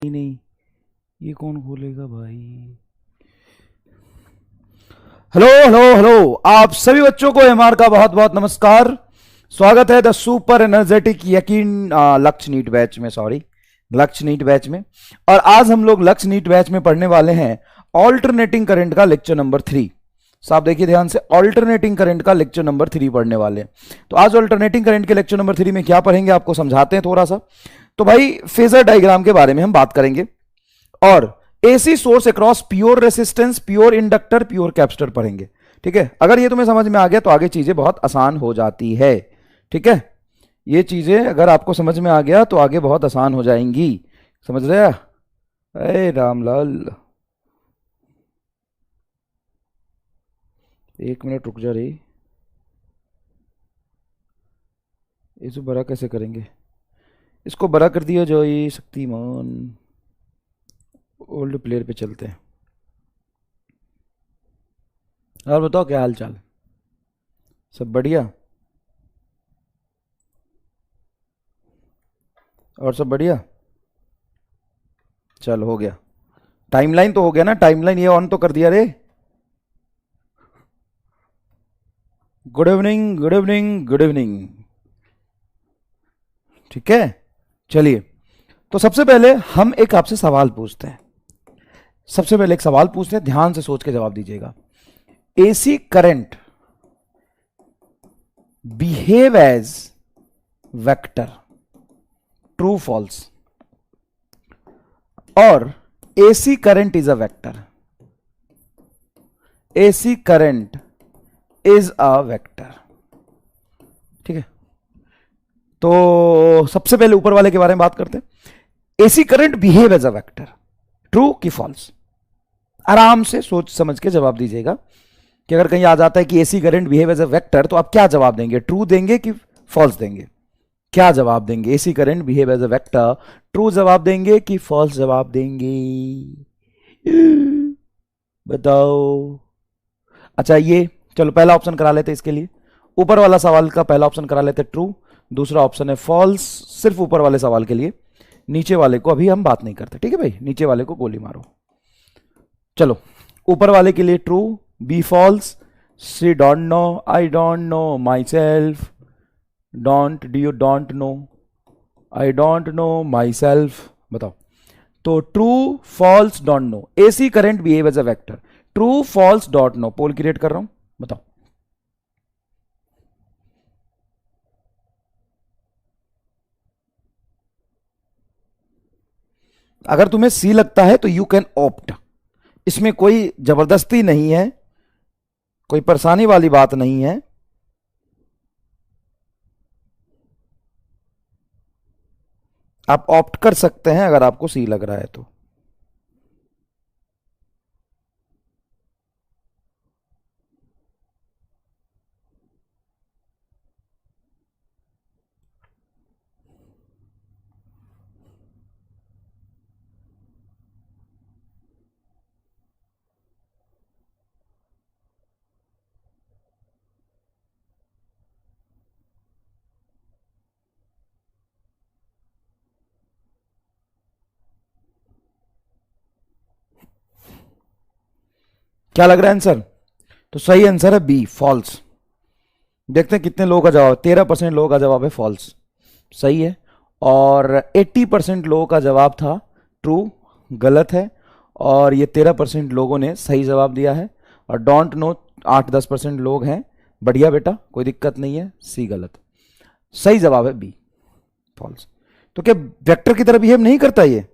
नहीं नहीं, ये कौन खोलेगा भाई। हेलो हेलो हेलो, आप सभी बच्चों को एमआर का बहुत बहुत नमस्कार। स्वागत है द सुपर एनर्जेटिक यकीन लक्ष्य नीट बैच में, सॉरी लक्ष्य नीट बैच में। और आज हम लोग लक्ष्य नीट बैच में पढ़ने वाले हैं ऑल्टरनेटिंग करंट का लेक्चर नंबर 3। साहब देखिए ध्यान से, ऑल्टरनेटिंग करंट का लेक्चर नंबर 3 पढ़ने वाले हैं। तो आज ऑल्टरनेटिंग करंट के लेक्चर नंबर 3 में क्या पढ़ेंगे आपको समझाते हैं थोड़ा सा। तो भाई फेजर डायग्राम के बारे में हम बात करेंगे और AC source across pure resistance, pure inductor, pure capacitor पढ़ेंगे। ठीक है, अगर ये तुम्हें समझ में आ गया तो आगे चीजें बहुत आसान हो जाती है। ठीक है, ये चीजें अगर आपको समझ में आ गया तो आगे बहुत आसान हो जाएंगी। समझ रहे? अरे रामलाल, एक मिनट रुक जा रही। इसको बड़ा कैसे करेंगे? इसको बड़ा कर दिया जो ये शक्तिमान। ओल्ड प्लेयर पे चलते हैं। और बताओ क्या हाल चाल, सब बढ़िया? और सब बढ़िया? चल हो गया, टाइमलाइन तो हो गया ना, टाइमलाइन ये ऑन तो कर दिया रे। Good evening good evening good evening. ठीक है, चलिए। तो सबसे पहले हम एक आपसे सवाल पूछते हैं। सबसे पहले एक सवाल पूछते हैं, ध्यान से सोच के जवाब दीजिएगा। AC current behave as vector, true false? और AC current is a vector, AC current is a vector. ठीक है, तो सबसे पहले ऊपर वाले के बारे में बात करते हैं। AC current behave as a vector, true कि फॉल्स? आराम से सोच समझ के जवाब दीजिएगा कि अगर कहीं आ जाता है कि AC current behave as a vector तो आप क्या जवाब देंगे? ट्रू देंगे कि फॉल्स देंगे? क्या जवाब देंगे? AC current behave as a vector, true जवाब देंगे कि फॉल्स जवाब देंगे? बताओ। अच्छा ये, चलो पहला ऑप्शन करा लेते इसके लिए। ऊपर वाला सवाल का पहला ऑप्शन करा लेते ट्रू, दूसरा ऑप्शन है फॉल्स, सिर्फ ऊपर वाले सवाल के लिए। नीचे वाले को अभी हम बात नहीं करते, ठीक है भाई? नीचे वाले को गोली मारो। चलो, ऊपर वाले के लिए true, B false, C don't know, I don't know myself, don't, do you don't know, I don't know myself. बताओ। तो true false don't know, AC current behave as a vector, true false don't know. Poll create कर रहा हूं, बताओ। अगर तुम्हें सी लगता है तो यू कैन ऑप्ट, इसमें कोई जबरदस्ती नहीं है, कोई परेशानी वाली बात नहीं है। आप ऑप्ट कर सकते हैं अगर आपको सी लग रहा है तो। क्या लग रहा है आंसर? तो सही आंसर है बी फॉल्स। देखते हैं कितने लोगों का जवाब। 13% लोगों का जवाब है फॉल्स, सही है। और 80% लोगों का जवाब था ट्रू, गलत है। और ये 13% लोगों ने सही जवाब दिया है। और डोंट नो 8-10% लोग हैं। बढ़िया बेटा, कोई दिक्कत नहीं है। सी गलत, सही जवाब है बी फॉल्स। तो क्या वेक्टर की तरह बिहेव नहीं करता ये?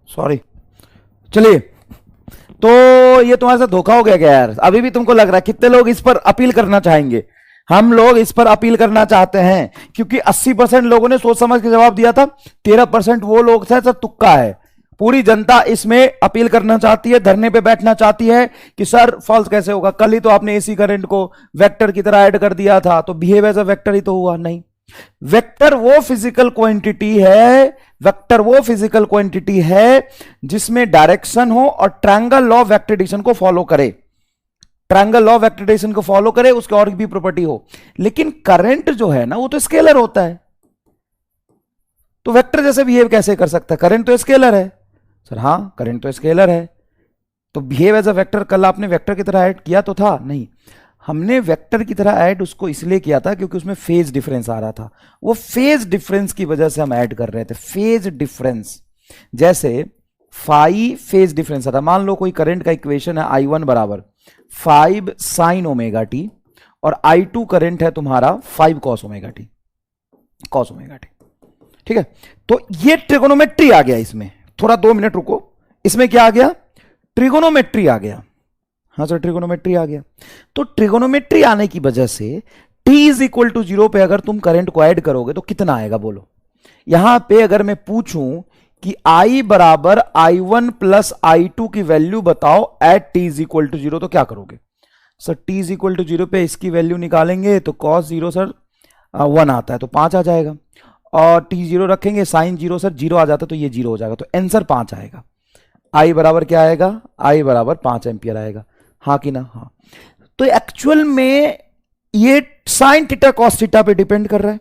सॉरी, चलिए। तो ये तुम्हारे साथ धोखा हो गया क्या यार? अभी भी तुमको लग रहा है? कितने लोग इस पर अपील करना चाहेंगे? हम लोग इस पर अपील करना चाहते हैं क्योंकि 80% लोगों ने सोच समझ के जवाब दिया था, 13% वो लोग थे, सब तुक्का है। पूरी जनता इसमें अपील करना चाहती है, धरने पे बैठना चाहती है कि सर फॉल्स कैसे होगा? कल ही तो आपने एसी करंट को वेक्टर की तरह ऐड कर दिया था, तो बिहेव एज अ वेक्टर ही तो हुआ। नहीं, वेक्टर वो फिजिकल क्वांटिटी है, वेक्टर वो फिजिकल क्वांटिटी है जिसमें डायरेक्शन हो और ट्रायंगल लॉ ऑफ वेक्टर को फॉलो करे, ट्रायंगल लॉ ऑफ वेक्टर को फॉलो करे, उसके और भी प्रॉपर्टी हो। लेकिन करंट जो है ना वो तो स्केलर होता है, तो वेक्टर जैसे बिहेव कैसे कर सकता है? करंट तो स्केलर है। सर हाँ, करंट तो स्केलर है, तो बिहेव एज अ वेक्टर कल आपने वेक्टर की तरह ऐड किया तो था? नहीं, हमने वेक्टर की तरह ऐड उसको इसलिए किया था क्योंकि उसमें फेज डिफरेंस आ रहा था। वो फेज डिफरेंस की वजह से हम ऐड कर रहे थे। फेज डिफरेंस, जैसे फाई फेज डिफरेंस आता। मान लो कोई करंट का इक्वेशन है I1 बराबर 5 साइन ओमेगा टी और I2 करंट है तुम्हारा 5 cos omega T, cos omega T. ठीक है, तो ये ट्रिगोनोमेट्री आ गया इसमें। थोड़ा 2 मिनट रुको, इसमें क्या आ गया? ट्रिगोनोमेट्री आ गया। हाँ सर, ट्रिगोनोमेट्री आ गया। तो ट्रिगोनोमेट्री आने की वजह से t इज इक्वल टू 0 पे अगर तुम करंट को ऐड करोगे तो कितना आएगा बोलो? यहां पे अगर मैं पूछूं कि I बराबर I1 प्लस I2 की वैल्यू बताओ at t is equal to 0, तो क्या करोगे? Sir t is equal to 0 पे इसकी वैल्यू निकालेंगे तो cos 0 सर 1 आता है तो 5 आ जाएगा, और t0 रखेंगे साइन 0 सर 0 आ जाता है तो ये 0 हो जाएगा, तो आंसर 5 आएगा। I बराबर क्या आएगा? I बराबर 5 एम्पियर आएगा। हाँ कि ना? हाँ। तो एक्चुअल में ये साइन थीटा कॉस थीटा पे डिपेंड कर रहा है।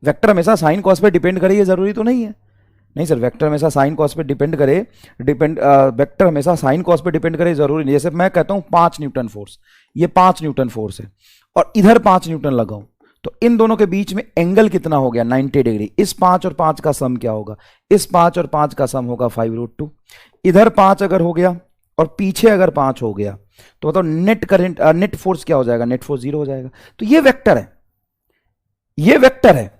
वेक्टर हमेशा साइन कॉस पे डिपेंड करे ये जरूरी तो नहीं है। नहीं सर, वेक्टर हमेशा साइन कॉस पे डिपेंड करे, वेक्टर हमेशा साइन कॉस पे डिपेंड करे जरूरी नहीं। जैसे मैं कहता हूं 5 न्यूटन फोर्स, ये 5 न्यूटन फोर्स है और इधर 5 न्यूटन लगाऊं, तो इन दोनों के बीच में एंगल कितना हो गया? 90 डिग्री। इस 5 और 5 का सम क्या होगा? इस 5 और 5 का सम होगा 5√2। इधर 5 अगर हो गया और पीछे अगर 5 हो गया तो बताओ नेट करंट, नेट फोर्स क्या हो जाएगा? नेट फोर्स 0 हो जाएगा। तो ये वेक्टर है, ये वेक्टर है।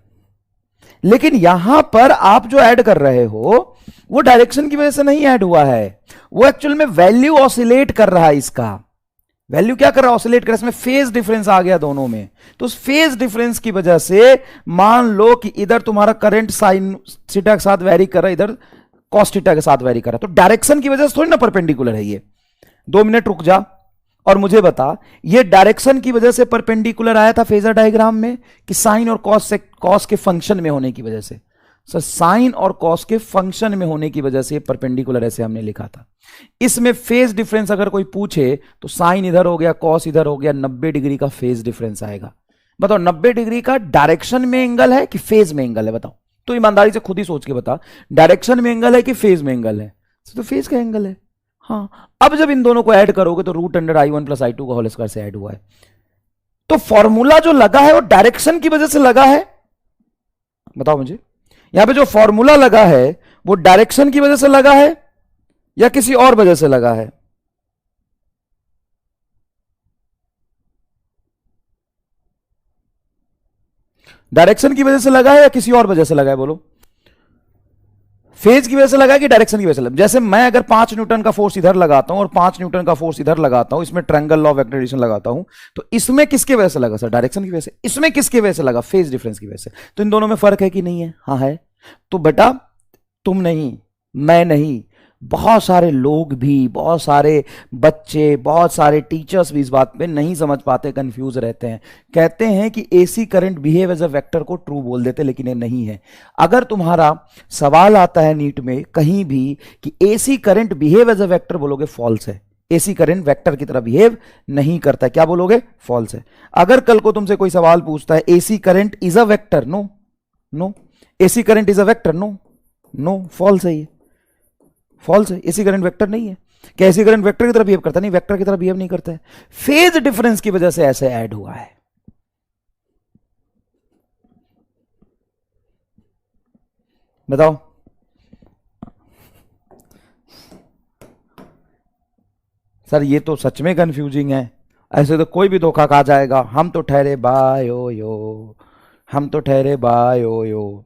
लेकिन यहां पर आप जो ऐड कर रहे हो वो डायरेक्शन की वजह से नहीं ऐड हुआ है, वो एक्चुअल में वैल्यू ऑसिलेट कर रहा है। इसका वैल्यू क्या कर रहा है? ऑसिलेट कर रहा है। इसमें फेज डिफरेंस आ गया दोनों में, तो उस फेज डिफरेंस की वजह से मान लो कि इधर तुम्हारा करंट साइन थीटा के साथ वेरी कर रहा है, इधर कॉस थीटा के साथ वेरी कर रहा है, तो डायरेक्शन की वजह से थोड़ी ना परपेंडिकुलर है ये। 2 मिनट रुक जा और मुझे बता, ये डायरेक्शन की वजह से परपेंडिकुलर आया था फेजर डायग्राम में कि साइन और कॉस से, कॉस के फंक्शन में होने की वजह से? सर साइन और कॉस के फंक्शन में होने की वजह से परपेंडिकुलर ऐसे हमने लिखा था। इसमें फेज डिफरेंस अगर कोई पूछे तो साइन इधर हो गया, कॉस इधर हो गया, 90 डिग्री का फेज डिफरेंस आएगा। बताओ 90 डिग्री का डायरेक्शन में एंगल है कि फेज में एंगल है? बताओ तो, ईमानदारी से खुद ही सोच के बता, डायरेक्शन में एंगल है कि फेज में एंगल है? तो फेज का एंगल है। हाँ, अब जब इन दोनों को ऐड करोगे तो √I1 प्लस I2 का होल स्क्वायर से ऐड हुआ है, तो फॉर्मूला जो लगा है वो डायरेक्शन की वजह से लगा है। बताओ मुझे, यहां पे जो फॉर्मूला लगा है वो डायरेक्शन की वजह से लगा है या किसी और वजह से लगा है? डायरेक्शन की वजह से लगा है या किसी और वजह से लगा है? बोलो, फेज की वजह से लगा कि डायरेक्शन की वजह से लगा? जैसे मैं अगर 5 न्यूटन का फोर्स इधर लगाता हूं और 5 न्यूटन का फोर्स इधर लगाता हूं, इसमें ट्रायंगल लॉ ऑफ वेक्टर लगाता हूं, तो इसमें किसकी वजह से लगा? सर डायरेक्शन की वजह से। इसमें किसकी वजह से लगा? फेज डिफरेंस की वजह से। तो इन दोनों में फर्क है कि नहीं है? हाँ है। तो बेटा तुम नहीं, मैं नहीं, बहुत सारे लोग भी, बहुत सारे बच्चे, बहुत सारे टीचर्स भी इस बात पे नहीं समझ पाते, कंफ्यूज रहते हैं। कहते हैं कि AC current behave as a vector को ट्रू बोल देते, लेकिन ये नहीं है। अगर तुम्हारा सवाल आता है नीट में कहीं भी कि AC current behave as a vector, बोलोगे फॉल्स है। एसी करंट वेक्टर की तरह बिहेव नहीं करता है, क्या बोलोगे? फॉल्स है। अगर कल को तुमसे कोई सवाल पूछता है AC current is a vector, no no. AC current is a vector, no no, false है ये, फॉल्स है। एसी करंट वेक्टर नहीं है। क्या एसी करंट वेक्टर की तरह बिहेव करता? नहीं, वेक्टर की तरह बिहेव नहीं करता है। फेज डिफरेंस की वजह से ऐसे ऐड हुआ है। बताओ, सर ये तो सच में कंफ्यूजिंग है, ऐसे तो कोई भी धोखा खा जाएगा। हम तो ठहरे बायो यो, हम तो ठहरे बायो यो।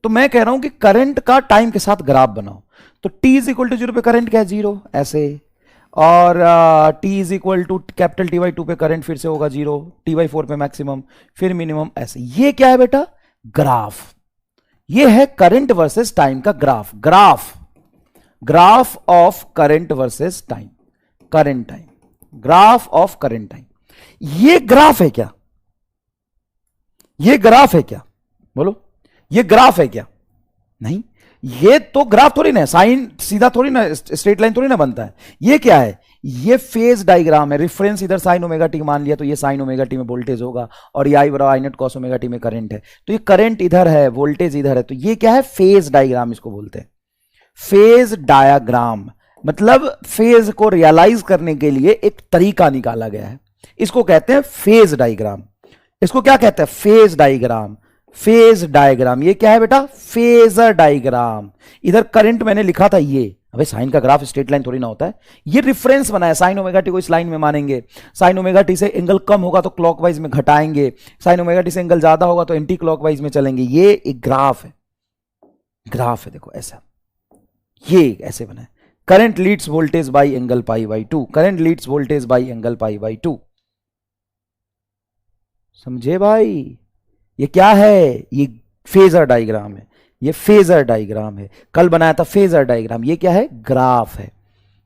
तो मैं कह रहा हूं कि करंट का टाइम के साथ ग्राफ बनाओ। तो t इज इक्वल टू 0 पे करंट क्या है, 0 ऐसे। और t is equal to capital T/2 पे करंट फिर से होगा 0, T/4 पे मैक्सिमम, फिर मिनिमम, ऐसे। ये क्या है बेटा, ग्राफ। ये है करंट वर्सेस टाइम का graph. Graph of current versus time, current time, graph of current time. ये ग्राफ है क्या, ये ग्राफ है क्या, बोलो, ये ग्राफ है क्या? नहीं, ये तो ग्राफ थोड़ी ना, साइन सीधा थोड़ी ना, स्ट्रेट लाइन थोड़ी ना बनता है। ये क्या है, ये फेज डायग्राम है। रेफरेंस इधर साइन ओमेगा टी मान लिया, तो ये साइन ओमेगा टी में वोल्टेज होगा, और ये आई बराबर I naught cos omega T में करंट है। तो ये करंट इधर है, वोल्टेज इधर है, तो ये क्या है, फेज डायग्राम इसको बोलते हैं। फेज डायग्राम मतलब फेज को रियलाइज करने के लिए एक तरीका निकाला गया है, इसको कहते हैं फेज डायग्राम। इसको क्या कहते हैं, फेज डायग्राम। फेज डायग्राम, ये क्या है बेटा, फेजर डायग्राम। इधर करंट मैंने लिखा था ये, अबे साइन का ग्राफ स्ट्रेट लाइन थोड़ी ना होता है। ये रेफरेंस बनाया, साइन ओमेगा टी को इस लाइन में मानेंगे, साइन ओमेगा टी से एंगल कम होगा तो क्लॉकवाइज में घटाएंगे, साइन ओमेगा टी से एंगल ज्यादा होगा तो एंटी क्लॉकवाइज में चलेंगे। ये एक ग्राफ है, ग्राफ है, देखो ऐसा, ये ऐसे बना है। Current leads voltage by angle π/2, current leads voltage by angle π/2। समझे भाई, ये क्या है, ये फेजर डायग्राम है, ये फेजर डायग्राम है। कल बनाया था फेजर डायग्राम, ये क्या है, ग्राफ है।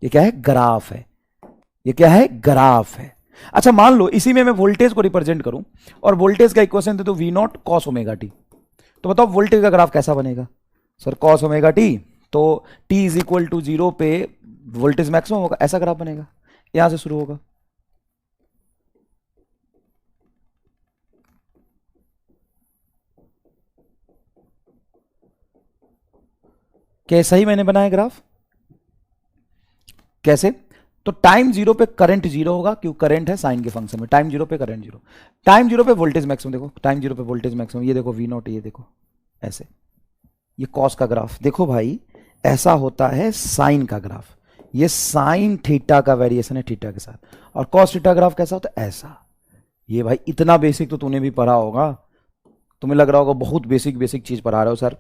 ये क्या है, ग्राफ है। ये क्या है, ग्राफ है। अच्छा मान लो इसी में मैं वोल्टेज को रिप्रेजेंट करूं और वोल्टेज का इक्वेशन दे दो V0 cos ओमेगा टी, तो बताओ वोल्टेज का ग्राफ कैसा बनेगा? सर cos ओमेगा टी, तो t इज इक्वल टू 0 पे वोल्टेज मैक्सिमम होगा, ऐसा ग्राफ बनेगा, यहां से शुरू होगा। कैसा ही मैंने बनाया ग्राफ, कैसे? तो टाइम 0 पे करंट 0 होगा, क्यों, करंट है साइन के फंक्शन में, टाइम 0 पे करंट 0, टाइम 0 पे वोल्टेज मैक्सिमम, देखो टाइम 0 पे वोल्टेज मैक्सिमम, ये देखो V0, ये देखो ऐसे। ये कॉस का ग्राफ, देखो भाई ऐसा होता है साइन का ग्राफ। ये साइन थीटा का वेरिएशन है थीटा के साथ, और कॉस थीटा ग्राफ कैसा होता है, ऐसा। ये भाई इतना बेसिक तो तूने भी पढ़ा होगा, तुम्हें लग रहा होगा बहुत बेसिक बेसिक चीज पढ़ा रहे हो सर,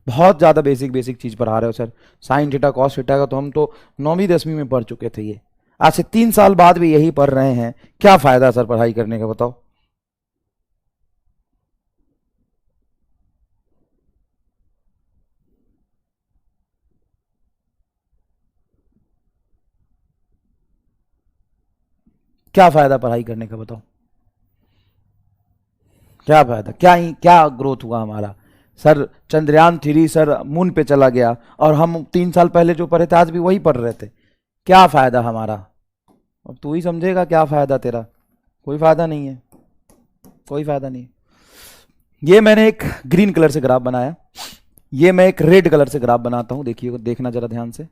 बहुत ज्यादा बेसिक बेसिक चीज पढ़ा रहे हो sir. Sine theta cos theta का तो हम तो 9वीं 10वीं में पढ़ चुके थे, ये आज से 3 साल बाद भी यही पढ़ रहे हैं, क्या फायदा सर पढ़ाई करने का, बताओ। क्या फायदा पढ़ाई करने का, बताओ, क्या फायदा, क्या ही क्या ग्रोथ हुआ हमारा? सर चंद्रयान 3 सर मून पे चला गया, और हम 3 साल पहले जो पढ़े थे आज भी वही पढ़ रहे थे, क्या फायदा हमारा? अब तू ही समझेगा क्या फायदा तेरा, कोई फायदा नहीं है, कोई फायदा नहीं है। ये मैंने एक ग्रीन कलर से ग्राफ बनाया, ये मैं एक रेड कलर से ग्राफ बनाता हूं, देखिए, देखना जरा ध्यान से।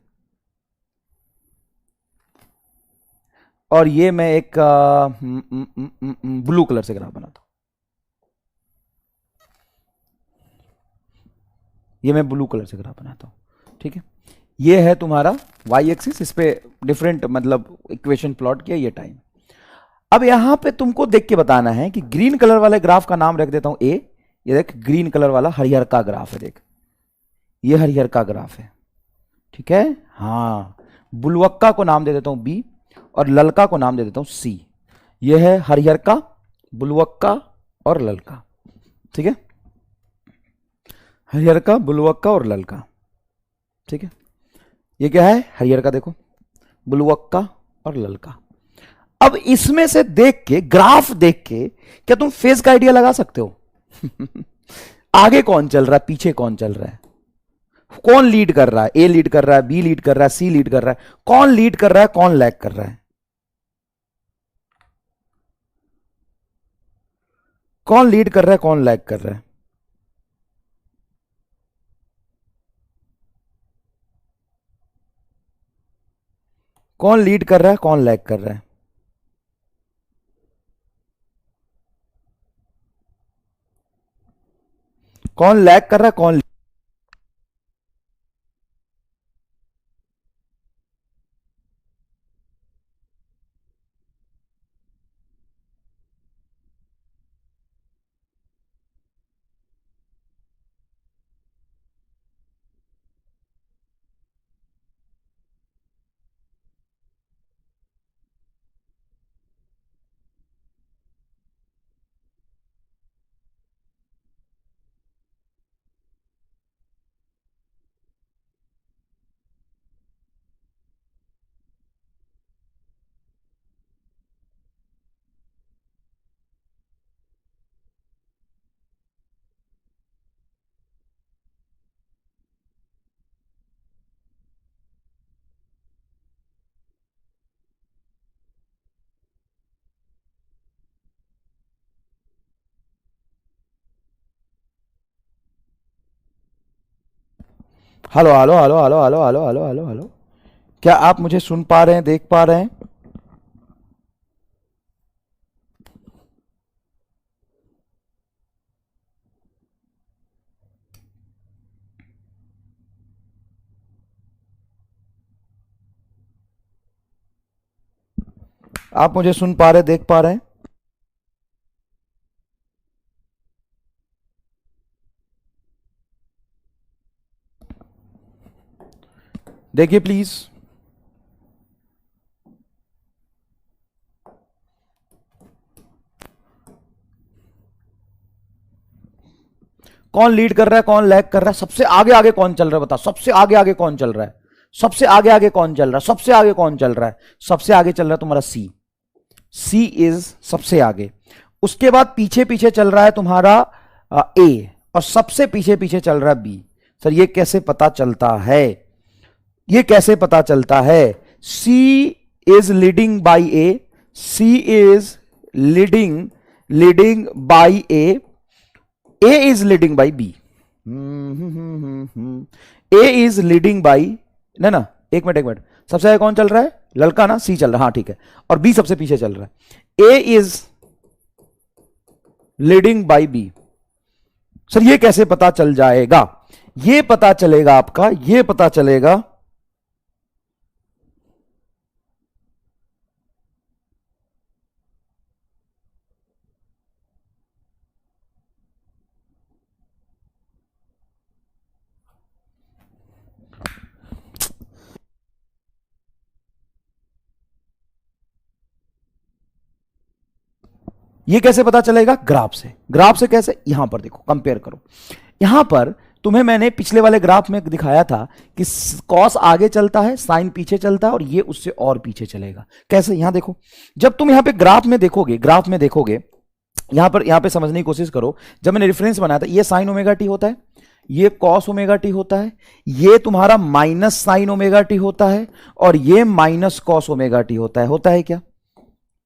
और ये मैं एक ब्लू कलर से ग्राफ बनाता हूं, ये मैं ब्लू कलर से ग्राफ बनाता हूं, ठीक है। ये है तुम्हारा वाई एक्सिस, इस पे डिफरेंट मतलब इक्वेशन प्लॉट किया, ये टाइम। अब यहां पे तुमको देख के बताना है कि ग्रीन कलर वाले ग्राफ का नाम रख देता हूं ए, ये देख ग्रीन कलर वाला हरियर का ग्राफ है, देख ये हरियर का ग्राफ है, ठीक है। हाँ, बुलवक्का को नाम दे देता हूं बी, और ललका को नाम दे देता हूं सी। ये है हरियर का, बुलवक्का और ललका, ठीक है, हरियर का, बुलवक्का और ललका, ठीक है। ये क्या है, हरियर का देखो, बुलवक्का और ललका। अब इसमें से देख के, ग्राफ देख के, क्या तुम फेज का आइडिया लगा सकते हो? आगे कौन चल रहा है, पीछे कौन चल रहा है, कौन लीड कर रहा है, ए लीड कर रहा है, बी लीड कर रहा है, सी लीड कर रहा है, कौन लीड कर रहा है, कौन लैग कर रहा है, कौन लीड कर रहा है, कौन लैग कर रहा है? कौन लीड कर रहा है, कौन लैग कर रहा है? कौन लैग कर रहा है, कौन hello hello hello hello hello hello hello hello hello, क्या आप मुझे सुन पा रहे हैं, देख पा रहे हैं? आप मुझे सुन पा रहे, देख पा रहे हैं? देखिए प्लीज। कौन लीड कर रहा है, कौन लैग कर रहा है, सबसे आगे आगे कौन चल रहा है, बता। सबसे आगे आगे कौन चल रहा है, सबसे आगे आगे कौन चल रहा है, सबसे आगे कौन चल रहा है? सबसे आगे चल रहा है तुम्हारा सी। सी इज सबसे आगे। उसके बाद पीछे पीछे चल रहा है तुम्हारा ए, और सबसे पीछे पीछे चल रहा है बी। सर ये कैसे पता चलता है, ये कैसे पता चलता है? C is leading by A, C is leading leading by A is leading by B, A is leading by, ना ना, एक मिनट एक मिनट, सबसे आगे कौन चल रहा है? लड़का ना, सी चल रहा है, हाँ ठीक है, और बी सबसे पीछे चल रहा है। A is leading by B. Sir ये कैसे पता चल जाएगा? ये पता चलेगा आपका, ये पता चलेगा ये कैसे पता चलेगा? ग्राफ से। ग्राफ से कैसे? यहां पर देखो, कंपेयर करो। यहां पर तुम्हें मैंने पिछले वाले ग्राफ में दिखाया था कि कॉस आगे चलता है, साइन पीछे चलता है, और ये उससे और पीछे चलेगा। कैसे? यहां देखो, जब तुम यहां पे ग्राफ में देखोगे, ग्राफ में देखोगे, यहां पे समझने की कोशिश करो। जब मैंने रेफरेंस बनाया था, ये साइन ओमेगा टी होता है, ये कॉस ओमेगा टी होता है, ये तुम्हारा माइनस साइन ओमेगा टी होता है, और ये माइनस कॉस ओमेगा टी होता है। होता है क्या?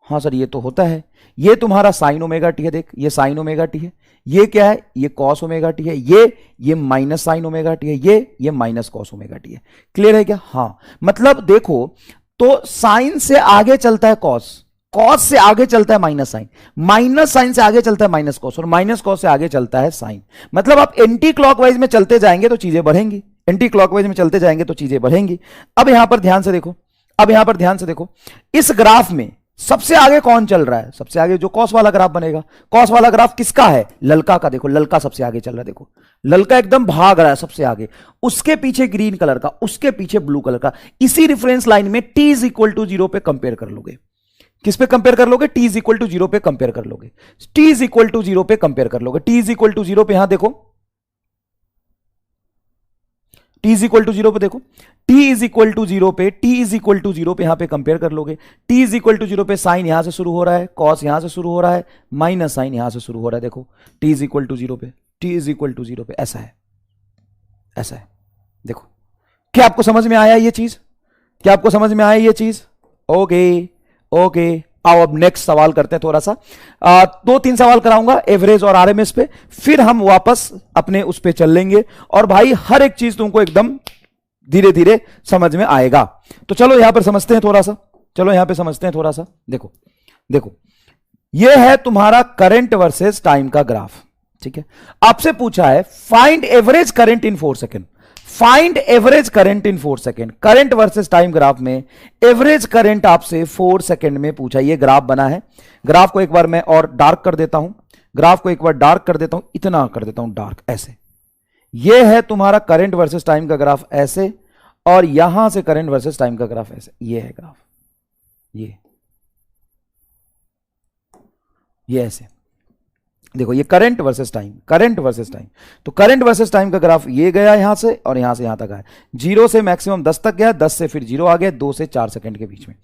हाँ सर ये तो होता है। ये तुम्हारा साइन ओमेगा टी है, देख ये साइन ओमेगा टी है, ये क्या है? ये कॉस ओमेगा टी है, ये माइनस साइन ओमेगा टी है, ये माइनस कॉस ओमेगा टी है। क्लियर है क्या? हाँ, मतलब देखो, तो साइन से आगे चलता है कॉस, कॉस से आगे चलता है माइनस साइन, माइनस साइन से आगे चलता है माइनस कॉस, और माइनस कॉस से आगे चलता है साइन। मतलब आप एंटी क्लॉकवाइज में चलते जाएंगे तो चीजें बढ़ेंगी, एंटी क्लॉकवाइज में चलते जाएंगे तो चीजें बढ़ेंगी। अब यहां पर ध्यान से देखो, अब यहां पर ध्यान से देखो, इस ग्राफ में सबसे आगे कौन चल रहा है? सबसे आगे जो कॉस वाला ग्राफ बनेगा। कॉस वाला ग्राफ किसका है? ललका का। देखो ललका सबसे आगे चल रहा है, देखो ललका एकदम भाग रहा है सबसे आगे, उसके पीछे ग्रीन कलर का, उसके पीछे ब्लू कलर का। इसी रेफरेंस लाइन में t इज इक्वल टू 0 पे कंपेयर कर लोगे। किस पे कंपेयर कर लोगे? t इज इक्वल टू 0 पे कंपेयर कर लोगे, t इज इक्वल टू 0 पे कंपेयर कर लोगे। t इज इक्वल टू 0 पे, यहां देखो, t इज इक्वल टू 0 पे देखो, t इज इक्वल टू 0 पे, t इज इक्वल टू 0 पे यहां पे कंपेयर कर लोगे। t इज इक्वल टू 0 पे साइन यहां से शुरू हो रहा है, कॉस यहां से शुरू हो रहा है, माइनस साइन यहां से शुरू हो रहा है। देखो t इज इक्वल टू 0 पे, t इज इक्वल टू 0 पे, ऐसा है, ऐसा है। देखो, क्या आपको समझ में आया ये चीज? क्या आपको समझ में आया ये चीज? ओके ओके, आओ अब नेक्स्ट सवाल करते हैं थोड़ा सा। दो तीन सवाल कराऊंगा एवरेज और आरएमएस पे, फिर हम वापस अपने उस पे चल लेंगे, और भाई हर एक चीज तुमको एकदम धीरे धीरे समझ में आएगा। तो चलो यहां पर समझते हैं थोड़ा सा, चलो यहां पे समझते हैं थोड़ा सा। देखो देखो, ये है तुम्हारा करंट वर्सेस टाइम का ग्राफ, ठीक है। आपसे पूछा है find average current in 4 second, find average current in 4 second. Current versus time graph में एवरेज करंट आपसे 4 सेकेंड में पूछा। ये ग्राफ बना है, ग्राफ को एक बार मैं और डार्क कर देता हूं, ग्राफ को एक बार डार्क कर देता हूं, इतना कर देता हूं डार्क, ऐसे। ये है तुम्हारा करंट वर्सेस टाइम का ग्राफ ऐसे, और यहां से करंट वर्सेस टाइम का ग्राफ ऐसे। ये है ग्राफ, ये ऐसे देखो, ये current versus time, current versus time. तो करंट वर्सेस टाइम का ग्राफ ये गया यहां से, और यहां से यहां तक आया, 0 से मैक्सिमम 10 तक गया, 10 से फिर 0 आ गया, 2 से 4 सेकंड के बीच में।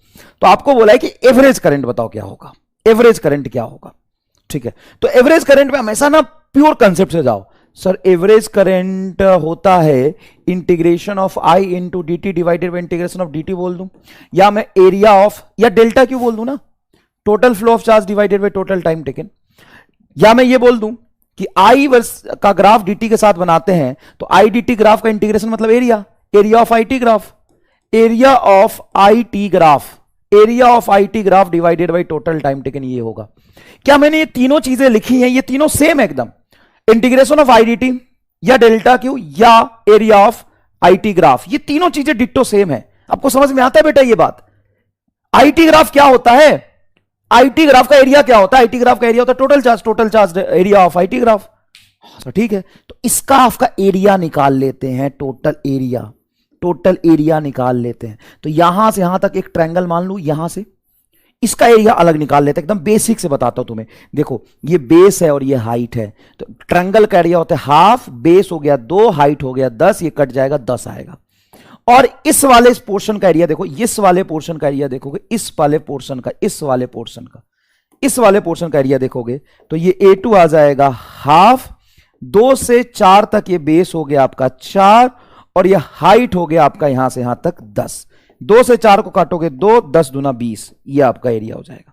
तो आपको बोला है कि एवरेज करंट बताओ क्या होगा, एवरेज करंट क्या होगा, ठीक है। तो एवरेज करंट में हमेशा ना प्योर कंसेप्ट से जाओ। सर एवरेज करंट होता है integration of I into D T divided by integration of D T बोल दूं, या मैं एरिया ऑफ, या डेल्टा क्यू बोल दूं ना, total flow of charge divided by total time taken, या मैं ये बोल दूं कि आई वर्स का ग्राफ dt के साथ बनाते हैं तो आई dt ग्राफ का इंटीग्रेशन मतलब area, area of I T graph, area of I T graph, area of I T graph divided by total time taken, ये होगा। क्या मैंने ये तीनों चीजें लिखी हैं, ये तीनों सेम है एकदम, integration of I D T या डेल्टा क्यू या area of I T graph, ये तीनों चीजें डिट्टो सेम है। आपको समझ में आता है बेटा ये बात? आई टी ग्राफ क्या होता है? आई टी ग्राफ का एरिया क्या होता है? आई टी ग्राफ का एरिया होता है total charge area of I T graph. ठीक है, तो इसका आपका एरिया निकाल लेते हैं, टोटल एरिया निकाल लेते हैं। तो यहां से यहां तक एक ट्रायंगल मान लू, यहां से इसका एरिया अलग निकाल लेते हैं, एकदम बेसिक से बताता हूं तुम्हें। देखो ये बेस है और ये हाइट है, तो ट्रायंगल का एरिया होता है हाफ, बेस हो गया 2, हाइट हो गया 10, ये कट जाएगा 10 आएगा। और इस वाले पोर्शन का एरिया देखो, इस वाले पोर्शन का एरिया देखोगे, इस वाले पोर्शन का एरिया देखोगे तो ये A2 आ जाएगा हाफ, 2 से 4 तक ये बेस हो गया आपका 4 और ये हाइट हो गया आपका यहां से यहां तक 10। 2 से 4 को काटोगे 2, 10 दूना 20, ये आपका एरिया हो जाएगा।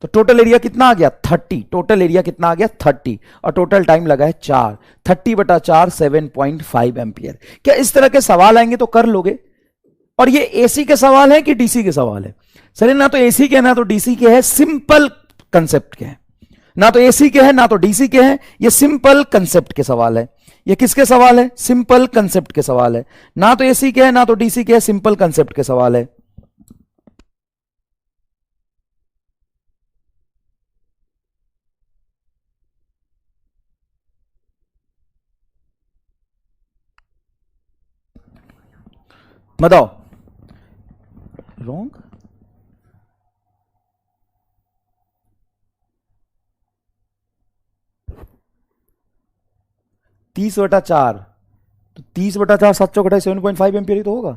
तो टोटल एरिया कितना आ गया? 30। टोटल एरिया कितना आ गया? 30। और टोटल टाइम लगा है 4। 30/4 7.5 एम्पियर। क्या इस तरह के सवाल आएंगे तो कर लोगे? और ये एसी के सवाल है कि डीसी के सवाल है? सर ना तो एसी के है ना तो डीसी के है, सिंपल कंसेप्ट के हैं। ना तो एसी के है ना तो डीसी के हैं, ये सिंपल कंसेप्ट के सवाल है। ये किसके सवाल है? सिंपल कंसेप्ट के सवाल है। ना तो एसी के है ना तो डीसी के है, सिंपल कंसेप्ट के सवाल है। बताओ रॉन्ग? तीस बटा 4, तो 30/4 7 7.5 एम्पियर ही तो होगा।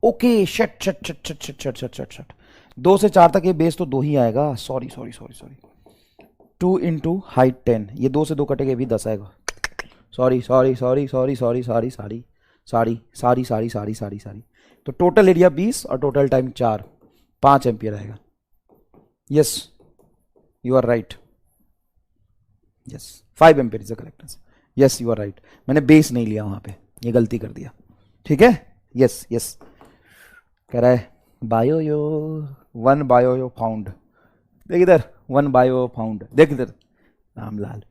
Okay shut shut shut shut shut shut shut shut shut 2 से 4 तक ये बेस तो 2 ही आएगा। सॉरी 2 इंटू हाइट 10, ये 2 से 2 कटेगा भी 10 आएगा। सॉरी तो टोटल एरिया 20 और टोटल टाइम 4, 5 एम्पियर आएगा। Yes you are right, yes 5 ampere is the correct answer. Yes you are right, मैंने बेस नहीं लिया वहां पे, ये गलती कर दिया। ठीक है, यस यस कह रहा है बायोयो 1 बायोयो फाउंड। देख इधर 1 बायो फाउंड, देख इधर रामलाल।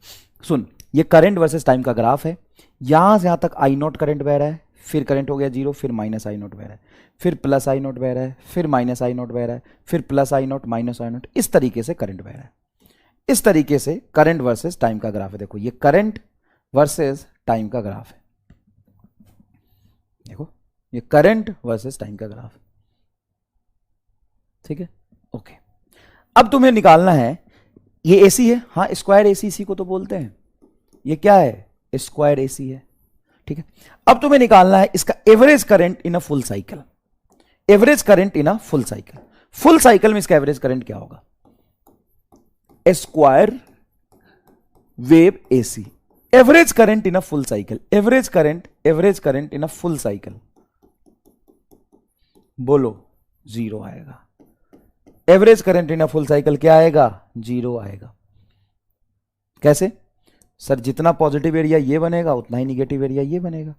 सुन, ये करंट वर्सेस टाइम का ग्राफ है। यहां से यहां तक आई नॉट करंट बह रहा है, फिर करंट हो गया 0, फिर माइनस आई नॉट बह रहा है, फिर प्लस आई नॉट बह रहा है, फिर माइनस आई नॉट बह रहा है, फिर plus I not minus I not, इस तरीके से करंट बह रहा है। इस तरीके से करंट वर्सेस टाइम का ग्राफ है। देखो ये करंट वर्सेस टाइम का ग्राफ है। देखो ये करंट वर्सेस टाइम का ग्राफ, ठीक है। ओके, अब तुम्हें निकालना है, ये एसी है, हाँ स्क्वायर एसी इसी को तो बोलते हैं। ये क्या है? स्क्वायर एसी है, ठीक है। अब तुम्हें निकालना है इसका average current in a full cycle. Average current in a full cycle, full cycle में इसका एवरेज करंट क्या होगा? Square wave AC, average current in a full cycle, average current in a full cycle, बोलो 0 आएगा। Average current in a full cycle क्या आएगा? 0 आएगा। कैसे? सर जितना पॉजिटिव एरिया ये बनेगा उतना ही निगेटिव एरिया ये बनेगा।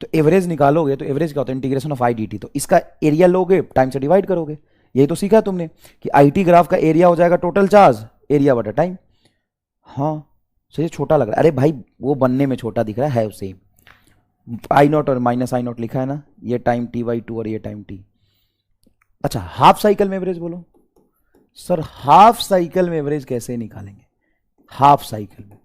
तो एवरेज निकालोगे तो एवरेज क्या होता है? Integration of I D T. तो इसका एरिया लोगे, टाइम से डिवाइड करोगे। यही तो सीखा तुमने कि आई टी ग्राफ का एरिया हो जाएगा टोटल चार्ज एरिया बटा टाइम। हाँ सही, छोटा लग रहा है। अरे भाई वो बनने में छोटा दिख रहा है उसे, आई नॉट और माइनस आई नॉट लिखा है ना, ये टाइम t/2 और ये टाइम t। अच्छा हाफ साइकिल में एवरेज बोलो। सर हाफ साइकिल में एवरेज कैसे निकालेंगे? हाफ साइकिल में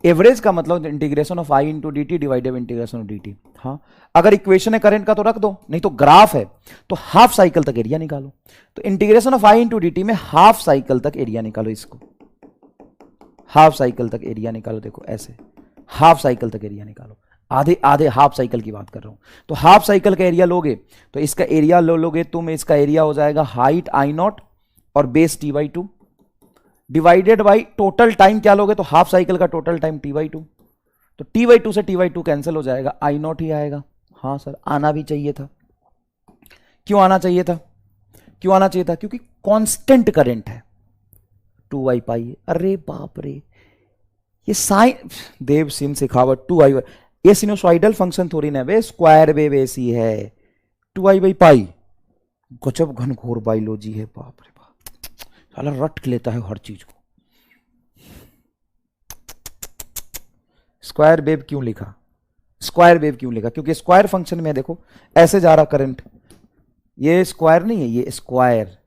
एवरेज का मतलब integration of I into D T divided integration of D T. हाँ अगर इक्वेशन है करंट का तो रख दो, नहीं तो ग्राफ है तो हाफ साइकिल तक एरिया निकालो। तो integration of I into D T में हाफ साइकिल तक एरिया निकालो। इसको हाफ साइकिल तक एरिया निकालो। देखो ऐसे हाफ साइकिल तक एरिया निकालो, आधे आधे हाफ साइकिल की बात कर रहा हूं। तो हाफ साइकिल का एरिया लोगे तो इसका एरिया लोगे तुम, इसका एरिया हो जाएगा हाइट आई नॉट और base t/2 divided by total time क्या लोगे तो हाफ साइकिल का टोटल टाइम t/2। तो t/2 से t/2 कैंसिल हो जाएगा, आई नॉट ही आएगा। हाँ सर आना भी चाहिए था, क्यों आना चाहिए था? क्यों आना चाहिए था? क्योंकि कांस्टेंट करंट है, 2i पाई। अरे बाप रे, ये साइन देव सिंह सिखावट 2i, ये सिनुसॉइडल फंक्शन थोड़ी ना बे, स्क्वायर वेव ऐसी है 2i/पाई। गजब घनघोर बायोलॉजी है, बाप रे बाप, साला रट लेता है हर चीज को। स्क्वायर वेव क्यों लिखा? स्क्वायर वेव क्यों लिखा? क्योंकि स्क्वायर फंक्शन में देखो ऐसे जा रहा करंट, ये स्क्वायर नहीं है, ये स्क्वायर।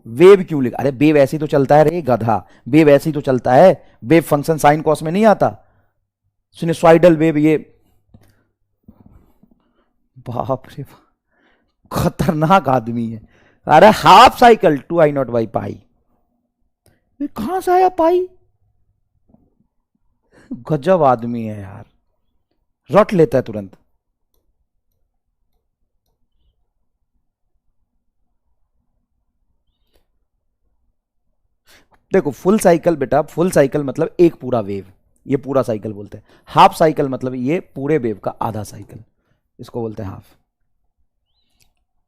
वेव क्यों लिखा? अरे वेव ऐसे ही तो चलता है रे गधा, वेव ऐसे ही तो चलता है, वेव फंक्शन साइन कॉस में नहीं आता। सिनुसॉइडल वेव, ये बाप रे खतरनाक आदमी है। अरे हाफ साइकिल 2i0/पाई, कहां से आया पाई? गजब आदमी है यार, रट लेता है तुरंत। देखो फुल साइकिल बेटा, फुल साइकिल मतलब एक पूरा वेव, ये पूरा साइकिल बोलते हैं। हाफ साइकिल मतलब ये पूरे वेव का आधा साइकिल, इसको बोलते हैं हाफ।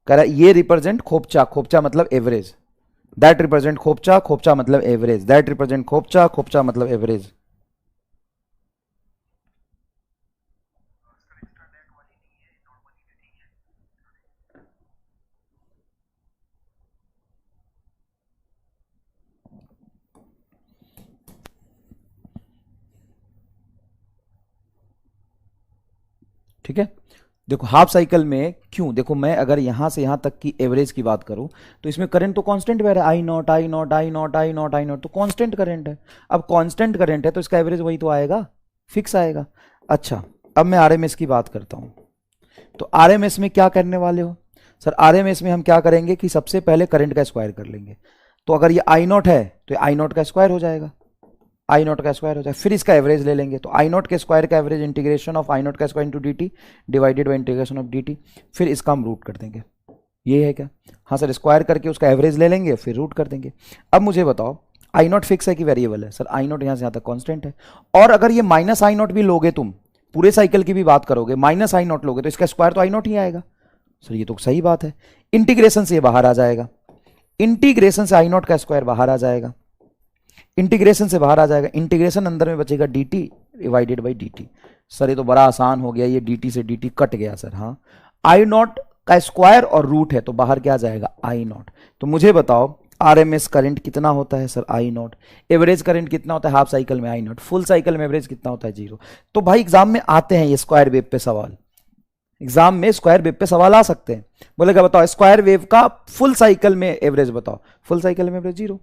कह रहा ये रिप्रेजेंट खोपचा, खोपचा मतलब एवरेज, दैट रिप्रेजेंट खोपचा, खोपचा मतलब एवरेज, दैट रिप्रेजेंट खोपचा, खोपचा मतलब एवरेज। ठीक है, देखो हाफ साइकिल में क्यों, देखो मैं अगर यहां से यहां तक की एवरेज की बात करूं तो इसमें करंट तो कांस्टेंट बह रहा है, I0 I0 I0 I0 I0, तो कांस्टेंट करंट है। अब कांस्टेंट करंट है तो इसका एवरेज वही तो आएगा, फिक्स आएगा। अच्छा, अब मैं आरएमएस की बात करता हूं, तो आरएमएस में क्या करने वाले हो सर? आरएमएस में हम क्या करेंगे कि सबसे पहले करंट का स्क्वायर कर लेंगे। तो अगर ये I0 है तो I0 का स्क्वायर हो जाएगा, I0 का स्क्वायर हो जाए, फिर इसका एवरेज ले लेंगे। तो I0 के स्क्वायर का एवरेज इंटीग्रेशन ऑफ I0 का square into dt divided by integration of dt, फिर इसका हम रूट कर देंगे। ये है क्या? हाँ सर, स्क्वायर करके उसका एवरेज ले लेंगे फिर रूट कर देंगे। अब मुझे बताओ I0 फिक्स है कि वेरिएबल है? सर I0 यहाँ से यहाँ तक कॉन्स्टेंट है, और अगर ये माइनस I0 भी लोगे, तुम पूरे साइकिल की भी बात करोगे, माइनस I0 लोगे तो इसका स्क्वायर तो I0 ही आएगा। सर ये तो सही बात है, इंटीग्रेशन से ये बाहर आ जाएगा, इंटीग्रेशन से I0 का स्क्वायर बाहर आ जाएगा, इंटीग्रेशन से बाहर आ जाएगा, इंटीग्रेशन अंदर में बचेगा dt divided by dt। Sir ये तो बड़ा आसान हो गया, ये dt से dt कट गया सर। हाँ, I0 का स्क्वायर और रूट है तो बाहर क्या आ जाएगा? I0। तो मुझे बताओ आरएमएस करंट कितना होता है? Sir I0। एवरेज करंट कितना होता है हाफ साइकिल में? I0। फुल साइकिल में एवरेज कितना होता है? 0। तो भाई एग्जाम में आते हैं ये स्क्वायर वेव पे सवाल, एग्जाम में स्क्वायर वेव पे सवाल आ सकते हैं। बोलेगा बताओ स्क्वायर वेव का फुल साइकिल में एवरेज बताओ, फुल साइकिल में एवरेज 0।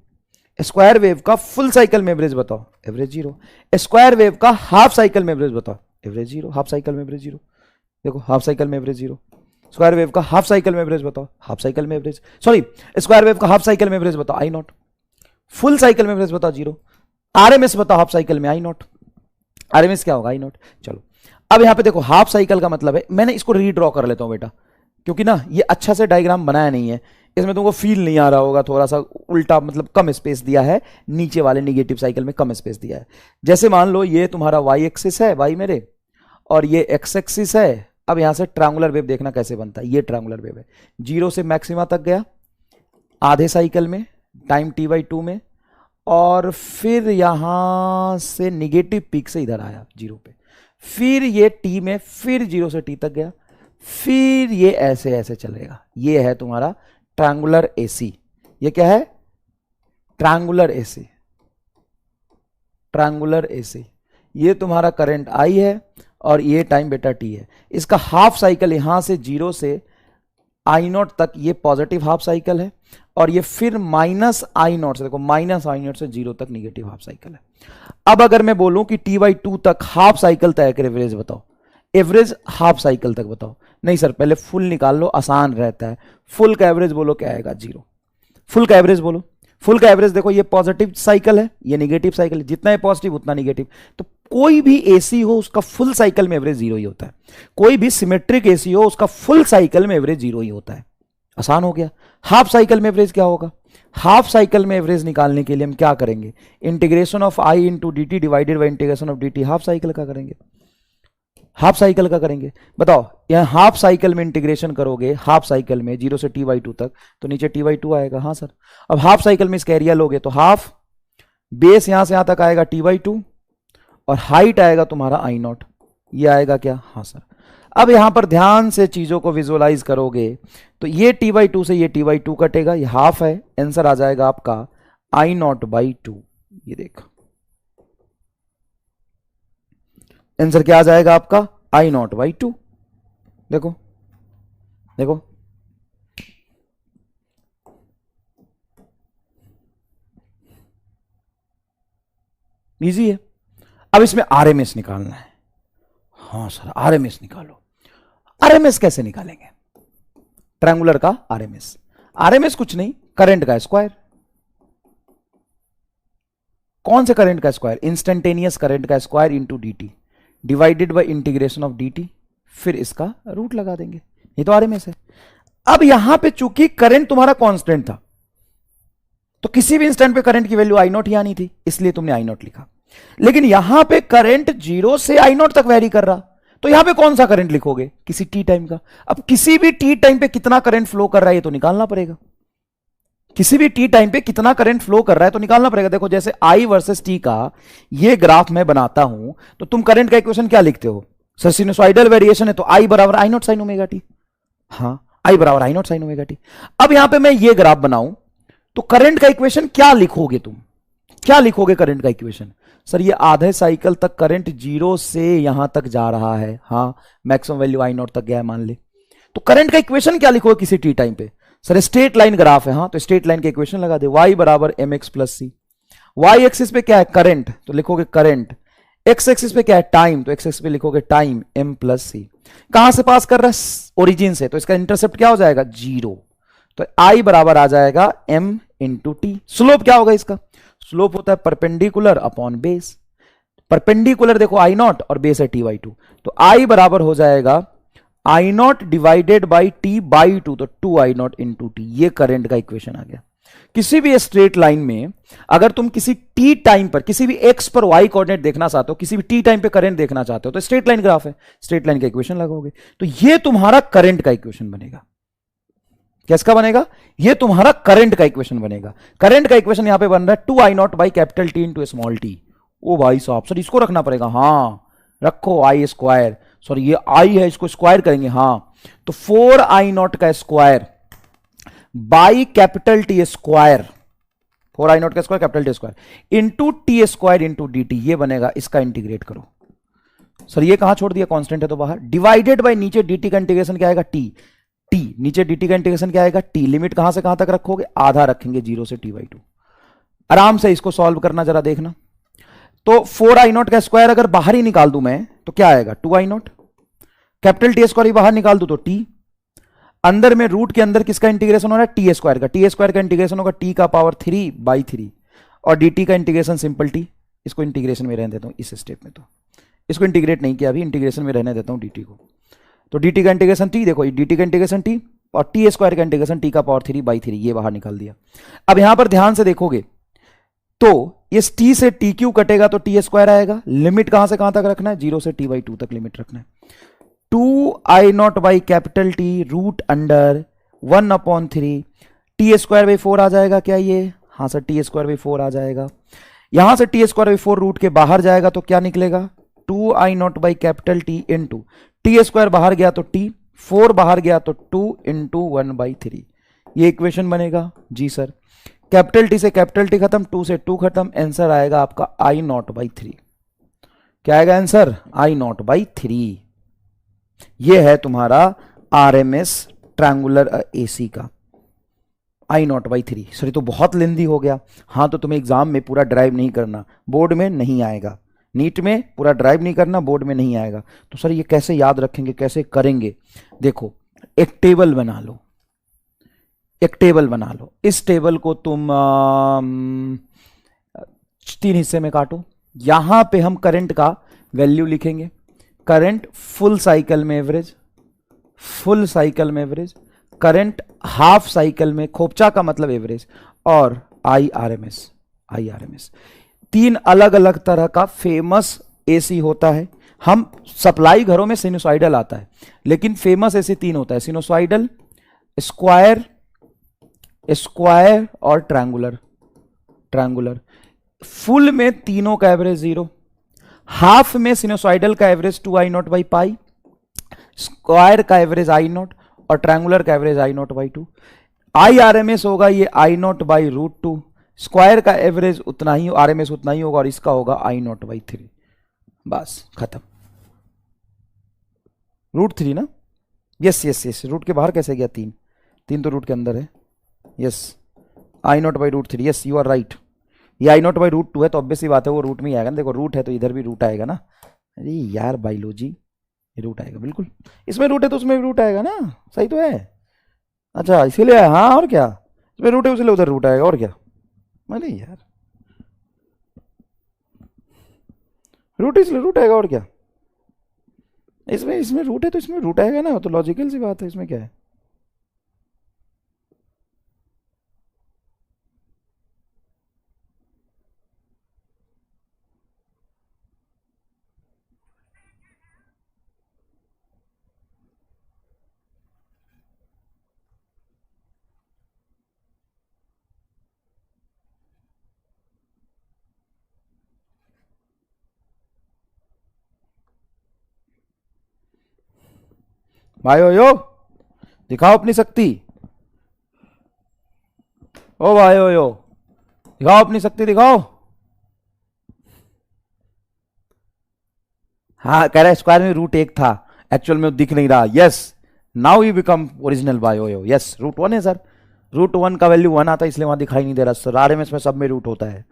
स्क्वायर वेव का फुल साइकिल में एवरेज बताओ, एवरेज 0। स्क्वायर वेव का हाफ साइकिल में एवरेज बताओ, एवरेज 0। हाफ साइकिल में एवरेज 0, देखो हाफ साइकिल में एवरेज 0। स्क्वायर वेव का हाफ साइकिल में एवरेज बताओ, हाफ साइकिल में एवरेज, सॉरी स्क्वायर वेव का हाफ साइकिल में एवरेज बताओ I0, फुल साइकिल में एवरेज बताओ 0, आरएमएस बताओ हाफ साइकिल में I0, आरएमएस क्या होगा? I0। चलो अब यहां पे देखो हाफ साइकिल का मतलब है, मैंने इसको रीड्रॉ कर लेता हूं बेटा, क्योंकि ना ये अच्छा से डायग्राम बनाया नहीं है, इसमें तुमको फील नहीं आ रहा होगा, थोड़ा सा उल्टा मतलब कम स्पेस दिया है, नीचे वाले निगेटिव साइकिल में कम स्पेस दिया है। जैसे मान लो ये तुम्हारा वाई एक्सिस है, वाई मेरे, और ये एक्स एक्सिस है। अब यहां से ट्रायंगुलर वेव देखना कैसे बनता है, ये ट्रायंगुलर वेव है, 0 से मैक्सिमा तक गया आधे साइकिल में टाइम t/2 में, और फिर यहां से निगेटिव पीक से इधर आया 0 पे, फिर ये t में फिर 0 से t तक गया, फिर ये ऐसे ऐसे चलेगा। ये है तुम्हारा ट्रायंगुलर एसी। ये क्या है? Triangular AC, triangular AC. ये तुम्हारा करंट आई है और ये टाइम बेटा टी है। इसका हाफ साइकिल यहां से 0 से I0 तक ये पॉजिटिव हाफ साइकिल है, और ये फिर माइनस I0 से, देखो माइनस I0 से 0 तक निगेटिव हाफ साइकिल है। अब अगर मैं बोलूं कि t/2 तक हाफ साइकिल तय कर एवरेज बताओ, एवरेज हाफ साइकिल तक बताओ। नहीं सर पहले फुल निकाल लो, आसान रहता है। फुल का एवरेज बोलो क्या आएगा? 0। फुल का एवरेज बोलो, फुल का एवरेज देखो ये पॉजिटिव साइकिल है, ये निगेटिव साइकिल है, जितना है पॉजिटिव उतना निगेटिव, तो कोई भी एसी हो उसका फुल साइकिल में एवरेज 0 ही होता है। कोई भी सिमेट्रिक एसी हो उसका फुल साइकिल में एवरेज 0 ही होता है। आसान हो गया। हाफ साइकिल में एवरेज क्या होगा? हाफ साइकिल में एवरेज निकालने के लिए हम क्या करेंगे? Integration of I into D T divided by integration of D T, half cycle का करेंगे। हाफ साइकिल का करेंगे। बताओ यहां हाफ साइकिल में इंटीग्रेशन करोगे, हाफ साइकिल में 0 से t/2 तक, तो नीचे t/2 आएगा। हाँ सर। अब हाफ साइकिल में इसका एरिया लोगे तो हाफ, बेस यहां से यहां तक आएगा t/2 और हाइट आएगा तुम्हारा I0, ये आएगा क्या? हाँ सर। अब यहां पर ध्यान से चीजों को विजुअलाइज करोगे तो ये t/2 से ये t/2 कटेगा, ये हाफ है, आंसर आ जाएगा आपका I0/2। ये देखो आंसर क्या आ जाएगा आपका? I0/2। देखो देखो, इजी है। अब इसमें आरएमएस निकालना है। हाँ सर आरएमएस निकालो। आरएमएस कैसे निकालेंगे? ट्रायंगुलर का आरएमएस, आरएमएस कुछ नहीं, करंट का स्क्वायर। कौन से करंट का स्क्वायर? इंस्टेंटेनियस करंट का square into dt divided by integration of dt, फिर इसका रूट लगा देंगे। ये तो आरएमएस है। अब यहां पे चूंकि करंट तुम्हारा कांस्टेंट था तो किसी भी इंस्टेंट पे करंट की वैल्यू I0 ही आनी थी, इसलिए तुमने I0 लिखा। लेकिन यहां पे करंट 0 से I0 तक वेरी कर रहा, तो यहां पे कौन सा करंट लिखोगे? किसी टी टाइम का। अब किसी भी टी टाइम पे कितना करंट फ्लो कर रहा है ये तो निकालना पड़ेगा। किसी भी टी टाइम पे कितना करंट फ्लो कर रहा है तो निकालना पड़ेगा। देखो जैसे I वर्सेस टी का ये ग्राफ मैं बनाता हूं तो तुम करंट का इक्वेशन क्या लिखते हो? सर सिनुसॉइडल वेरिएशन है तो I बराबर I0 sin ओमेगा टी। हाँ I बराबर I0 sin ओमेगा टी। अब यहां पे मैं ये ग्राफ बनाऊं तो करंट का इक्वेशन क्या लिखोगे तुम? क्या लिखोगे करंट का इक्वेशन? सर ये आधे साइकिल तक करंट 0 से यहां तक जा रहा है, हाँ मैक्सिमम वैल्यू I0 तक गया है मान ले, तो करंट का इक्वेशन क्या लिखोगे किसी टी टाइम पे? सर स्ट्रेट लाइन ग्राफ है, हाँ तो स्ट्रेट लाइन के इक्वेशन लगा दे, y बराबर mx प्लस सी। वाई एक्सिस पे क्या है? करंट, तो लिखोगे करंट। एक्स एक्सिस पे क्या है? टाइम, तो एक्स एक्सिस पे लिखोगे टाइम m प्लस सी। कहां से पास कर रहा है? ओरिजिन से, तो इसका इंटरसेप्ट क्या हो जाएगा? 0। तो I बराबर आ जाएगा m इंटू टी। स्लोप क्या होगा इसका? स्लोप होता है परपेंडिकुलर अपॉन बेस। परपेंडिकुलर देखो I0 और बेस है t/2, तो I बराबर हो जाएगा I0 डिवाइडेड बाई t/2, तो 2I0 इंटू टी। ये करंट का इक्वेशन आ गया। किसी भी स्ट्रेट लाइन में अगर तुम किसी टी टाइम पर, किसी भी एक्स पर वाई कोऑर्डिनेट देखना चाहते हो, किसी भी टी टाइम पे करंट देखना चाहते हो, तो स्ट्रेट लाइन ग्राफ है, स्ट्रेट लाइन का इक्वेशन लगाओगे तो ये तुम्हारा करंट का इक्वेशन बनेगा। किसका बनेगा? ये तुम्हारा करंट का इक्वेशन बनेगा। करंट का इक्वेशन यहां पे बन रहा है 2I0 by capital T into small T. ओ भाई साहब, सर इसको रखना पड़ेगा। हाँ रखो I स्क्वायर, सॉरी ये I है, इसको स्क्वायर करेंगे। हाँ तो 4I0 का square by capital T square, 4I0 का square capital T square into T square into D T, ये बनेगा। इसका इंटीग्रेट करो। सर ये कहां छोड़ दिया? कांस्टेंट है तो बाहर। डिवाइडेड बाई नीचे dt का इंटीग्रेशन क्या आएगा? टी। टी नीचे dt का इंटीग्रेशन क्या आएगा? टी। लिमिट कहां से कहां तक रखोगे? आधा रखेंगे 0 से t/2। आराम से इसको सॉल्व करना जरा देखना। तो 4I0 का स्क्वायर अगर बाहर ही निकाल दूं मैं तो क्या आएगा? 2I0। कैपिटल टी स्क्वायर ही बाहर निकाल दूं तो टी। अंदर में रूट के अंदर किसका इंटीग्रेशन हो रहा है? टी स्क्वायर का। टी स्क्वायर का इंटीग्रेशन होगा टी का पावर 3/3 और dt का इंटीग्रेशन सिंपल टी। इसको इंटीग्रेशन में रहने देता हूं इस स्टेप में, तो इसको इंटीग्रेट नहीं किया अभी, इंटीग्रेशन में रहने देता हूं dt को। तो dt का इंटीग्रेशन टी, देखो dt का इंटीग्रेशन टी और टी स्क्वायर का इंटीग्रेशन टी का पावर 3/3, ये बाहर निकाल दिया। अब यहां पर ध्यान से देखोगे तो इस t से टी क्यू कटेगा तो टी स्क्वायर आएगा। लिमिट कहां से कहां तक रखना है? 0 से t/2 तक लिमिट रखना है। 2I0 by capital T root under 1/3 T square by 4 आ जाएगा क्या ये? हाँ सर टी स्क्वायर बाई 4 आ जाएगा। यहां से टी स्क्वायर बाई 4 रूट के बाहर जाएगा तो क्या निकलेगा? 2I0 by capital T into T square बाहर गया तो टी, 4 बाहर गया तो 2 इंटू 1/3, ये इक्वेशन बनेगा। जी सर। कैपिटल टी से कैपिटल टी खत्म, 2 से 2 खत्म, आंसर आएगा आपका I0/3। क्या आएगा आंसर? I0/3। ये है तुम्हारा आरएमएस ट्रायंगुलर एसी का I0/3। सर ये तो बहुत लेंदी हो गया। हाँ तो तुम्हें एग्जाम में पूरा ड्राइव नहीं करना, बोर्ड में नहीं आएगा। नीट में पूरा ड्राइव नहीं करना, बोर्ड में नहीं आएगा। तो सर ये कैसे याद रखेंगे, कैसे करेंगे? देखो एक टेबल बना लो, एक टेबल बना लो। इस टेबल को तुम 3 हिस्से में काटो। यहां पे हम करंट का वैल्यू लिखेंगे। करंट फुल साइकिल में एवरेज, फुल साइकिल में एवरेज, करंट हाफ साइकिल में, खोपचा का मतलब एवरेज, और IRMS। 3 अलग अलग तरह का फेमस एसी होता है। हम सप्लाई घरों में सिनुसाइडल आता है, लेकिन फेमस ऐसे तीन होता है, सिनुसाइडल, स्क्वायर, स्क्वायर और ट्रायंगुलर। ट्रायंगुलर फुल में तीनों का एवरेज 0, हाफ में सिनुसाइडल का एवरेज 2i0/पाई, स्क्वायर का एवरेज i0 और ट्रायंगुलर का एवरेज i0/2। आई आरएमएस होगा ये i0/√2, स्क्वायर का एवरेज उतना ही, आरएमएस उतना ही होगा, और इसका होगा i0/3। बस खत्म। √3 ना, यस यस यस, रूट के बाहर कैसे गया, 3, 3 तो रूट के अंदर है, yes i0/√3, yes you are right. ये i0/√2 है तो ऑब्वियसली बात है वो रूट में ही आएगा ना, देखो रूट है तो इधर भी रूट आएगा ना। अरे यार बायोलॉजी, रूट आएगा बिल्कुल, इसमें रूट है तो उसमें भी रूट आएगा ना, सही तो है। अच्छा इसीलिए, हाँ और क्या, इसमें रूट है इसलिए उधर रूट आएगा, और क्या। अरे यार रूट इसलिए रूट आएगा, और क्या। इसमें इसमें रूट है तो इसमें रूट आएगा ना, तो लॉजिकल सी बात है, इसमें क्या है। भाई यो दिखाओ अपनी शक्ति, ओ भाई यो दिखाओ अपनी शक्ति दिखाओ। हाँ कह रहा है स्क्वायर में √1 था, एक्चुअल में दिख नहीं रहा, yes now you become original bio yo, yes √1 है सर, √1 का वैल्यू 1 आता है इसलिए वहां दिखाई नहीं दे रहा सर, आरएमएस में सब में रूट होता है,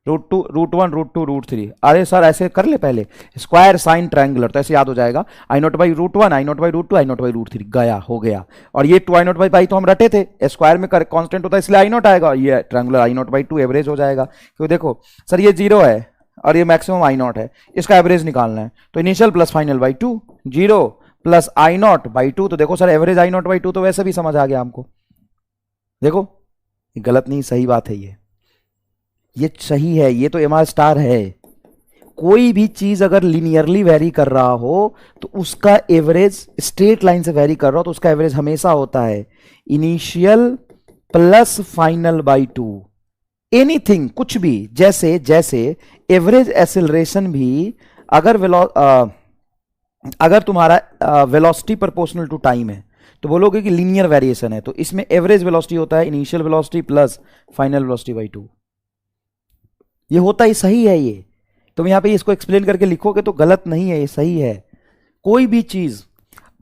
√2 √1 √2 √3। अरे सर ऐसे कर ले पहले, स्क्वायर साइन ट्रायंगुलर, तो ऐसे याद हो जाएगा, i0/√1 i0/√2 i0/√3 गया, हो गया। और ये 2i0/पाई तो हम रटे थे, स्क्वायर में कांस्टेंट होता है इसलिए i0 आएगा, ये ट्रायंगुलर i0/2 एवरेज हो जाएगा। क्योंकि देखो सर ये 0 है और ये मैक्सिमम i0 है, इसका एवरेज निकालना है, तो initial plus final by 2, 0 plus i0/2, तो देखो सर एवरेज i0/2 तो वैसे भी समझ आ गया हमको। देखो गलत नहीं, सही बात है, ये सही है, ये तो एमआर स्टार है। कोई भी चीज अगर लिनियरली वेरी कर रहा हो तो उसका एवरेज, स्ट्रेट लाइन से वेरी कर रहा हो तो उसका एवरेज हमेशा होता है initial plus final by 2। Anything, कुछ भी, जैसे जैसे एवरेज एक्सेलरेशन भी अगर तुम्हारा वेलोसिटी प्रोपोर्शनल टू टाइम है तो बोलोगे कि लीनियर वेरिएशन है, तो इसमें एवरेज वेलोसिटी होता है initial velocity plus final velocity by 2। ये होता ही सही है, ये तुम यहां पे इसको एक्सप्लेन करके लिखोगे तो गलत नहीं है, ये सही है। कोई भी चीज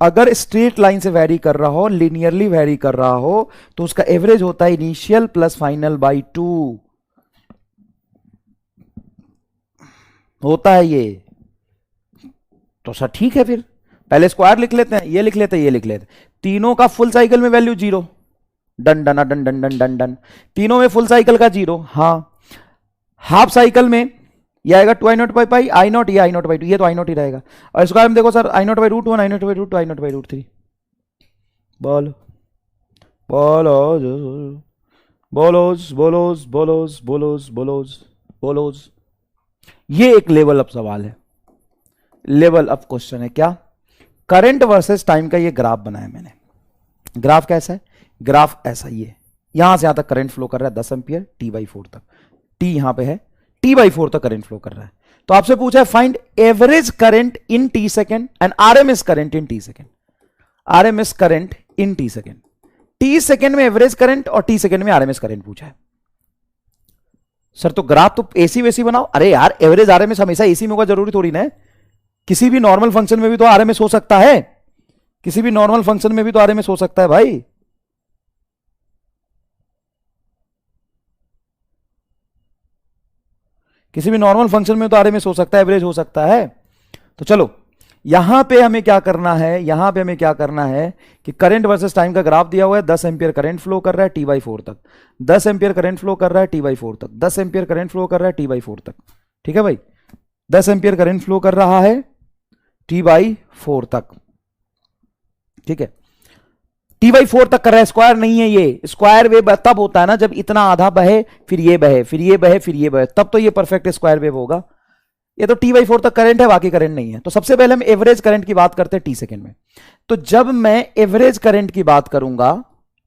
अगर स्ट्रेट लाइन से वेरी कर रहा हो, लिनियरली वेरी कर रहा हो, तो उसका एवरेज होता है इनिशियल प्लस फाइनल बाई 2, होता है ये। तो सर ठीक है, फिर पहले स्क्वायर लिख लेते हैं, ये लिख लेते हैं, ये लिख लेते हैं। तीनों का फुल साइकिल में value 0, done done done done done done done, तीनों में फुल साइकिल का 0। हाँ हाफ साइकिल में ये आएगा 2i0/पाई, i0 ये i0/2, ये तो i0 ही रहेगा। और स्क्वायर में देखो सर i0/√1 i0/√2 i0/√3। बोलो बोलोज बोलोज बोलोज बोलोज बोलोज बोलोज बोलोज। ये एक लेवल अप सवाल है, लेवल अप क्वेश्चन है। क्या? करंट वर्सेस टाइम का ये ग्राफ बनाया मैंने। ग्राफ कैसा है? ग्राफ ऐसा, ये यहां से यहां तक करंट फ्लो कर रहा है 10 एम्पियर t/4 तक, t यहां पे है, t/4 तक करंट फ्लो कर रहा है। तो आपसे पूछा है find average current in t second and RMS current in t second. RMS current in t second, t second में एवरेज करंट और t सेकेंड में आरएमएस करंट पूछा है। सर तो ग्राफ तो एसी वैसी बनाओ। अरे यार एवरेज आरएमएस हमेशा एसी में होगा जरूरी थोड़ी ना है, किसी भी नॉर्मल फंक्शन में भी तो आरएमएस हो सकता है, किसी भी नॉर्मल फंक्शन में भी तो आरएमएस हो सकता है भाई। किसी भी नॉर्मल फंक्शन में तो आरएमएस हो सकता है, एवरेज हो सकता है। तो चलो यहां पे हमें क्या करना है, यहां पे हमें क्या करना है कि करंट वर्सेस टाइम का ग्राफ दिया हुआ है। 10 एम्पियर करंट फ्लो कर रहा है t/4 तक, 10 एम्पियर करंट फ्लो कर रहा है t/4 तक, 10 एम्पियर करंट फ्लो कर रहा है t/4 तक। ठीक है भाई, 10 एम्पियर करंट फ्लो कर रहा है t/4 तक। ठीक है, t/4 तक कर रहा है, स्क्वायर नहीं है ये। स्क्वायर वेव तब होता है ना जब इतना आधा बहे, फिर ये बहे, फिर ये बहे, फिर ये बहे, तब तो ये परफेक्ट स्क्वायर वेव होगा। ये तो टी बाई फोर तक करंट है, बाकी करंट नहीं है। तो सबसे पहले हम एवरेज करंट की बात करते हैं टी सेकेंड में। तो जब मैं एवरेज करंट की बात करूंगा,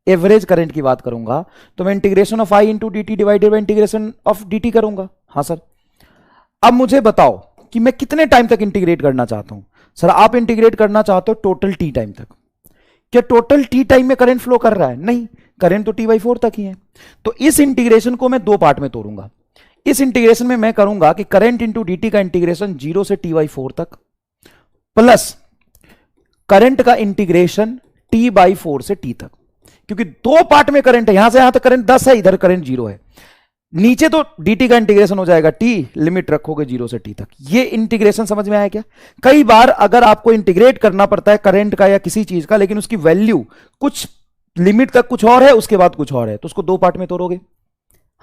एवरेज करंट की बात करूंगा, तो मैं integration of I into D T divided by integration of D T करूंगा। हाँ सर। अब मुझे बताओ कि मैं कितने टाइम तक इंटीग्रेट करना चाहता हूं। सर आप इंटीग्रेट करना चाहते हो टोटल टी टाइम तक। क्या टोटल टी टाइम में करंट फ्लो कर रहा है? नहीं, करंट तो टी बाई फोर तक ही है। तो इस इंटीग्रेशन को मैं दो पार्ट में तोड़ूंगा। इस इंटीग्रेशन में मैं करूंगा कि करंट इंटू डी टी का इंटीग्रेशन जीरो से टी बाई फोर तक, प्लस करंट का इंटीग्रेशन टी बाई फोर से टी तक। क्योंकि दो पार्ट में करंट है, यहां से यहां तक करंट 10 है, इधर करंट 0 है। नीचे तो dt का इंटीग्रेशन हो जाएगा t, लिमिट रखोगे 0 से t तक। ये इंटीग्रेशन समझ में आया क्या? कई बार अगर आपको इंटीग्रेट करना पड़ता है करंट का या किसी चीज का, लेकिन उसकी वैल्यू कुछ लिमिट तक कुछ और है, उसके बाद कुछ और है, तो उसको दो पार्ट में तोड़ोगे।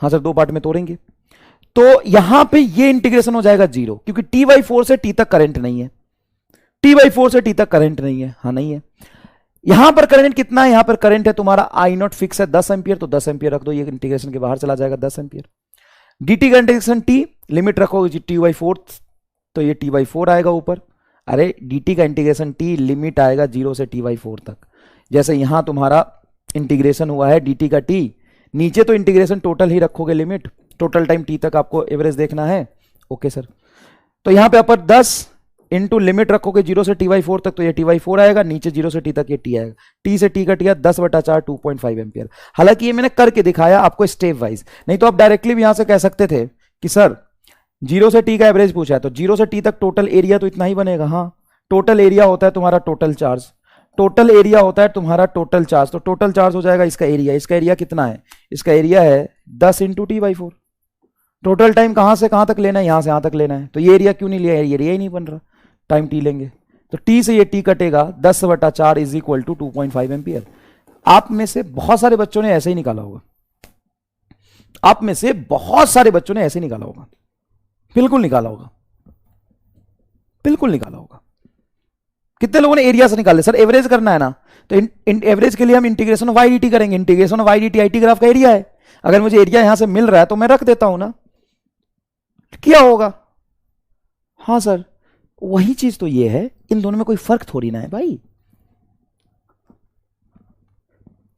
हाँ सर, दो पार्ट में तोड़ेंगे। तो यहां पे ये इंटीग्रेशन हो जाएगा 0, क्योंकि t बाई फोर से t तक करंट नहीं है। t बाई फोर से t तक करंट नहीं है। हाँ नहीं है। यहां पर करंट कितना है? यहां पर करंट है तुम्हारा आई नॉट फिक्स है 10 एंपियर, तो 10 एंपियर रख दो, ये इंटीग्रेशन के बाहर चला जाएगा 10 एंपियर। dt का इंटीग्रेशन t, लिमिट रखोगे t बाई फोर्थ, तो ये t बाई फोर आएगा ऊपर। अरे dt का इंटीग्रेशन t, लिमिट आएगा 0 से t बाई फोर तक। जैसे यहां तुम्हारा इंटीग्रेशन हुआ है dt का t, नीचे तो इंटीग्रेशन टोटल ही रखोगे, लिमिट टोटल टाइम t तक आपको एवरेज देखना है। Okay sir. तो यहां पे अपर 10 इंटू लिमिट रखोगे 0 से टी बाई फोर तक, तो ये टी बाई फोर आएगा, नीचे 0 से टी तक ये टी आएगा। टी से टी कट गया 10/4 2.5 एम्पियर। हालांकि ये मैंने करके दिखाया आपको स्टेप वाइज, नहीं तो आप डायरेक्टली भी यहां से कह सकते थे कि सर 0 से टी का एवरेज पूछा है, तो 0 से टी तक टोटल एरिया तो इतना ही बनेगा। हाँ, टोटल एरिया होता है तुम्हारा टोटल चार्ज, टोटल एरिया होता है तुम्हारा टोटल चार्ज, तो टोटल चार्ज हो जाएगा इसका एरिया। इसका एरिया कितना है? इसका एरिया है 10 into T by four. Total time कहां से कहां तक लेना है? यहां से यहां तक लेना है, तो ये एरिया क्यों नहीं लिया? एरिया ही नहीं बन रहा, टाइम टी लेंगे, तो टी से ये टी कटेगा 10/4 इज इक्वल टू 2.5 एम्पियर। आप में से बहुत सारे बच्चों ने ऐसे ही निकाला होगा, आप में से बहुत सारे बच्चों ने ऐसे निकाला होगा, बिल्कुल निकाला होगा, बिल्कुल निकाला होगा। कितने लोगों ने एरिया से निकाले? सर एवरेज करना है ना, तो एवरेज के लिए हम integration of I D T करेंगे। Integration of I D T I T graph का एरिया है, अगर मुझे एरिया यहां से मिल रहा है तो मैं रख देता हूं ना, क्या होगा? हाँ सर, वही चीज तो ये है, इन दोनों में कोई फर्क थोड़ी ना है भाई,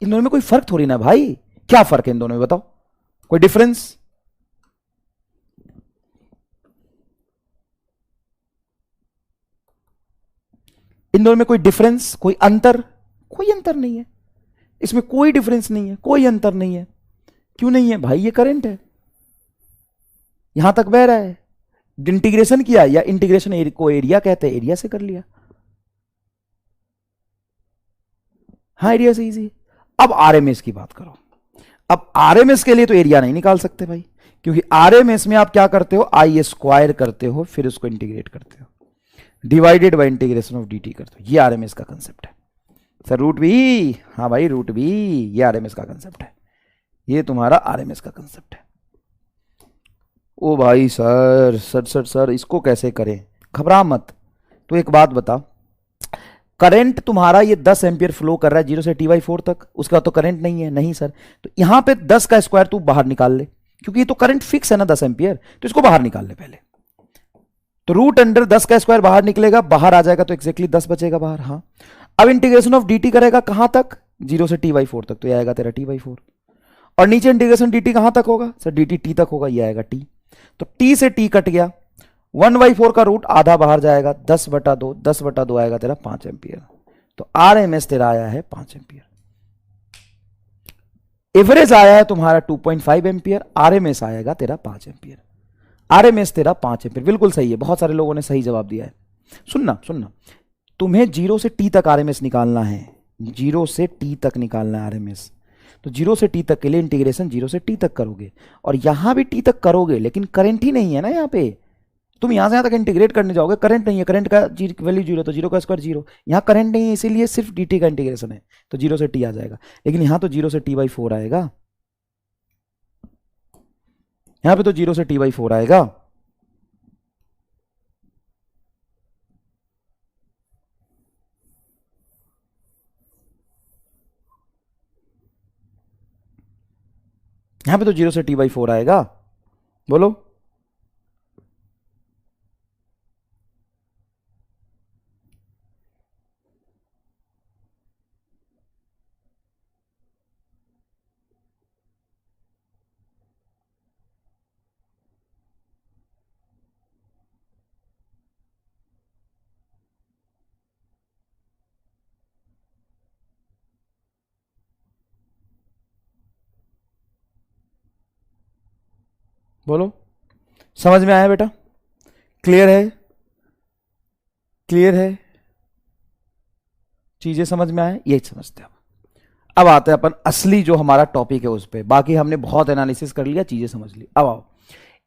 इन दोनों में कोई फर्क थोड़ी ना है भाई। क्या फर्क है इन दोनों में बताओ? कोई डिफरेंस? इन दोनों में कोई डिफरेंस, कोई अंतर? कोई अंतर नहीं है, इसमें कोई डिफरेंस नहीं है, कोई अंतर नहीं है। क्यों नहीं है भाई? ये करंट है, यहां तक बह रहा है, इंटीग्रेशन किया, या इंटीग्रेशन को एरिया कहते हैं, एरिया से कर लिया। हाँ, एरिया से इजी। अब आरएमएस की बात करो। अब आरएमएस के लिए तो एरिया नहीं निकाल सकते भाई, क्योंकि आरएमएस में आप क्या करते हो? आई स्क्वायर करते हो, फिर उसको इंटीग्रेट करते हो, divided by integration of D T करते हो। ये आरएमएस का कंसेप्ट है सर। रूट बी, हाँ भाई रूट बी, ये आरएमएस का कंसेप्ट है, ये तुम्हारा आरएमएस का कंसेप्ट है। ओ भाई सर सर सर सर इसको कैसे करें? घबरा मत। तो एक बात बता, करंट तुम्हारा ये 10 एम्पियर फ्लो कर रहा है 0 से टी बाई फोर तक, उसका तो करंट नहीं है। नहीं सर, तो यहां पे 10 का स्क्वायर तू बाहर निकाल ले, क्योंकि ये तो करंट फिक्स है ना 10 एम्पियर, तो इसको बाहर निकाल ले पहले। तो रूट अंडर 10 का स्क्वायर बाहर निकलेगा, बाहर आ जाएगा, तो एक्जैक्टली 10 बचेगा बाहर। हाँ, अब इंटीग्रेशन ऑफ डी टी करेगा कहां तक? 0 से टी बाई फोर तक, तो ये आएगा तेरा टी बाई फोर। और नीचे इंटीग्रेशन डी टी कहां तक होगा? सर डी टी टी तक होगा, ये आएगा टी। तो टी से टी कट गया, 1/4 का रूट आधा बाहर जाएगा, 10/2, 10/2 आएगा तेरा 5 एम्पियर। तो आरएमएस तेरा आया है 5 एम्पियर। एवरेज आया है तुम्हारा 2.5 एम्पियर, आरएमएस आएगा तेरा 5 एम्पियर। आरएमएस तेरा 5 एम्पियर, बिल्कुल सही है, बहुत सारे लोगों ने सही जवाब दिया है। सुनना सुनना, तुम्हें 0 से टी तक आरएमएस निकालना है, 0 से टी तक निकालना है आरएमएस। तो 0 से टी तक के लिए इंटीग्रेशन 0 से टी तक करोगे, और यहां भी टी तक करोगे, लेकिन करंट ही नहीं है ना यहां पे। तुम यहां से यहां तक इंटीग्रेट करने जाओगे, करंट नहीं है, करंट का वैल्यू 0, तो 0 का स्क्वायर 0। यहां करंट नहीं है, इसीलिए सिर्फ dt का इंटीग्रेशन है, तो 0 से t आ जाएगा। लेकिन यहां तो 0 से t बाई फोर आएगा, यहां पे तो 0 से t बाई फोर आएगा। यहां पे तो 0 से t बाई फोर आएगा। बोलो, बोलो, समझ में आया बेटा? क्लियर है? क्लियर है? चीजें समझ में आए? यही समझते हैं। अब आते हैं अपन असली जो हमारा टॉपिक है उस पर। बाकी हमने बहुत एनालिसिस कर लिया, चीजें समझ ली। अब आओ,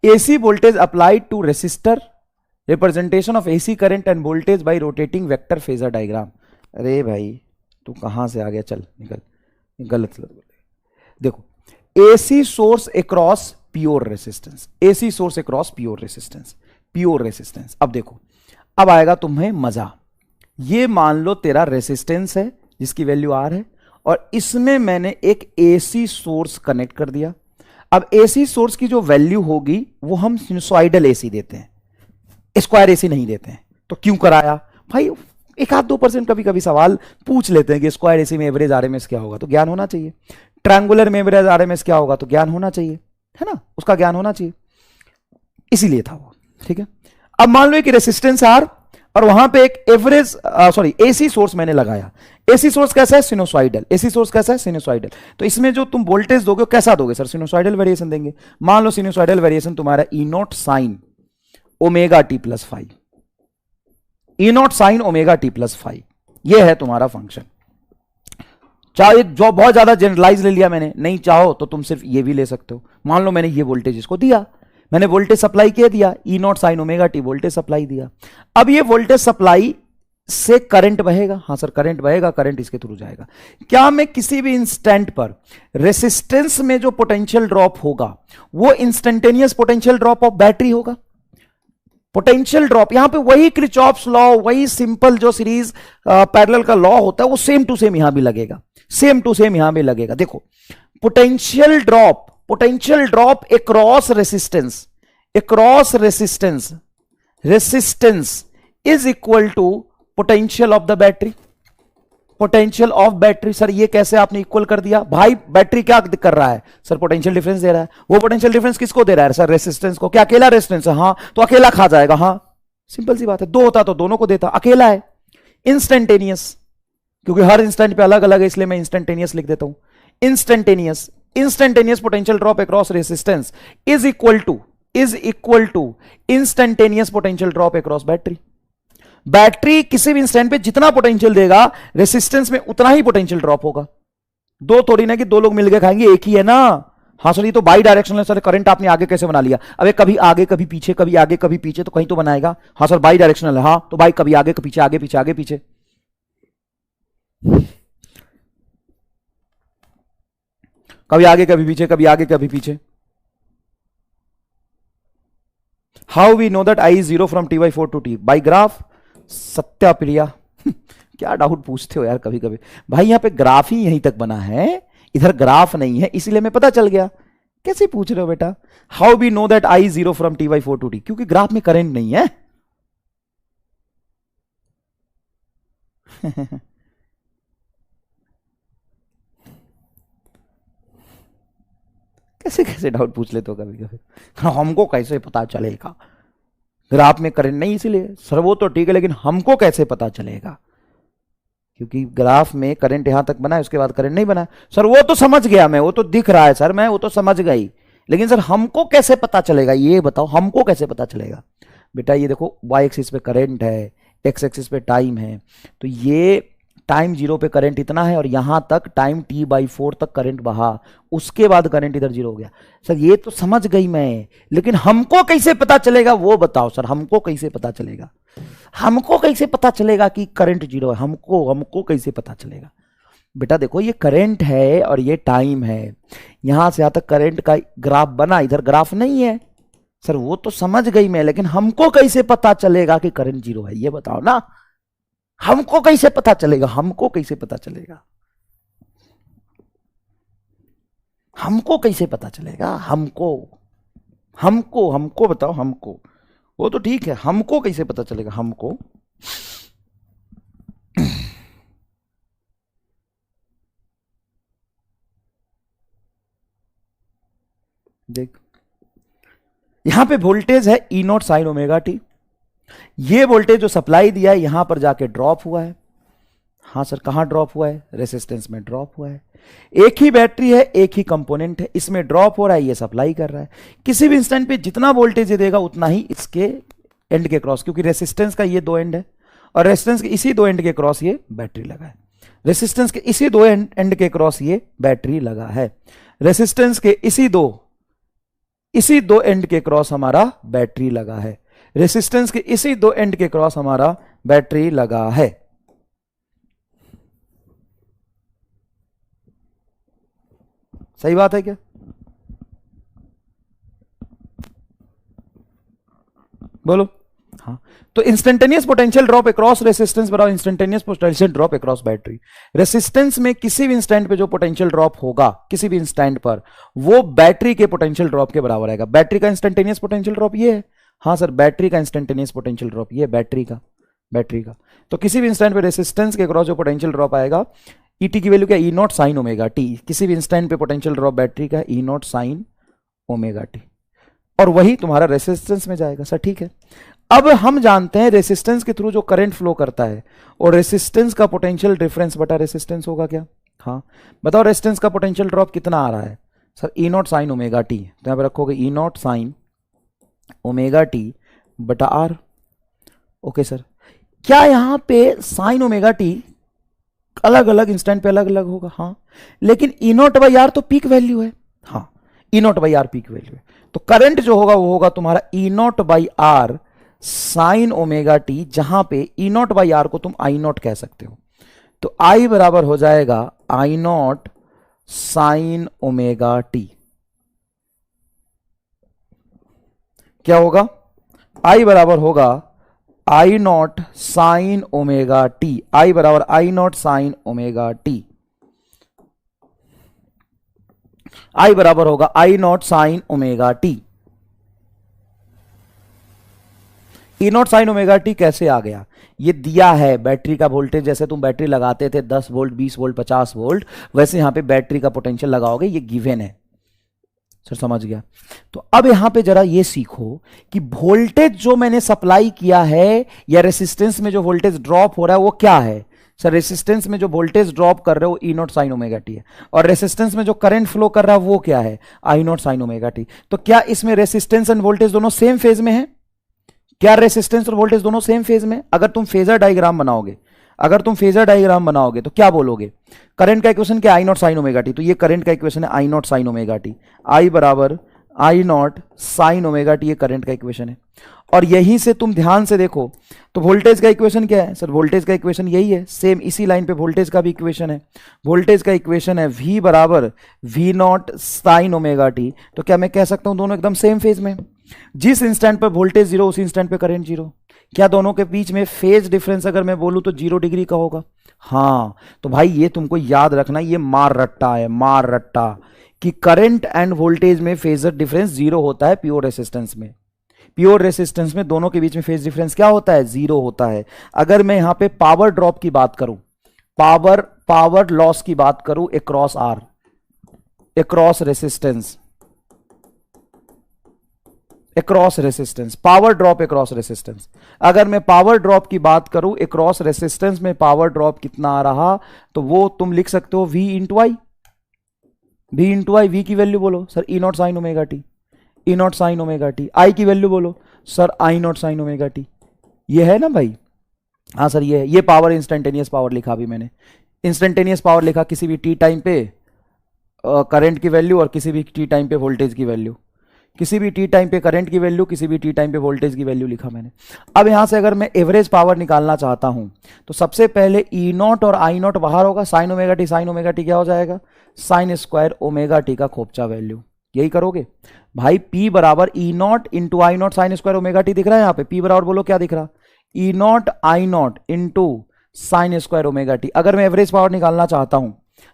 AC voltage applied to resistor, representation of AC current and voltage by rotating vector phasor diagram. अरे भाई तू कहां से आ गया? चल निकल, गलत देखो, AC source across pure resistance, AC source across pure resistance, pure resistance. अब देखो, अब आएगा तुम्हें मजा। ये मान लो तेरा रेसिस्टेंस है जिसकी वैल्यू आर है, और इसमें मैंने एक एसी सोर्स कनेक्ट कर दिया। अब एसी सोर्स की जो वैल्यू होगी वो हम सिनुसॉइडल एसी देते हैं, स्क्वायर एसी नहीं देते हैं। तो क्यों कराया भाई? 1-2% कभी कभी सवाल पूछ लेते हैं कि स्क्वायर एसी में एवरेज आरएमएस क्या होगा, तो ज्ञान होना चाहिए। ट्रायंगुलर में एवरेज आरएमएस क्या होगा, तो ज्ञान होना चाहिए, है ना? उसका ज्ञान होना चाहिए, इसीलिए था वो। ठीक है, अब मान लो एक रेसिस्टेंस आर और वहां पे एक एवरेज सॉरी एसी सोर्स मैंने लगाया। एसी सोर्स कैसा है? सिनुसॉइडल। एसी सोर्स कैसा है? सिनुसॉइडल। तो इसमें जो तुम वोल्टेज दोगे कैसा दोगे सर? सिनुसॉइडल वेरिएशन देंगे। मान लो सिनुसॉइडल वेरिएशन तुम्हारा E naught sine omega T plus 5, E naught sine omega T plus 5, यह है तुम्हारा फंक्शन। चाहे जो बहुत ज्यादा जनरलाइज ले लिया मैंने, नहीं चाहो तो तुम सिर्फ ये भी ले सकते हो। मान लो मैंने ये वोल्टेज इसको दिया, मैंने वोल्टेज सप्लाई कह दिया, E naught sine omega T voltage supply दिया। अब ये वोल्टेज सप्लाई से करंट बहेगा। हाँ सर करंट बहेगा, करंट इसके थ्रू जाएगा। क्या मैं किसी भी इंस्टेंट पर रेसिस्टेंस में जो पोटेंशियल ड्रॉप होगा वो instantaneous potential drop of battery होगा? पोटेंशियल ड्रॉप यहां पे वही क्रिचॉफ्स लॉ, वही सिंपल जो सीरीज पैरेलल का लॉ होता है वो सेम टू सेम यहां भी लगेगा, सेम टू सेम यहां भी लगेगा। देखो, potential drop across resistance, across resistance, resistance is equal to potential of the battery, potential of battery. Sir ये कैसे आपने इक्वल कर दिया? भाई बैटरी क्या कर रहा है सर? पोटेंशियल डिफरेंस दे रहा है। वो पोटेंशियल डिफरेंस किसको दे रहा है सर? रेसिस्टेंस को। क्या अकेला रेसिस्टेंस है? हाँ, तो अकेला खा जाएगा। हाँ सिंपल सी बात है, दो होता तो दोनों को देता, अकेला है। इंस्टेंटेनियस, क्योंकि हर इंस्टेंट पे अलग अलग है इसलिए मैं इंस्टेंटेनियस लिख देता हूं। Instantaneous, instantaneous potential drop across resistance is equal to instantaneous potential drop across battery. Battery किसी भी इंस्टेंट पे जितना पोटेंशियल देगा रेसिस्टेंस में उतना ही पोटेंशियल ड्रॉप होगा। दो थोड़ी ना कि दो लोग मिलकर खाएंगे, एक ही है ना। हाँ सर ये तो बाई डायरेक्शनल सर, करंट आपने आगे कैसे बना लिया? अबे कभी आगे कभी पीछे, कभी आगे कभी पीछे, तो कहीं तो बनाएगा। हाँ सर बाई डायरेक्शनल है। हाँ तो भाई कभी आगे कभी पीछे, आगे पीछे, आगे पीछे। कभी आगे कभी पीछे, कभी आगे कभी पीछे। How we know that I is 0 from t/4 to t? By graph. Satya Priya क्या डाउट पूछते हो यार कभी कभी। भाई यहां पे ग्राफ ही यहीं तक बना है, इधर ग्राफ नहीं है, इसीलिए मैं पता चल गया। कैसे पूछ रहे हो बेटा? How we know that I 0 from t/4 to t? क्योंकि ग्राफ में करंट नहीं है। कैसे कैसे डाउट पूछ लेते हो कभी कभी। हमको कैसे पता चलेगा? ग्राफ में करंट नहीं इसीलिए। सर वो तो ठीक है लेकिन हमको कैसे पता चलेगा? क्योंकि ग्राफ में करंट यहां तक बना है, उसके बाद करंट नहीं बना। सर वो तो समझ गया मैं, वो तो दिख रहा है सर, मैं वो तो समझ गई, लेकिन सर हमको कैसे पता चलेगा ये बताओ, हमको कैसे पता चलेगा? बेटा ये देखो, वाई एक्सिस पे करंट है, एक्स एक्सिस पे टाइम है, तो ये टाइम 0 पे करंट इतना है और यहां तक टाइम t/4 तक करंट बहा, उसके बाद करंट इधर 0 हो गया। सर ये तो समझ गई मैं, लेकिन हमको कैसे पता चलेगा वो बताओ सर, हमको कैसे पता चलेगा? हमको कैसे पता चलेगा कि करंट 0 है? हमको कैसे पता चलेगा? बेटा देखो ये करंट है और ये टाइम है, यहां से यहां तक करंट का ग्राफ बना, इधर ग्राफ नहीं है। सर वो तो समझ गई मैं, लेकिन हमको कैसे पता चलेगा कि करंट 0 है ये बताओ ना। हमको कैसे पता चलेगा? हमको कैसे पता चलेगा? हमको कैसे पता चलेगा? हमको हमको हमको बताओ हमको। वो तो ठीक है, हमको कैसे पता चलेगा? हमको देख, यहां पे वोल्टेज है E naught sine omega T. ये वोल्टेज जो सप्लाई दिया है यहां पर जाके ड्रॉप हुआ है। हाँ सर, कहां ड्रॉप हुआ है? रेसिस्टेंस में ड्रॉप हुआ है। एक ही बैटरी है, एक ही कंपोनेंट है, इसमें ड्रॉप हो रहा है, ये सप्लाई कर रहा है। किसी भी इंस्टेंट पे जितना वोल्टेज ये देगा उतना ही इसके एंड के क्रॉस, क्योंकि रेसिस्टेंस का ये दो एंड है और रेसिस्टेंस के इसी दो एंड के क्रॉस ये बैटरी लगा है। रेसिस्टेंस के इसी दो एंड के क्रॉस ये बैटरी लगा है। रेसिस्टेंस के इसी दो एंड के क्रॉस हमारा बैटरी लगा है। रेसिस्टेंस के इसी दो एंड के क्रॉस हमारा बैटरी लगा है। सही बात है क्या? बोलो। हाँ, तो instantaneous potential drop across resistance बराबर instantaneous potential drop across battery. Resistance में किसी भी इंस्टेंट पे जो पोटेंशियल ड्रॉप होगा किसी भी इंस्टेंट पर, वो बैटरी के पोटेंशियल ड्रॉप के बराबर आएगा। बैटरी का इंस्टेंटेनियस पोटेंशियल ड्रॉप ये है। हाँ सर, बैटरी का इंस्टेंटेनियस पोटेंशियल ड्रॉप ये बैटरी का। तो किसी भी इंस्टेंट पे रेसिस्टेंस के अक्रॉस जो पोटेंशियल ड्रॉप आएगा, ईटी की वैल्यू क्या? ई नॉट साइन ओमेगा टी। किसी भी इंस्टेंट पे पोटेंशियल ड्रॉप बैटरी का ई नॉट साइन ओमेगा टी, और वही तुम्हारा रेसिस्टेंस में जाएगा। सर ठीक है। अब हम जानते हैं रेसिस्टेंस के थ्रू जो करंट फ्लो करता है और रेसिस्टेंस का पोटेंशियल डिफरेंस बटा रेसिस्टेंस होगा क्या? हाँ, बताओ रेसिस्टेंस का पोटेंशियल ड्रॉप कितना आ रहा है? Sir E naught sine omega T. तो यहां पर रखोगे ई नॉट साइन ओमेगा टी बटा आर। ओके सर, क्या यहां पे साइन ओमेगा टी अलग अलग इंस्टेंट पे अलग अलग होगा? हाँ, लेकिन ई नॉट बाई आर तो पीक वैल्यू है। हाँ, E naught by R peak value है। तो करंट जो होगा वो होगा तुम्हारा E naught by R sine omega T, जहां पे ई नॉट बाई आर को तुम आई नॉट कह सकते हो। तो आई बराबर हो जाएगा I naught sine omega T. क्या होगा? आई बराबर होगा I naught sine omega T. I बराबर I naught sine omega T. I बराबर होगा I naught sine omega T. E naught sine omega T कैसे आ गया? ये दिया है बैटरी का वोल्टेज। जैसे तुम बैटरी लगाते थे 10 वोल्ट 20 वोल्ट 50 वोल्ट, वैसे यहां पे बैटरी का पोटेंशियल लगाओगे। ये गिवन है सर, समझ गया। तो अब यहां पे जरा ये सीखो कि वोल्टेज जो मैंने सप्लाई किया है या रेसिस्टेंस में जो वोल्टेज ड्रॉप हो रहा है वो क्या है? सर रेसिस्टेंस में जो वोल्टेज ड्रॉप कर रहे हो ई नॉट साइन ओमेगा टी है, और रेसिस्टेंस में जो करंट फ्लो कर रहा है वो क्या है? I naught sine omega T. तो क्या इसमें रेसिस्टेंस एंड वोल्टेज दोनों सेम फेज में है? क्या रेसिस्टेंस और वोल्टेज दोनों सेम फेज में? अगर तुम फेजर डायग्राम बनाओगे तो क्या बोलोगे? करंट का इक्वेशन क्या? आई नॉट साइन ओमेगा टी। तो ये करंट का इक्वेशन है I naught sine omega T. I बराबर I naught sine omega T, ये करंट का इक्वेशन है। और यहीं से तुम ध्यान से देखो तो वोल्टेज का इक्वेशन क्या है? सर वोल्टेज का इक्वेशन यही है, सेम इसी लाइन पे वोल्टेज का भी इक्वेशन है। वोल्टेज का इक्वेशन है V बराबर V naught sine omega T. तो क्या मैं कह सकता हूं दोनों एकदम सेम फेज में? जिस इंस्टेंट पर वोल्टेज जीरो उसी इंस्टेंट पे करंट जीरो। क्या दोनों के बीच में फेज डिफरेंस अगर मैं बोलूं तो 0 डिग्री का होगा? हाँ, तो भाई ये तुमको याद रखना, ये मार रट्टा है, मार रट्टा, कि करंट एंड वोल्टेज में फेजर डिफरेंस 0 होता है प्योर रेसिस्टेंस में। प्योर रेसिस्टेंस में दोनों के बीच में फेज डिफरेंस क्या होता है? 0 होता है। अगर मैं यहां पे पावर ड्रॉप की बात करूं, पावर लॉस की बात करूं across R, across resistance, power drop across resistance, अगर मैं पावर ड्रॉप की बात करूं अक्रॉस रेसिस्टेंस में पावर ड्रॉप कितना आ रहा, तो वो तुम लिख सकते हो V इंटू आई। V की वैल्यू बोलो sir E naught sine omega T, E naught sine omega T. I की वैल्यू बोलो sir I naught sine omega T. ये है ना भाई? हाँ सर ये है। ये पावर इंस्टेंटेनियस पावर लिखा अभी मैंने, इंस्टेंटेनियस पावर लिखा किसी भी टी टाइम पे करंट की वैल्यू और किसी भी टी टाइम पे वोल्टेज की वैल्यू, किसी भी टी टाइम पे करंट की वैल्यू, किसी भी टी टाइम पे वोल्टेज की वैल्यू लिखा मैंने। अब यहां से अगर मैं एवरेज पावर निकालना चाहता हूं तो सबसे पहले ई नॉट और आई नॉट बाहर होगा, sign omega T, sign omega T क्या हो जाएगा? साइन स्क्वायर ओमेगा टी का खोपचा वैल्यू। यही करोगे भाई। P बराबर E naught into I naught sine square omega T दिख रहा है यहाँ पे? P बराबर बोलो क्या दिख रहा? E naught I naught into sine square omega T. अगर मैं एवरेज पावर निकालना चाहता हूं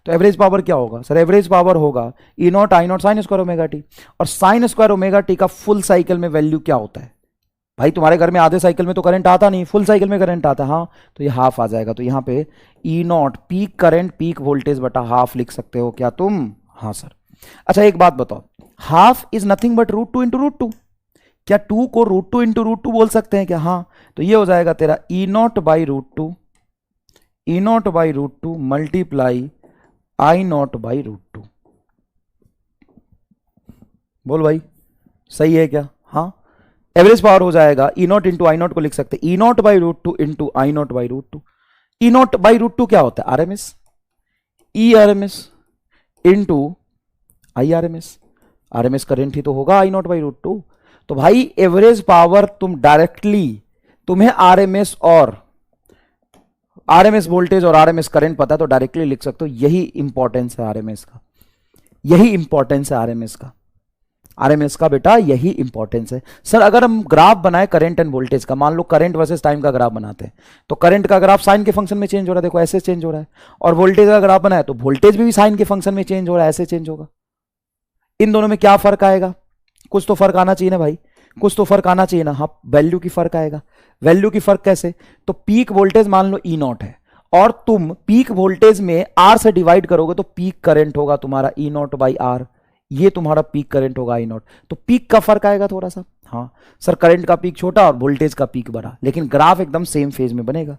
तो एवरेज पावर क्या होगा? सर एवरेज पावर होगा E naught I naught sine square omega T. और साइन स्क्वायर ओमेगा टी का फुल साइकिल में वैल्यू क्या होता है? भाई तुम्हारे घर में आधे साइकिल में तो करंट आता नहीं, फुल साइकिल में करंट आता। हाँ, तो ये हाफ आ जाएगा। तो यहाँ पे E naught peak current peak voltage बटा हाफ लिख सकते हो क्या तुम? हाँ सर। अच्छा एक बात बताओ, half is nothing but √2 into √2। क्या 2 को √2 इंटू √2 बोल सकते हैं क्या? हाँ, तो ये हो जाएगा तेरा E naught by √2 E naught by √2 multiply I naught by √2। बोल भाई सही है क्या? हाँ, एवरेज पावर हो जाएगा E naught into I naught को लिख सकते हैं E naught by √2 into I naught by √2। E naught by √2 क्या होता है? RMS, E RMS into I RMS. RMS current ही तो होगा आई नॉट बाई √2। तो भाई एवरेज पावर तुम डायरेक्टली, तुम्हें आरएमएस और आरएमएस वोल्टेज और आरएमएस करंट पता है तो डायरेक्टली लिख सकते हो। यही इंपॉर्टेंस है आरएमएस का, यही इंपॉर्टेंस है आरएमएस का। आरएमएस का बेटा यही इंपॉर्टेंस है। सर अगर हम ग्राफ बनाए करंट एंड वोल्टेज का, मान लो करंट वर्सेस टाइम का ग्राफ बनाते हैं तो करंट का ग्राफ साइन के फंक्शन में चेंज हो रहा है, देखो ऐसे चेंज हो रहा है। और वोल्टेज का ग्राफ बनाए तो वोल्टेज भी साइन के फंक्शन में चेंज हो रहा है, ऐसे चेंज होगा। इन दोनों में क्या फर्क आएगा? कुछ तो फर्क आना चाहिए ना भाई, कुछ तो फर्क आना चाहिए ना। हाँ, वैल्यू की फर्क आएगा। वैल्यू की फर्क कैसे? तो पीक वोल्टेज मान लो ई नॉट है और तुम पीक वोल्टेज में आर से डिवाइड करोगे तो पीक करंट होगा तुम्हारा ई नॉट बाई आर, ये तुम्हारा पीक करंट होगा आई नॉट। तो पीक का फर्क आएगा थोड़ा सा। हाँ सर, करंट का पीक छोटा और वोल्टेज का पीक बड़ा, लेकिन ग्राफ एकदम सेम फेज में बनेगा,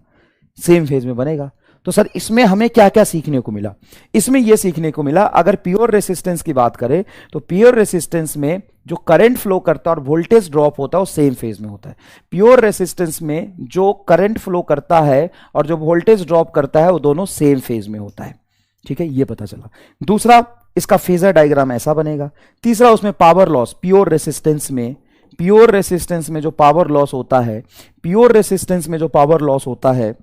सेम फेज में बनेगा। तो सर इसमें हमें क्या क्या सीखने को मिला? इसमें यह सीखने को मिला, अगर प्योर रेसिस्टेंस की बात करें तो प्योर रेसिस्टेंस में जो करंट फ्लो करता है और वोल्टेज ड्रॉप होता है वो सेम फेज में होता है। प्योर रेसिस्टेंस में जो करंट फ्लो करता है और जो वोल्टेज ड्रॉप करता है वो दोनों सेम फेज में होता है। ठीक है, ये पता चला। दूसरा, इसका फेजर डायग्राम ऐसा बनेगा। तीसरा, उसमें पावर लॉस, प्योर रेसिस्टेंस में, प्योर रेसिस्टेंस में जो पावर लॉस होता है, प्योर रेसिस्टेंस में जो पावर लॉस होता है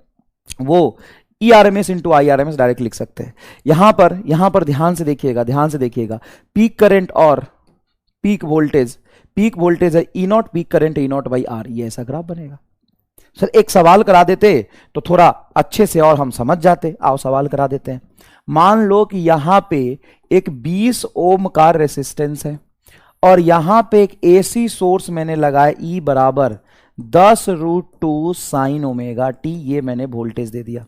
वो ई RMS into I RMS direct लिख सकते हैं। यहां पर ध्यान से देखिएगा, ध्यान से देखिएगा। पीक करंट और पीक वोल्टेज है E naught, peak current E naught by R, ये ऐसा ग्राफ बनेगा। सर एक सवाल करा देते तो थोड़ा अच्छे से और हम समझ जाते। आओ सवाल करा देते हैं। मान लो कि यहां पे एक 20 ओम का रेसिस्टेंस है और यहां पे एक एसी सोर्स मैंने लगाया ई बराबर 10√2 साइन ओमेगा टी, ये मैंने वोल्टेज दे दिया।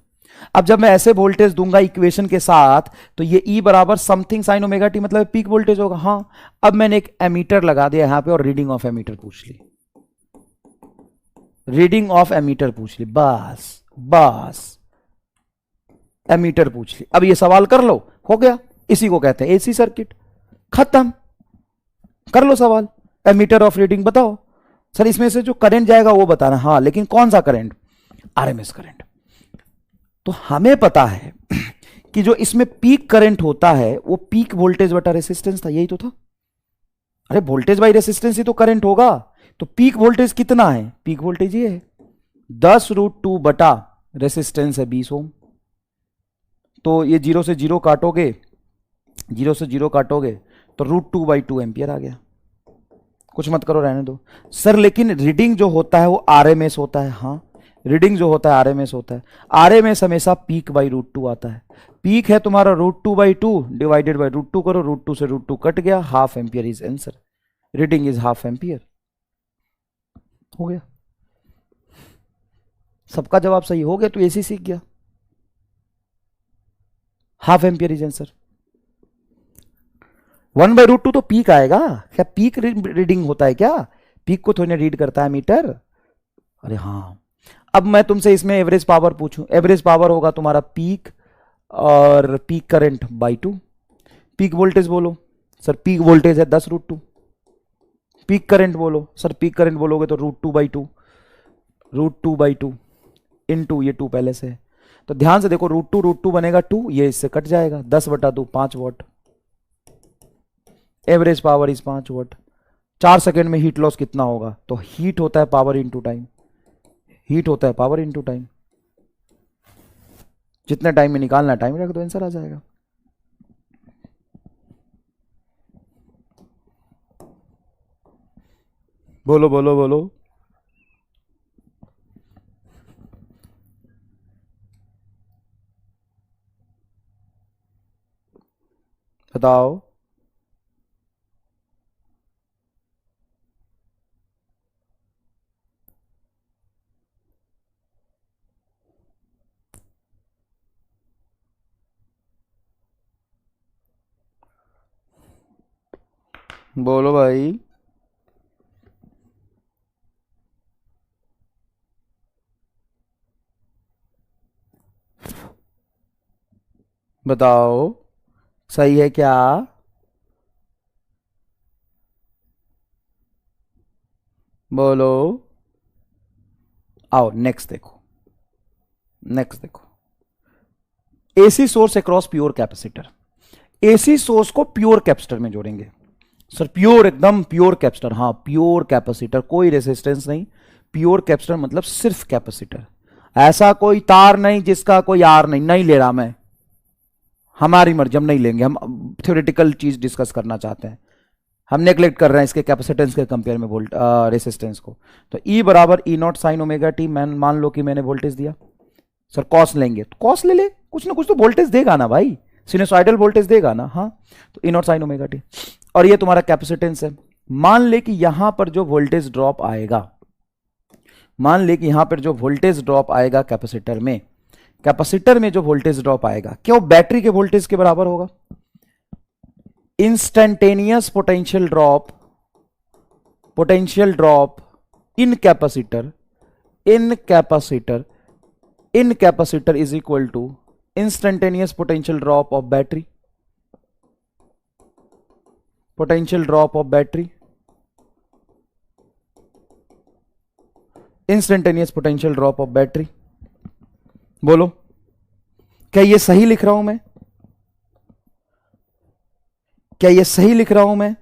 अब जब मैं ऐसे वोल्टेज दूंगा इक्वेशन के साथ तो ये ई बराबर समथिंग साइन ओमेगा टी मतलब पीक वोल्टेज होगा। हाँ, अब मैंने एक एमीटर लगा दिया यहां पे और रीडिंग ऑफ एमीटर पूछ ली, रीडिंग ऑफ एमीटर पूछ ली, बस एमीटर पूछ ली। अब ये सवाल कर लो, हो गया। इसी को कहते हैं एसी सर्किट, खत्म। कर लो सवाल, एमीटर ऑफ रीडिंग बताओ। सर इसमें से जो करंट जाएगा वो बताना। हाँ, लेकिन कौन सा करंट? RMS current. तो हमें पता है कि जो इसमें पीक करंट होता है वो पीक वोल्टेज बटा रेसिस्टेंस था, यही तो था। अरे वोल्टेज बाई रेसिस्टेंस ही तो करंट होगा। तो पीक वोल्टेज कितना है? पीक वोल्टेज ये है 10√2 बटा रेसिस्टेंस है 20 ओम। तो ये 0 से 0 काटोगे, 0 से 0 काटोगे तो √2/2 एम्पियर आ गया। कुछ मत करो, रहने दो। सर लेकिन रीडिंग जो होता है वो आरएमएस होता है। हाँ, रीडिंग जो होता है आरएमएस होता है। आरएमएस हमेशा पीक बाई √2 आता है। पीक है तुम्हारा √2/2 डिवाइडेड बाई √2 करो, √2 से √2 कट गया, half ampere is answer. Reading is half ampere. हो गया, सबका जवाब सही हो गया तो एसी सीख गया। Half ampere is answer. 1/√2 तो पीक आएगा क्या? पीक रीडिंग होता है क्या? पीक को थोड़ी ना रीड करता है मीटर। अरे हाँ, अब मैं तुमसे इसमें एवरेज पावर पूछूं, एवरेज पावर होगा तुम्हारा पीक और peak current by 2। Peak voltage बोलो, सर पीक वोल्टेज है 10√2। पीक करंट बोलो, सर पीक करंट बोलोगे तो √2/2, √2/2 इंटू ये 2 पहले से है। तो ध्यान से देखो, √2 बनेगा 2, ये इससे कट जाएगा, 10/2 5 what. Average power is 5 what. 4 second में हीट लॉस कितना होगा? तो हीट होता है पावर इंटू टाइम, हीट होता है पावर इंटू टाइम। जितने टाइम में निकालना टाइम रख दो, आंसर आ जाएगा। बोलो बोलो बोलो। बताओ। बोलो भाई। बताओ सही है क्या? बोलो। आओ नेक्स्ट देखो, नेक्स्ट देखो। AC source across pure capacitor. AC source को प्योर कैपेसिटर में जोड़ेंगे। सर प्योर, एकदम प्योर कैपेसिटर, हाँ प्योर कैपेसिटर, कोई रेसिस्टेंस नहीं। प्योर कैपेसिटर मतलब सिर्फ कैपेसिटर, ऐसा कोई तार नहीं जिसका कोई आर नहीं, नहीं ले रहा मैं, हमारी मर्जी, हम नहीं लेंगे। हम थ्योरेटिकल चीज डिस्कस करना चाहते हैं, हम नेग्लेक्ट कर रहे हैं इसके कैपेसिटेंस के कंपेयर में वोल्ट रेसिस्टेंस को। तो ई बराबर E naught sine omega T. मैं मान लो कि मैंने वोल्टेज दिया, सर कॉस लेंगे तो कॉस ले ले, कुछ ना कुछ तो वोल्टेज देगा ना भाई, सिनुसॉइडल वोल्टेज देगा ना। हाँ, तो ई नॉट साइन ओमेगा टी, और ये तुम्हारा कैपेसिटेंस है। मान ले कि यहां पर जो वोल्टेज ड्रॉप आएगा, मान ले कि यहां पर जो वोल्टेज ड्रॉप आएगा कैपेसिटर में, कैपेसिटर में जो वोल्टेज ड्रॉप आएगा क्या वो बैटरी के वोल्टेज के बराबर होगा? Instantaneous potential drop, potential drop in capacitor, in capacitor, in capacitor is equal to instantaneous potential drop of battery, potential drop of battery, instantaneous potential drop of battery. बोलो क्या ये सही लिख रहा हूं मैं? क्या ये सही लिख रहा हूं मैं?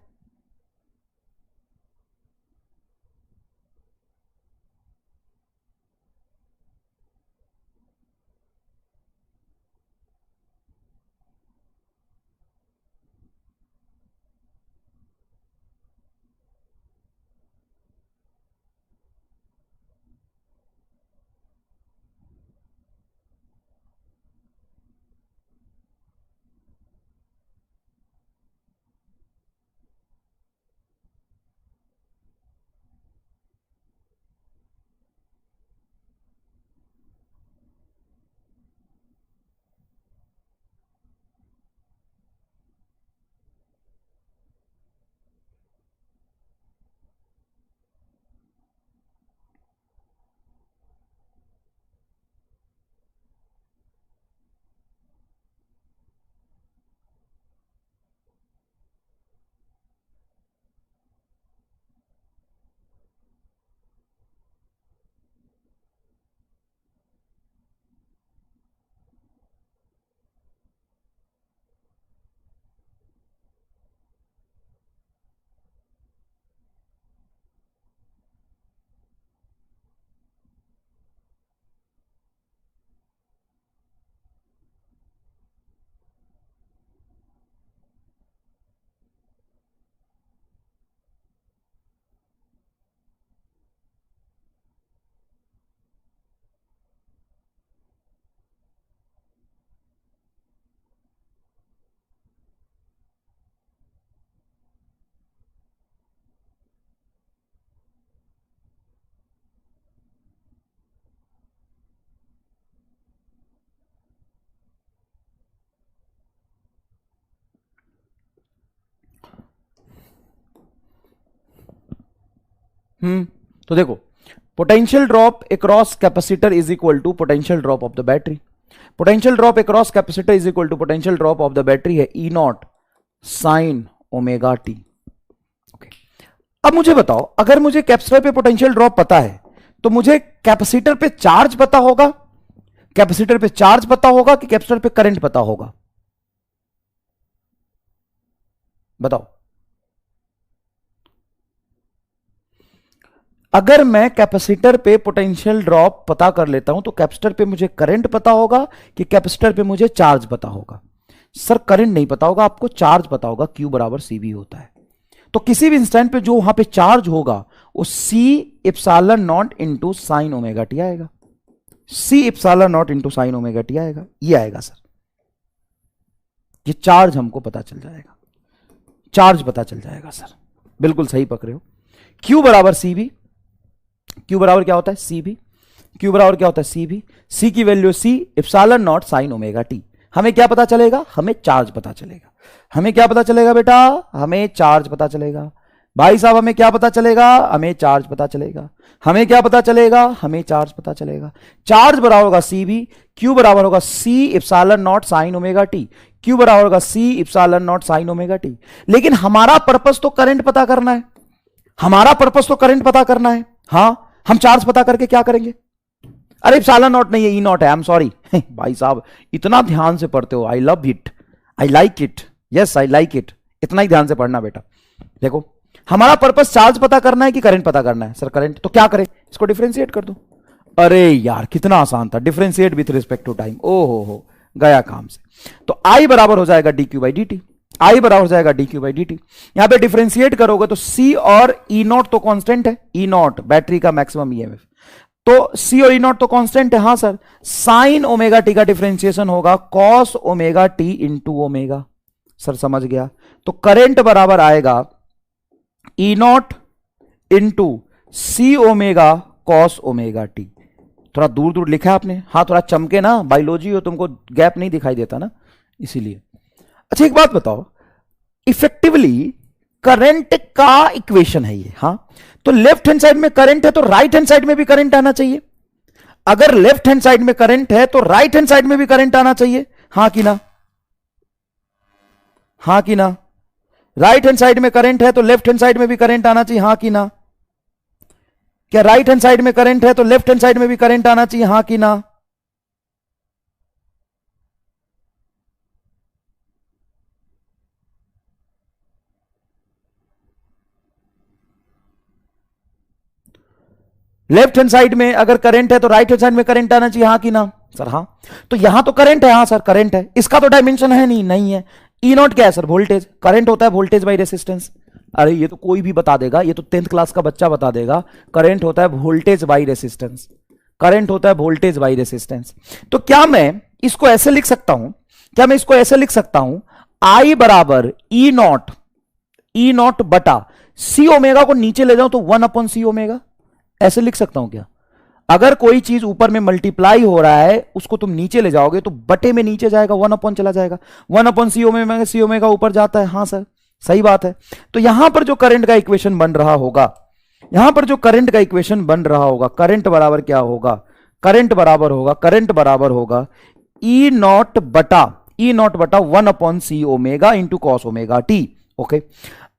तो देखो, potential drop across capacitor is equal to potential drop of the battery. Potential drop across capacitor is equal to potential drop of the battery है E naught sine omega T. Okay, अब मुझे बताओ, अगर मुझे कैपेसिटर पे potential drop पता है तो मुझे कैपेसिटर पे चार्ज पता होगा, कैपेसिटर पे चार्ज पता होगा कि कैपेसिटर पे करंट पता होगा? बताओ। अगर मैं कैपेसिटर पे पोटेंशियल ड्रॉप पता कर लेता हूं तो कैपेसिटर पे मुझे करंट पता होगा कि कैपेसिटर पे मुझे चार्ज पता होगा? सर करंट नहीं पता होगा, आपको चार्ज पता होगा, Q बराबर CV होता है। तो किसी भी इंस्टेंट पे जो वहां पे चार्ज होगा वो C epsilon not into sign omega T आएगा, C epsilon not into sign omega T आएगा, ये आएगा सर। ये चार्ज हमको पता चल जाएगा, चार्ज पता चल जाएगा सर, बिल्कुल सही पकड़े हो। Q बराबर CV, Q बराबर क्या होता है? CV। Q बराबर क्या होता है? CV। C की value C epsilon naught sine omega T. हमें क्या पता चलेगा? हमें चार्ज पता चलेगा। हमें क्या पता चलेगा बेटा? हमें चार्ज पता चलेगा। भाई साहब हमें क्या पता चलेगा, हमें चार्ज पता चलेगा। हमें क्या पता चलेगा, हमें चार्ज पता चलेगा। चार्ज बराबर होगा सी बी, क्यू बराबर होगा C epsilon naught sine omega T, Q बराबर होगा C epsilon naught sine omega T. लेकिन हमारा पर्पस तो करंट पता करना है, हमारा पर्पस तो करंट पता करना है। हां, हम चार्ज पता करके क्या करेंगे? अरे इप्सिलॉन नॉट नहीं है, ई नॉट है, आई एम सॉरी। भाई साहब इतना ध्यान से पढ़ते हो, I love it, I like it, yes I like it. इतना ही ध्यान से पढ़ना बेटा। देखो हमारा पर्पस चार्ज पता करना है कि करंट पता करना है? Sir current. तो क्या करें, इसको डिफरेंशिएट कर दो। अरे यार कितना आसान था, differentiate with respect to time. ओ हो गया काम से। तो आई बराबर हो जाएगा D Q by D T, I बराबर हो जाएगा D Q by D T. यहां पे डिफरेंशिएट करोगे तो सी और ई नॉट तो कांस्टेंट है, ई नॉट बैटरी का मैक्सिमम ईएमएफ, तो सी और ई नॉट तो कांस्टेंट है। हां सर, साइन ओमेगा टी का डिफरेंशिएशन होगा cos omega T into omega. Sir समझ गया। तो करंट बराबर आएगा E naught into C omega cos omega T. थोड़ा दूर दूर लिखा है आपने, हाँ थोड़ा चमके ना, बायोलॉजी हो तुमको गैप नहीं दिखाई देता ना, इसीलिए। अच्छा एक बात बताओ, इफेक्टिवली करंट का इक्वेशन है ये, हाँ तो लेफ्ट हैंड साइड में करंट है तो राइट हैंड साइड में भी करंट आना चाहिए। अगर लेफ्ट हैंड साइड में करंट है तो राइट हैंड साइड में भी करंट आना चाहिए, हाँ कि ना, हाँ कि ना। राइट हैंड साइड में करंट है तो लेफ्ट हैंड साइड में भी करंट आना चाहिए, हाँ कि ना। क्या राइट हैंड साइड में करंट है तो लेफ्ट हैंड साइड में भी करंट आना चाहिए, हाँ कि ना। लेफ्ट हैंड साइड में अगर करंट है तो राइट हैंड साइड में करंट आना चाहिए, हाँ कि ना। सर हाँ, तो यहां तो करंट है, हाँ सर करंट है, इसका तो डायमेंशन है नहीं, नहीं है। ई नॉट क्या है सर, वोल्टेज। करंट होता है वोल्टेज बाई रेसिस्टेंस। अरे ये तो कोई भी बता देगा, ये तो 10th क्लास का बच्चा बता देगा। करंट होता है वोल्टेज बाई रेसिस्टेंस, करंट होता है वोल्टेज बाई रेसिस्टेंस। तो क्या मैं इसको ऐसे लिख सकता हूं, क्या मैं इसको ऐसे लिख सकता हूं, आई बराबर ई नॉट बटा सी ओमेगा को नीचे ले जाऊं तो 1 सी ओमेगा, ऐसे लिख सकता हूं क्या? अगर कोई चीज ऊपर में मल्टीप्लाई हो रहा है उसको तुम नीचे ले जाओगे तो बटे में नीचे जाएगा, 1 चला जाएगा, 1 सी ओमेगा ऊपर जाता है। हाँ सर सही बात है। तो यहां पर जो करंट का इक्वेशन बन रहा होगा, यहां पर जो करंट का इक्वेशन बन रहा होगा, करंट बराबर क्या होगा, करंट बराबर होगा ई नॉट बटा 1 C omega into cos omega T. Okay,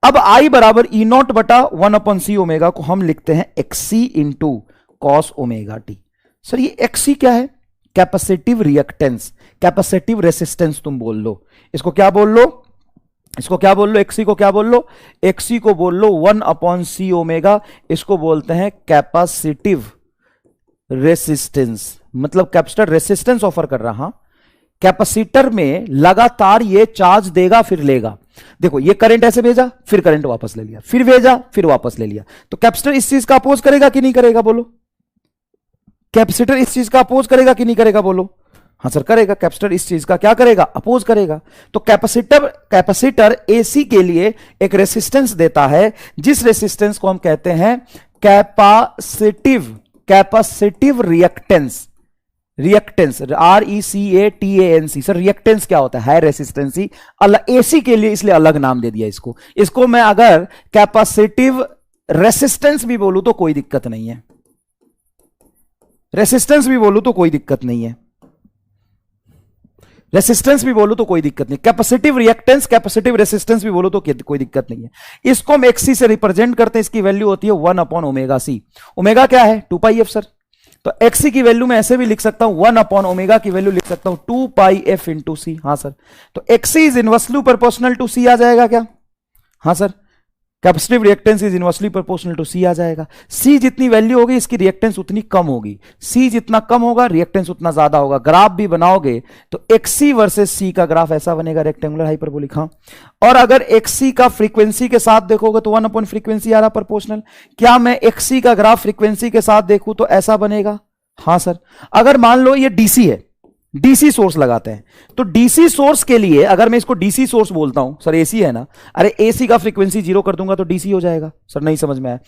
अब आई बराबर ई नॉट बटा 1 सी ओमेगा को हम लिखते हैं XC into cos omega T. Sir ये एक्सी क्या है? कैपेसिटिव रिएक्टेंस, कैपेसिटिव रेसिस्टेंस तुम बोल लो इसको, क्या बोल लो इसको, क्या बोल लो, एक्सी को क्या बोल लो, एक्सी को बोल लो 1 सी ओमेगा, इसको बोलते हैं कैपेसिटिव रेसिस्टेंस, मतलब कैपेसिटर रेसिस्टेंस ऑफर कर रहा। कैपेसिटर में लगातार ये चार्ज देगा फिर लेगा। देखो ये करंट ऐसे भेजा, फिर करंट वापस ले लिया, फिर भेजा, फिर वापस ले लिया। तो कैपेसिटर इस चीज का अपोज करेगा कि नहीं करेगा, बोलो। कैपेसिटर इस चीज का अपोज करेगा कि नहीं करेगा, बोलो। हाँ सर करेगा। कैपेसिटर इस चीज का क्या करेगा, अपोज करेगा। तो कैपेसिटर एसी के लिए एक रेसिस्टेंस देता है, जिस रेसिस्टेंस को हम कहते हैं capacitive reactance, RECATANC। Sir reactance क्या होता है रेसिस्टेंसी, अलग एसी के लिए इसलिए अलग नाम दे दिया इसको। इसको मैं अगर कैपेसिटिव रेसिस्टेंस भी बोलूं तो कोई दिक्कत नहीं है, रेसिस्टेंस भी बोलूं तो कोई दिक्कत नहीं है, रेसिस्टेंस भी बोलूं तो कोई दिक्कत नहीं, कैपेसिटिव रिएक्टेंस कैपेसिटिव रेसिस्टेंस भी बोलूं तो कोई दिक्कत नहीं है। इसको हम एक्सी से रिप्रेजेंट करते हैं, इसकी वैल्यू होती है 1/ωc। ओमेगा क्या है, 2πf सर। तो एक्सी की वैल्यू मैं ऐसे भी लिख सकता हूं, 1/ω की वैल्यू लिख सकता हूं 2πf इंटू सी। हाँ सर, तो XC is inversely proportional to C आ जाएगा क्या? हाँ sir, capacitive reactance is inversely proportional to C आ जाएगा। सी जितनी वैल्यू होगी इसकी रिएक्टेंस उतनी कम होगी, सी जितना कम होगा रिएक्टेंस उतना ज्यादा होगा। ग्राफ भी बनाओगे तो एक्सी वर्सेस सी का ग्राफ ऐसा बनेगा, रेक्टेंगुलर हाइपरबोलिक। हाँ, और अगर एक्सी का फ्रीक्वेंसी के साथ देखोगे तो 1/फ्रीक्वेंसी आ रहा प्रोपोर्शनल। क्या मैं एक्सी का ग्राफ फ्रीक्वेंसी के साथ देखूं तो ऐसा बनेगा? हाँ सर। अगर मान लो ये डीसी है, डीसी सोर्स लगाते हैं, तो डीसी सोर्स के लिए अगर मैं इसको डीसी सोर्स बोलता हूं, सर एसी है ना, अरे एसी का फ्रीक्वेंसी 0 कर दूंगा तो डीसी हो जाएगा। सर नहीं समझ में आया,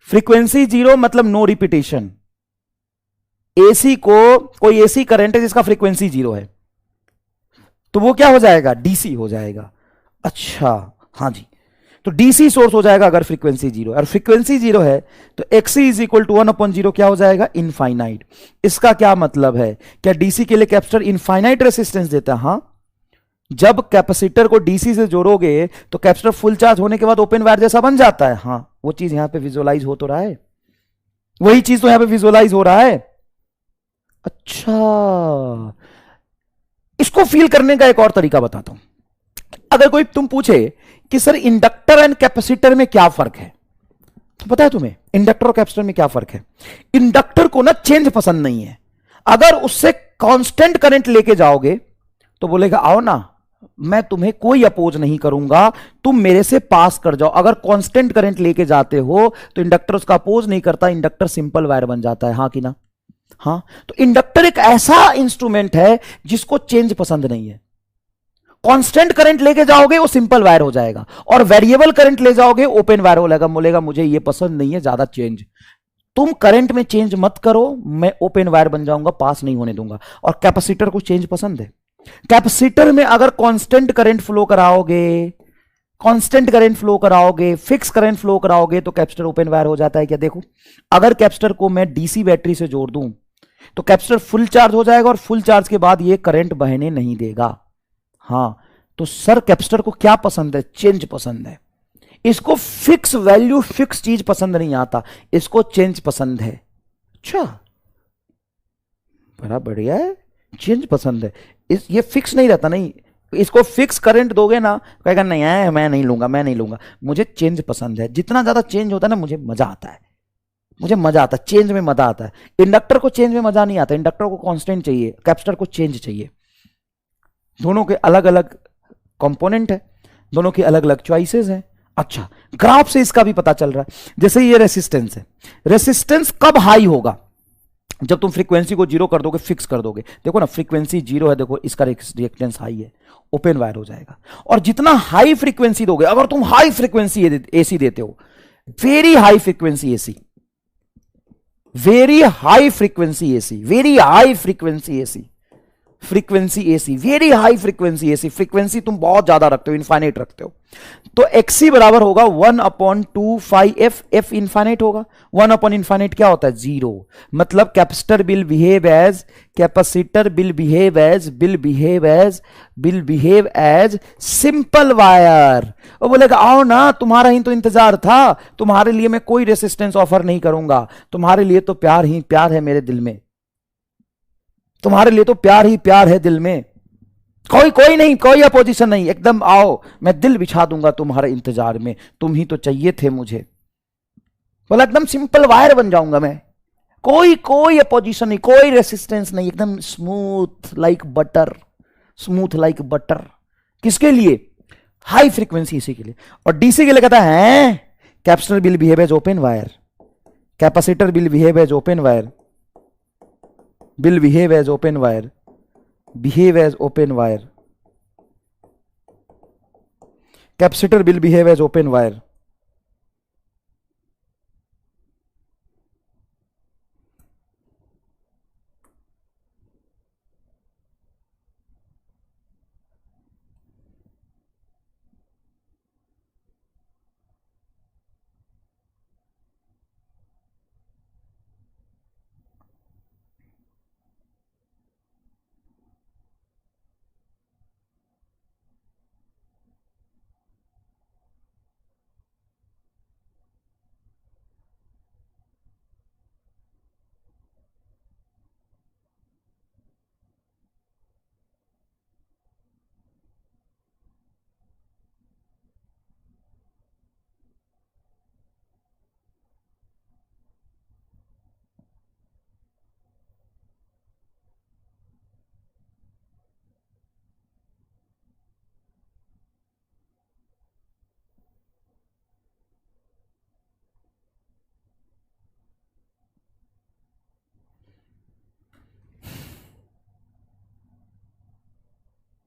फ्रीक्वेंसी 0 मतलब नो रिपीटेशन। एसी को कोई एसी करंट है जिसका फ्रीक्वेंसी 0 है तो वो क्या हो जाएगा, डीसी हो जाएगा। अच्छा हाँ जी, तो डीसी सोर्स हो जाएगा अगर फ्रीक्वेंसी जीरो, और फ्रीक्वेंसी जीरो है तो एक्सी इज इक्वल टू 1/0 क्या हो जाएगा, इनफाइनाइट। इसका क्या मतलब है, क्या डीसी के लिए कैपेसिटर इनफाइनाइट रेसिस्टेंस देता है? हां, जब कैपेसिटर को डीसी से जोड़ोगे तो कैपेसिटर फुल चार्ज होने के बाद ओपन वायर जैसा बन जाता है। हां, वो चीज यहां पे विजुअलाइज हो तो रहा है, वही चीज तो यहां पे विजुअलाइज हो रहा है। अच्छा, इसको फील करने का एक और तरीका बताता हूं। अगर कोई तुम पूछे कि सर इंडक्टर एंड कैपेसिटर में क्या फर्क है, तो पता है तुम्हें इंडक्टर और कैपेसिटर में क्या फर्क है? इंडक्टर को ना चेंज पसंद नहीं है। अगर उससे कांस्टेंट करंट लेके जाओगे तो बोलेगा आओ ना, मैं तुम्हें कोई अपोज नहीं करूंगा, तुम मेरे से पास कर जाओ। अगर कांस्टेंट करंट लेके जाते हो तो इंडक्टर उसका अपोज नहीं करता, इंडक्टर सिंपल वायर बन जाता है। हां कि ना? हां, तो इंडक्टर एक ऐसा इंस्ट्रूमेंट है जिसको चेंज पसंद नहीं है। कांस्टेंट करंट लेके जाओगे वो सिंपल वायर हो जाएगा, और वेरिएबल करंट ले जाओगे ओपन वायर हो जाएगा। बोलेगा मुझे ये पसंद नहीं है ज्यादा चेंज, तुम करंट में चेंज मत करो, मैं ओपन वायर बन जाऊंगा, पास नहीं होने दूंगा। और कैपेसिटर को चेंज पसंद है। कैपेसिटर में अगर कांस्टेंट करंट फ्लो कराओगे, कांस्टेंट करंट फ्लो कराओगे, फिक्स करंट फ्लो कराओगे तो कैपेसिटर ओपन वायर हो जाता है। क्या देखो, अगर कैपेसिटर को मैं डीसी बैटरी से जोड़ दूं तो कैपेसिटर फुल चार्ज हो जाएगा, और फुल चार्ज के बाद ये करंट बहने नहीं देगा। हां, तो सर कैपेसिटर को क्या पसंद है? चेंज पसंद है। इसको फिक्स वैल्यू, फिक्स चीज पसंद नहीं आता, इसको चेंज पसंद है। अच्छा, बड़ा बढ़िया है, चेंज पसंद है। ये फिक्स नहीं रहता, नहीं, इसको फिक्स करंट दोगे ना, कहेगा नहीं है, मैं नहीं लूंगा, मैं नहीं लूंगा, मुझे चेंज पसंद है। जितना ज्यादा चेंज होता है ना, मुझे मजा आता है, मुझे मजा आता है, चेंज में मजा आता है। इंडक्टर को चेंज में मजा नहीं आता, इंडक्टर को कांस्टेंट चाहिए, कैपेसिटर को चेंज चाहिए। दोनों के अलग अलग कंपोनेंट है, दोनों की अलग अलग चॉइसेस हैं। अच्छा, ग्राफ से इसका भी पता चल रहा है। जैसे ये रेसिस्टेंस है, रेसिस्टेंस कब हाई होगा? जब तुम फ्रीक्वेंसी को जीरो कर दोगे, फिक्स कर दोगे। देखो ना, फ्रीक्वेंसी जीरो है, देखो इसका रिएक्टेंस हाई है, ओपन वायर हो जाएगा। और जितना हाई फ्रीक्वेंसी दोगे, अगर तुम हाई फ्रीक्वेंसी एसी देते हो, very high frequency AC, very high frequency AC, very high frequency AC, frequency AC, very high frequency AC, frequency तुम बहुत ज्यादा रखते हो, इनफाइनाइट रखते हो, तो एक्सी बराबर होगा 1/2πf, एफ इनफाइनाइट होगा। 1/इनफाइनाइट क्या होता है? जीरो। मतलब capacitor will behave as, capacitor will behave as, will behave as simple wire. वो बोलेगा आओ ना, तुम्हारा ही तो इंतजार था, तुम्हारे लिए मैं कोई रेसिस्टेंस ऑफर नहीं करूंगा, तुम्हारे लिए तो प्यार ही प्यार है मेरे दिल में, तुम्हारे लिए तो प्यार ही प्यार है दिल में, कोई नहीं, कोई अपोजिशन नहीं, एकदम आओ, मैं दिल बिछा दूंगा तुम्हारे इंतजार में, तुम ही तो चाहिए थे मुझे। बोला एकदम सिंपल वायर बन जाऊंगा मैं, कोई अपोजिशन नहीं, कोई रेसिस्टेंस नहीं, एकदम smooth like butter, smooth like butter. किसके लिए? हाई फ्रीक्वेंसी इसी के लिए। और डीसी के लिए कहता है capacitor will behave as open wire, capacitor will behave as open wire, will behave as open wire, behave as open wire, capacitor will behave as open wire।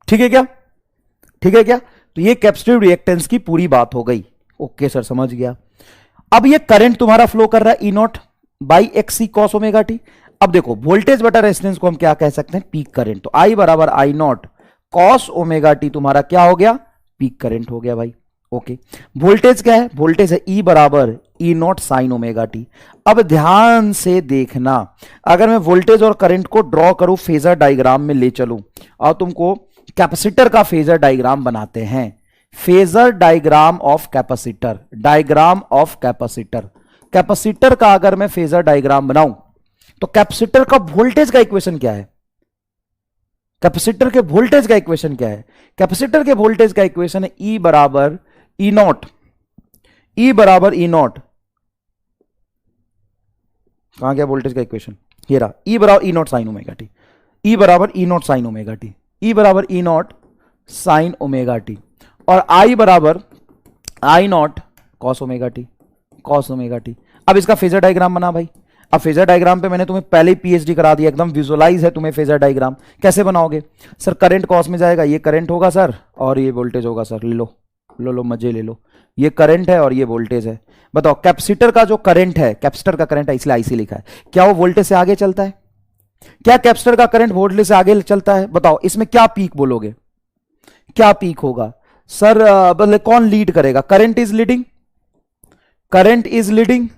ठीक है क्या? ठीक है क्या? तो ये कैपेसिटिव रिएक्टेंस की पूरी बात हो गई। ओके सर, समझ गया। अब ये करंट तुम्हारा फ्लो कर रहा है E0 by XC cos omega T. अब देखो, वोल्टेज बटा रेजिस्टेंस को हम क्या कह सकते हैं? Peak current. तो I बराबर I0 कॉस ओमेगा टी तुम्हारा क्या हो गया? पीक करंट हो गया भाई। ओके, वोल्टेज क्या है? वोल्टेज है ई बराबर E naught sine omega T. अब ध्यान से देखना, अगर मैं वोल्टेज और करंट को ड्रॉ करूं, फेजर डायग्राम में ले चलूं और तुमको कैपेसिटर का फेजर डायग्राम बनाते हैं। Phasor diagram of capacitor, diagram of capacitor, capacitor का अगर मैं फेजर डायग्राम बनाऊं तो कैपेसिटर का वोल्टेज का इक्वेशन क्या है? कैपेसिटर के वोल्टेज का इक्वेशन क्या है? कैपेसिटर के वोल्टेज का इक्वेशन है ई बराबर ई नॉट, ई बराबर ई नॉट। कहां गया वोल्टेज का इक्वेशन? ये रहा, ई बराबर E naught sine omega T, E बराबर E naught sine omega T, E बराबर E naught sine omega T, और आई बराबर I naught cos omega T, cos omega T. अब इसका फेजर डायग्राम बना भाई। अब फेजर डायग्राम पे मैंने तुम्हें पहले ही पीएचडी करा दिया, एकदम विजुअलाइज है तुम्हें फेजर डायग्राम। कैसे बनाओगे सर? करंट कॉस में जाएगा, ये करंट होगा सर और ये वोल्टेज होगा सर। ले लो लो लो, मजे ले लो। ये करंट है और ये वोल्टेज है। बताओ कैपेसिटर का जो करंट है, कैपेसिटर का करंट है इसलिए आईसी लिखा है, क्या वो वोल्टेज से आगे चलता है? क्या कैपेसिटर का करंट वोल्टेज से आगे चलता है? बताओ इसमें क्या पीक बोलोगे, क्या पीक होगा सर? मतलब कौन लीड करेगा? Current is leading, current is leading,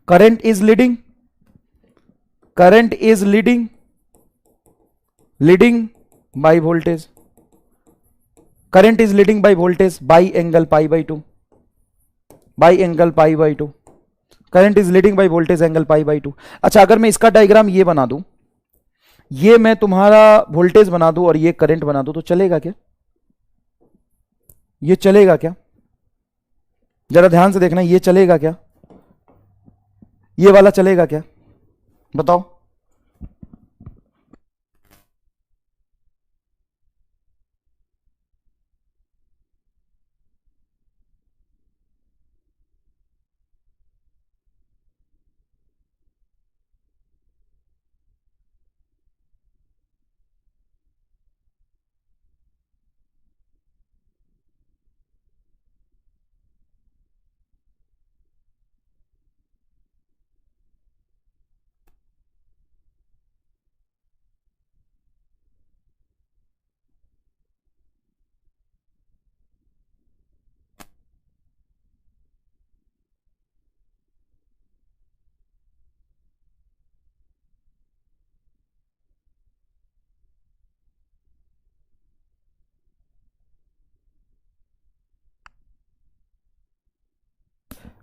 current is leading, current is leading, leading by voltage, current is leading by voltage by angle pi by 2, by angle pi by 2, current is leading by voltage angle pi by 2। अच्छा, अगर मैं इसका diagram ये बना दूं, ये मैं तुम्हारा वोल्टेज बना दूं और ये करंट बना दूं, तो चलेगा क्या? ये चलेगा क्या? जरा ध्यान से देखना, ये चलेगा क्या? ये वाला चलेगा क्या? बताओ।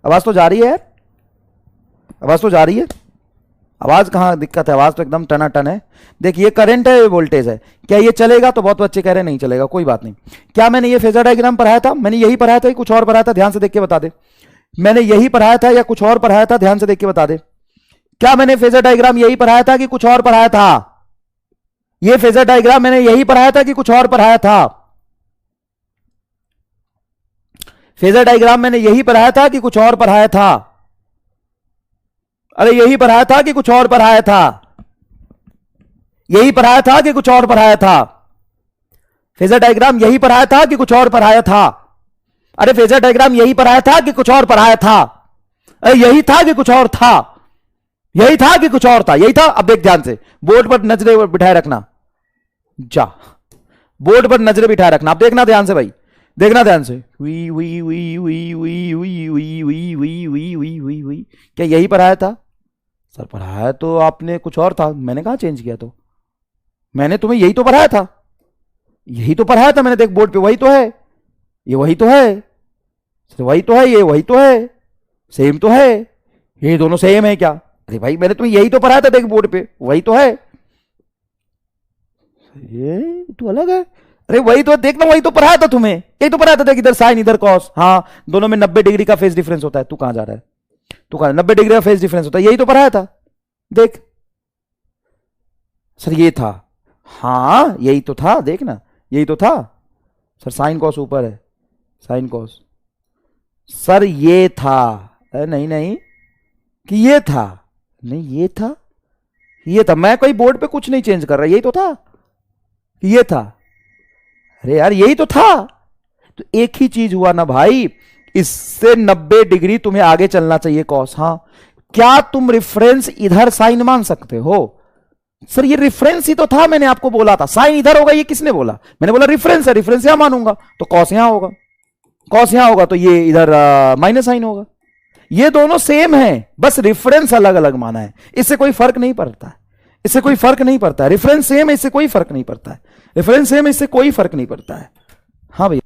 आवाज तो जा रही है? आवाज तो जा रही है? आवाज कहां दिक्कत है? आवाज तो एकदम टनाटन है। देखिए, करंट है, ये वोल्टेज है। क्या ये चलेगा? तो बहुत बच्चे कह रहे हैं नहीं चलेगा, कोई बात नहीं। क्या मैंने ये फेजर डायग्राम पढ़ाया था? मैंने यही पढ़ाया था, कुछ और पढ़ाया था? ध्यान से देख के बता दे। मैंने यही पढ़ाया था या कुछ और पढ़ाया था? ध्यान से देख के बता दे। क्या मैंने फेजर डायग्राम यही पढ़ाया था कि कुछ और पढ़ाया था? ये फेजर डायग्राम मैंने यही पढ़ाया था कि कुछ और पढ़ाया था? फेजर डायग्राम मैंने यही पढ़ाया था कि कुछ और पढ़ाया था? अरे यही पढ़ाया था कि कुछ और पढ़ाया था? यही पढ़ाया था कि कुछ और पढ़ाया था? फेजर डायग्राम यही पढ़ाया था कि कुछ और पढ़ाया था? अरे फेजर डायग्राम यही पढ़ाया था कि कुछ और पढ़ाया था? अरे यही था कि कुछ और था? यही था कि कुछ और था? यही था। अब देख ध्यान से, बोर्ड पर नजरें बिठाए रखना। जा, बोर्ड पर नजरें बिठाए रखना। अब देखना ध्यान से भाई, देखना ध्यान से। वी वी वी वी वी वी वी वी वी वी वी वी वी। क्या यही पढ़ाया था? सर पढ़ाया तो आपने कुछ और था, मैंने कहा चेंज किया। तो मैंने तुम्हें यही तो पढ़ाया था, यही तो पढ़ाया था मैंने। देख बोर्ड पे, वही तो है, ये वही तो है, वही तो है, ये वही तो है, सेम तो है। ये दोनों सेम है क्या? अरे भाई मैंने तुम्हें यही तो पढ़ाया था, देख बोर्ड पे वही तो है। ये तो अलग है। अरे वही तो देखना, वही तो पढ़ाया था तुम्हें, यही तो पढ़ाया था। देख इधर साइन इधर कॉस, हाँ दोनों में 90 डिग्री का फेस डिफरेंस होता है। तू कहां जा रहा है? तू कहां? 90 डिग्री का फेस डिफरेंस होता है, यही तो पढ़ाया था। देख सर ये था, हाँ यही तो था, देखना यही तो था। सर साइन कॉस ऊपर है, साइन कॉस। सर ये था, अरे नहीं नहीं कि ये था, नहीं ये था, ये था। मैं कोई बोर्ड पे कुछ नहीं चेंज कर रहा, यही तो था, ये था। अरे यार यही तो था। तो एक ही चीज हुआ ना भाई, इससे 90 डिग्री तुम्हें आगे चलना चाहिए कॉस। हाँ क्या तुम रेफरेंस इधर साइन मान सकते हो? सर ये रिफरेंस ही तो था, मैंने आपको बोला था साइन इधर होगा, ये किसने बोला? मैंने बोला रिफरेंस है, रिफरेंस यहां मानूंगा तो कॉस यहां होगा, कॉस यहां होगा तो ये इधर माइनस साइन होगा। ये दोनों सेम है, बस रेफरेंस अलग अलग माना है, इससे कोई फर्क नहीं पड़ता है, इससे कोई फर्क नहीं पड़ता है। रेफरेंस सेम है, इससे कोई फर्क नहीं पड़ता है, रेफरेंस सेम है, इससे कोई फर्क नहीं पड़ता है। हाँ भैया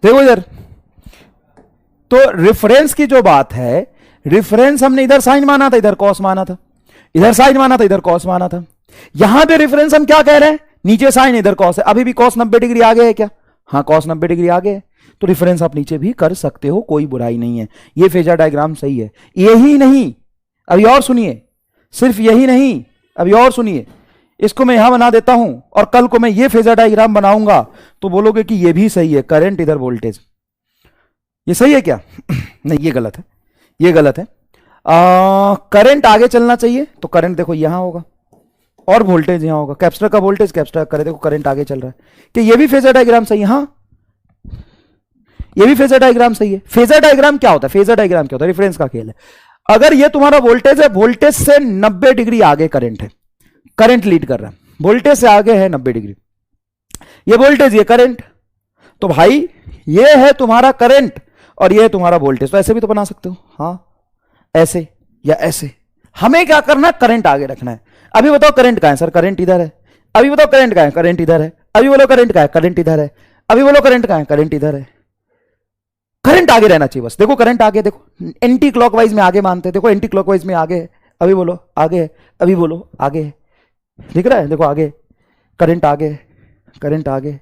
देखो इधर, तो रेफरेंस की जो बात है, रेफरेंस हमने इधर साइन माना था, इधर कॉस माना था, इधर साइन माना था, इधर कॉस माना था। यहां पे रेफरेंस हम क्या कह रहे हैं, नीचे साइन इधर कॉस है, अभी भी कॉस 90 डिग्री आगे है क्या? हाँ कॉस 90 डिग्री आगे है, तो रेफरेंस आप नीचे भी कर सकते हो, कोई बुराई नहीं है, ये फेजर डायग्राम सही है। यही नहीं, अभी और सुनिए, सिर्फ यही नहीं, अभी और सुनिए, इसको मैं यहां बना देता हूं और कल को मैं ये फेजर डायग्राम बनाऊंगा तो बोलोगे कि ये भी सही है, करंट इधर वोल्टेज, ये सही है क्या? नहीं ये गलत है, ये गलत है। करंट आगे चलना चाहिए तो करंट देखो यहां होगा और वोल्टेज यहां होगा, कैपेसिटर का वोल्टेज कैपेसिटर करे, देखो करंट आगे चल रहा है, कि ये भी फेजर डायग्राम सही है? हाँ ये भी फेजर डायग्राम सही है। फेजर डायग्राम क्या होता है? फेजर डायग्राम क्या होता है? रेफरेंस का खेल है। अगर ये तुम्हारा वोल्टेज है, वोल्टेज से 90 डिग्री आगे करंट है, करंट लीड कर रहा है, वोल्टेज से आगे है 90 डिग्री, ये वोल्टेज ये करंट, तो भाई ये है तुम्हारा करंट और ये है तुम्हारा वोल्टेज, तो ऐसे भी तो बना सकते हो, हाँ ऐसे या ऐसे। हमें क्या करना है, करंट आगे रखना है। अभी बताओ करंट कहां है? सर करंट इधर है। अभी बताओ करंट कहां है? करंट इधर है। अभी बोलो करंट कहां है? करंट इधर है। अभी बोलो करंट कहां है? करंट इधर है। करंट आगे रहना चाहिए बस, देखो करंट आगे, देखो एंटी क्लॉकवाइज में आगे मानते हैं, देखो एंटी क्लॉकवाइज में आगे है। अभी बोलो आगे है, अभी बोलो आगे है, दिख रहा है? देखो आगे, करंट आगे, करंट आगे,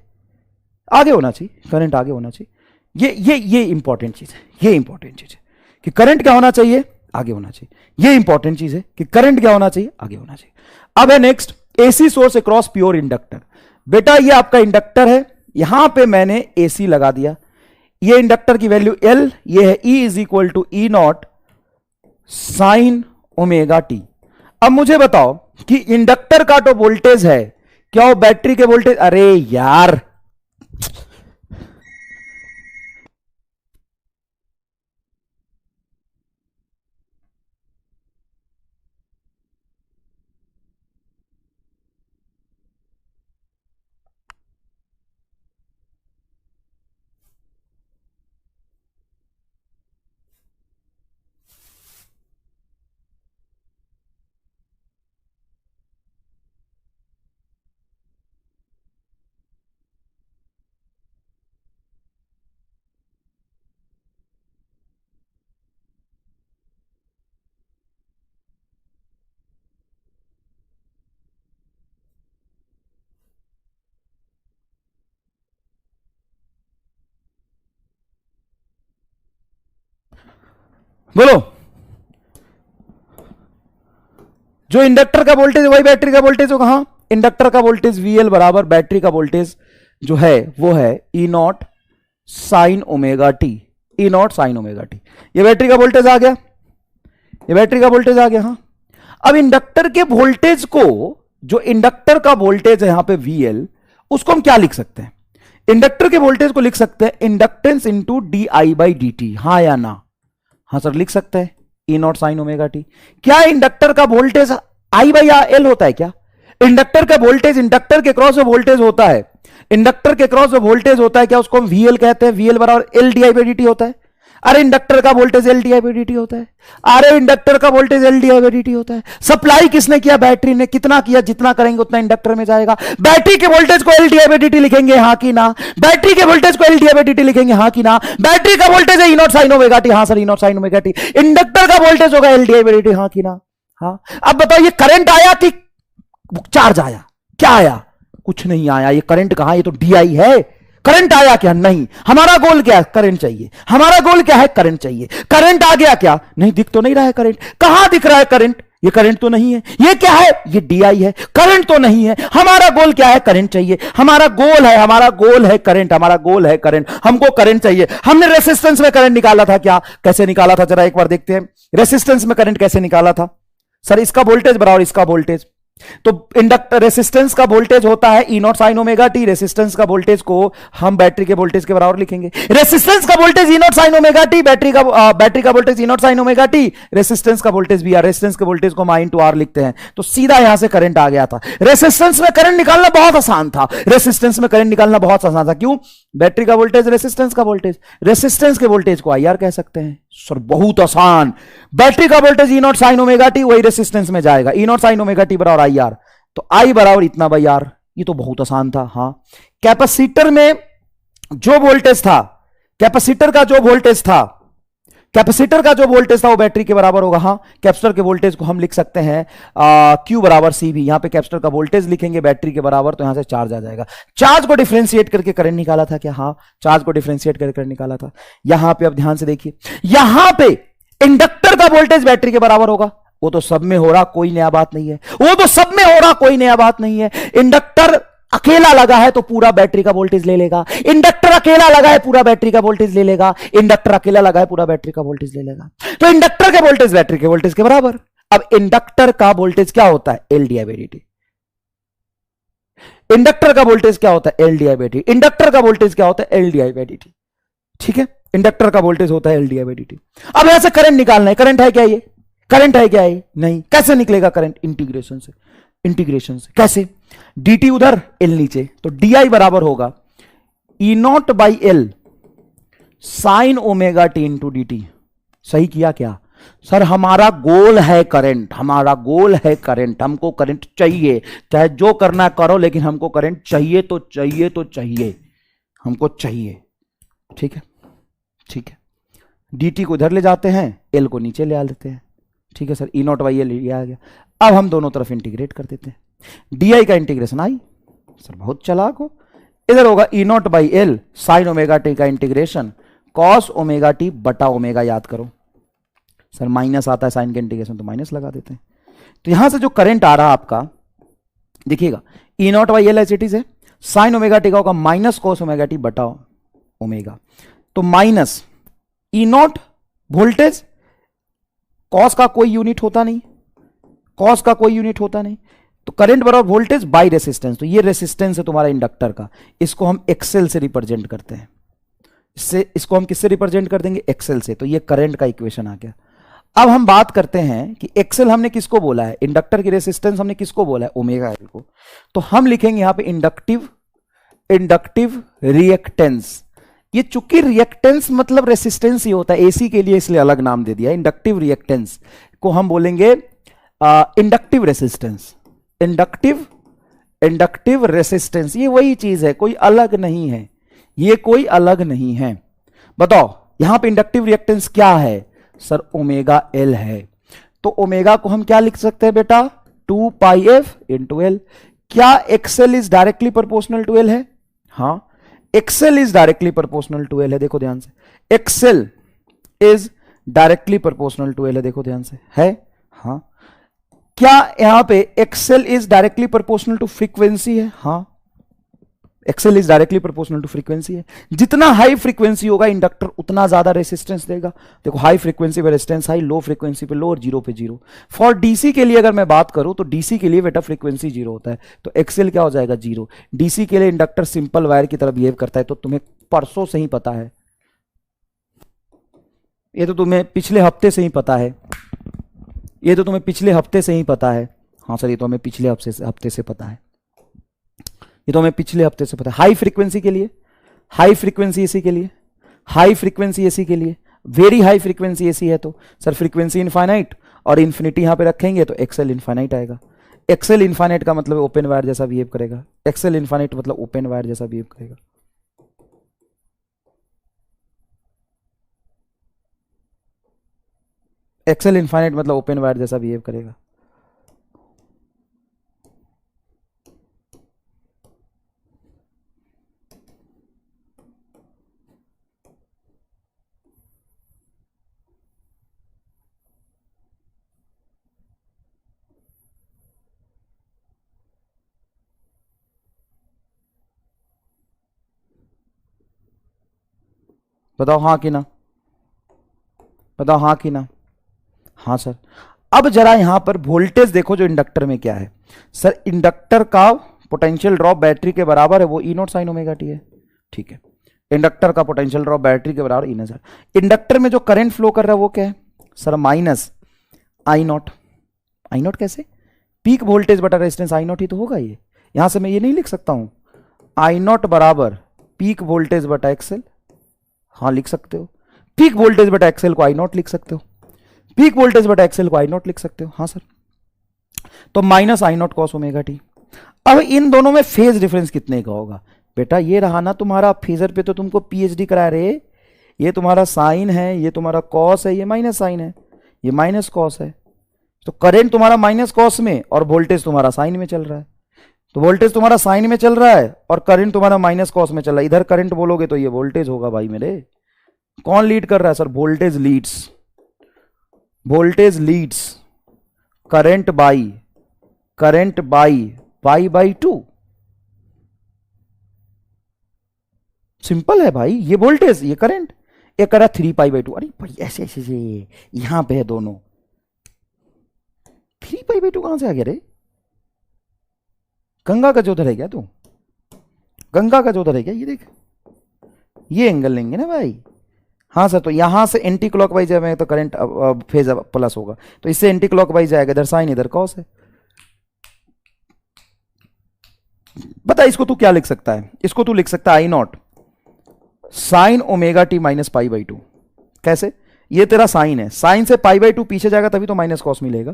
आगे होना चाहिए, करंट आगे होना चाहिए। ये इंपॉर्टेंट चीज है, ये इंपॉर्टेंट चीज है कि करंट क्या होना चाहिए, आगे होना चाहिए। ये इंपॉर्टेंट चीज है कि करंट क्या होना चाहिए, आगे होना चाहिए। अब है next, AC source across pure inductor. बेटा ये आपका इंडक्टर है, यहां पे मैंने एसी लगा दिया, ये इंडक्टर की वैल्यू एल, ये है E is equal to E naught sine omega T. अब मुझे बताओ कि इंडक्टर का तो वोल्टेज है, क्या वो बैटरी के वोल्टेज? अरे यार बोलो, जो इंडक्टर का वोल्टेज वही बैटरी का वोल्टेज होगा। हाँ इंडक्टर का वोल्टेज VL बराबर बैटरी का वोल्टेज जो है वो है E naught sine omega T, E naught sine omega T. ये बैटरी का वोल्टेज आ गया, ये बैटरी का वोल्टेज आ गया। हाँ अब इंडक्टर के वोल्टेज को, जो इंडक्टर का वोल्टेज है यहां पे VL, उसको हम क्या लिख सकते हैं? इंडक्टर के वोल्टेज को लिख सकते हैं inductance into D I by D T. हाँ या ना? हाँ सर लिख सकते हैं, E naught sine omega T. क्या इंडक्टर का वोल्टेज आई बाई एल होता है क्या? इंडक्टर का वोल्टेज, इंडक्टर के क्रॉस में वोल्टेज होता है, इंडक्टर के क्रॉस में वोल्टेज होता है, क्या उसको हम VL कहते हैं? VL बराबर L D I by D T होता है। अरे इंडक्टर का voltage L D I by D T होता है। अरे इंडक्टर का voltage L D I by D T होता है। सप्लाई किसने किया? बैटरी ने। कितना किया? जितना करेंगे उतना इंडक्टर में जाएगा। बैटरी के वोल्टेज को L D I by D T लिखेंगे, हाँ कि ना? बैटरी के वोल्टेज को L D I by D T लिखेंगे, हाँ कि ना? बैटरी का वोल्टेज है E naught sine omega T, हाँ sir E naught sine omega T. Inductor का वोल्टेज होगा L D I by D T, हाँ कि ना? हाँ, अब बताओ ये करंट आया कि चार्ज आया? क्या आया? कुछ नहीं आया। ये करंट कहां? ये तो DI है। करंट आया क्या? नहीं। हमारा गोल क्या है? करंट चाहिए। हमारा गोल क्या है? करंट चाहिए। करंट आ गया क्या? नहीं, दिख तो नहीं रहा है करंट। कहां दिख रहा है करंट? ये करंट तो नहीं है। ये क्या है? ये DI है। करंट तो नहीं है। हमारा गोल क्या है? करंट चाहिए। हमारा गोल है, हमारा गोल है करंट, हमारा गोल है करंट, हमको करंट चाहिए। हमने रेसिस्टेंस में करंट निकाला था क्या? कैसे निकाला था? जरा एक बार देखते हैं। रेसिस्टेंस में करंट कैसे निकाला था? सर इसका वोल्टेज बराबर इसका वोल्टेज। तो इंडक्टर रेसिस्टेंस का वोल्टेज होता है E naught sine omega T. Resistance का वोल्टेज को हम बैटरी के वोल्टेज के बराबर लिखेंगे। रेसिस्टेंस का voltage E naught sine omega T, battery का voltage E naught sine omega T, resistance का वोल्टेज भी आर। रेसिस्टेंस के वोल्टेज को हम I × R लिखते हैं। तो सीधा यहां से करंट आ गया था। रेसिस्टेंस में करंट निकालना बहुत आसान था। रेसिस्टेंस में करंट निकालना बहुत आसान था। क्यों? बैटरी का वोल्टेज, रेसिस्टेंस का वोल्टेज, रेसिस्टेंस के वोल्टेज को IR कह सकते हैं। सर बहुत आसान। बैटरी का voltage E naught sine omega T, वही रेसिस्टेंस में जाएगा। E naught sine omega T बराबर IR, तो I बराबर इतना बाई R। ये तो बहुत आसान था। हाँ, कैपेसिटर में जो वोल्टेज था, कैपेसिटर का जो वोल्टेज था, कैपेसिटर का जो वोल्टेज था वो बैटरी के बराबर होगा। हाँ, कैपेसिटर के वोल्टेज को हम लिख सकते हैं Q बराबर CV। यहां पे कैपेसिटर का वोल्टेज लिखेंगे बैटरी के बराबर, तो यहां से चार्ज आ जाएगा। चार्ज को डिफरेंशिएट करके करंट निकाला था क्या? हाँ, चार्ज को डिफरेंशिएट करके करंट निकाला था। यहां पे अब ध्यान से देखिए, यहां पे इंडक्टर का वोल्टेज बैटरी के बराबर होगा। वो तो सब में हो रहा, कोई नया बात नहीं है। वो तो सब में हो रहा, कोई नया बात नहीं है। इंडक्टर अकेला लगा है तो पूरा बैटरी का वोल्टेज ले लेगा। इंडक्टर अकेला लगा है, पूरा बैटरी का वोल्टेज ले लेगा। इंडक्टर अकेला लगा है, पूरा बैटरी का वोल्टेज ले लेगा। तो इंडक्टर के वोल्टेज बैटरी के वोल्टेज के बराबर। अब इंडक्टर का वोल्टेज क्या होता है? LdI/dt। इंडक्टर का वोल्टेज क्या होता है? LdI/dt। इंडक्टर का वोल्टेज क्या होता है? LdI/dt। ठीक है, इंडक्टर का वोल्टेज होता है LdI/dt। अब यहां से करंट निकालना है। करंट है क्या? ये करंट है क्या? ये नहीं। कैसे निकलेगा करंट? इंटीग्रेशन से। इंटीग्रेशन से कैसे? dt उधर, L नीचे, तो DI बराबर होगा E not by L sign omega T into dt। सही किया क्या? सर हमारा गोल है करंट, हमारा गोल है करंट। हमको करंट चाहिए, चाहे जो करना करो, लेकिन हमको करंट चाहिए तो चाहिए तो चाहिए, हमको चाहिए। ठीक है, ठीक है। dt को इधर ले जाते हैं, L को नीचे ले आ लेते हैं। ठीक है sir, E not by L ये आ गया। अब हम दोनों तरफ इंटीग्रेट कर देते हैं। DI का इंटीग्रेशन I। सर बहुत चालाक हो। इधर होगा E not by L sign omega T का इंटीग्रेशन कॉस ओमेगा टी बटा ओमेगा। याद करो सर, माइनस आता है साइन के इंटीग्रेशन, तो माइनस लगा देते हैं। तो यहां से जो करंट आ रहा आपका, देखिएगा E not by L H it is है, साइन ओमेगा टी का होगा माइनस कॉस ओमेगा टी बटा ओमेगा। तो minus E not voltage, cos का कोई यूनिट होता नहीं, कॉस का कोई यूनिट होता नहीं, तो करंट बराबर वोल्टेज बाई रेसिस्टेंस। तो ये रेसिस्टेंस है तुम्हारा इंडक्टर का, इसको हम एक्सेल से रिप्रेजेंट करते हैं। इसको हम किससे रिप्रेजेंट कर देंगे? एक्सेल से। तो ये करंट का इक्वेशन आ गया। अब हम बात करते हैं कि एक्सेल हमने किसको बोला है? इंडक्टर की रेसिस्टेंस हमने किसको बोला है? ओमेगा एल को। तो हम लिखेंगे यहां पे इंडक्टिव रिएक्टेंस। ये चूंकि रिएक्टेंस मतलब रेसिस्टेंस ही होता है एसी के लिए, इसलिए अलग नाम दे दिया। इंडक्टिव रिएक्टेंस को हम बोलेंगे इंडक्टिव रेसिस्टेंस। इंडक्टिव रेसिस्टेंस ये वही चीज है, कोई अलग नहीं है, ये कोई अलग नहीं है। बताओ यहां पे इंडक्टिव रिएक्टेंस क्या है? सर ओमेगा एल है। तो ओमेगा को हम क्या लिख सकते हैं बेटा? 2 पाई एफ इंटू एल। क्या XL is directly proportional to L है? हाँ, XL is directly proportional to L है। देखो ध्यान से, XL is directly proportional to L है। देखो ध्यान से, है? हाँ। क्या यहां पे XL is directly proportional to frequency है? हाँ, XL is directly proportional to frequency है। जितना हाई फ्रीक्वेंसी होगा इंडक्टर उतना ज्यादा रेसिस्टेंस देगा। देखो हाई फ्रीक्वेंसी पे रेजिस्टेंस हाई, लो फ्रीक्वेंसी पे लो और जीरो पे जीरो। फॉर डीसी के लिए अगर मैं बात करूं तो डीसी के लिए बेटा फ्रीक्वेंसी जीरो होता है, तो एक्सएल क्या हो जाएगा? जीरो। डीसी के लिए इंडक्टर सिंपल वायर की तरह बिहेव करता है, तो तुम्हें परसों से ही पता है, ये तो तुम्हें पिछले हफ्ते से ही पता है, ये तो तुम्हें पिछले हफ्ते से ही पता है। हाँ सर, ये तो हमें पिछले हफ्ते से पता है, ये तो हमें पिछले हफ्ते से पता है। हाई फ्रीक्वेंसी के लिए, हाई फ्रीक्वेंसी एसी के लिए, हाई फ्रीक्वेंसी एसी के लिए, वेरी हाई फ्रीक्वेंसी एसी है तो सर फ्रीक्वेंसी इनफाइनाइट और इन्फिनिटी यहां पे रखेंगे तो एक्सएल इनफाइनाइट आएगा। एक्सएल इनफाइनाइट का मतलब ओपन वायर जैसा बिहेव करेगा। एक्सएल इनफाइनाइट मतलब ओपन वायर जैसा बिहेव करेगा। एक्सएल इनफाइनाइट मतलब ओपन वायर जैसा बिहेव करेगा। बताओ हाँ कि ना, बताओ हाँ कि ना। हाँ सर। अब जरा यहां पर वोल्टेज देखो जो इंडक्टर में क्या है। सर इंडक्टर का पोटेंशियल ड्रॉप बैटरी के बराबर है, वो ई नॉट साइन ओमेगा टी है। ठीक है, इंडक्टर का पोटेंशियल ड्रॉप बैटरी के बराबर ई नॉट। इंडक्टर में जो करंट फ्लो कर रहा है वो क्या है sir, minus I not. I not कैसे, पीक वोल्टेज बटा रेजिस्टेंस आई नॉट ही तो होगा ये। यहां से मैं ये नहीं लिख सकता हूं आई नॉट बराबर पीक वोल्टेज बटा एक्सएल। हाँ लिख सकते हो, पीक वोल्टेज बटा एक्सएल को आई नॉट लिख सकते हो, पीक वोल्टेज बटा एक्सएल को आई नॉट लिख सकते हो। हाँ सर, तो माइनस आई नॉट कॉस ओमेगा टी। अब इन दोनों में फेज डिफरेंस कितने का होगा बेटा, ये रहा ना तुम्हारा फेजर पे तो तुमको पीएचडी करा रहे, ये तुम्हारा साइन है, ये तुम्हारा कॉस है, ये माइनस साइन है, ये माइनस कॉस है। तो करंट तुम्हारा माइनस कॉस में और वोल्टेज तुम्हारा साइन में चल रहा है। तो वोल्टेज तुम्हारा साइन में चल रहा है और करंट तुम्हारा माइनस कॉस में चल रहा है। इधर करंट बोलोगे तो ये वोल्टेज होगा भाई मेरे। कौन लीड कर रहा है sir, voltage leads, voltage leads current by pi by 2। Simple है भाई, ये वोल्टेज ये करंट, ये करा 3 पाई बाई 2। अरे भाई ऐसे ऐसे यहां पे है दोनों, 3 पाई बाई 2 कहां से आ गया रे? गंगा का जोधर है क्या तू, गंगा का जोधर है क्या? ये देख, ये एंगल लेंगे ना भाई। हाँ सर, तो यहां से एंटी क्लॉकवाइज जाएगा तो करंट फेज प्लस होगा, तो इससे एंटी क्लॉकवाइज जाएगा, इधर साइन इधर कॉस है। बता इसको तू क्या लिख सकता है, इसको तू लिख सकता है I naught sine omega T minus pi by 2। कैसे, ये तेरा साइन है, साइन से पाई बाई 2 पीछे जाएगा तभी तो माइनस कॉस मिलेगा।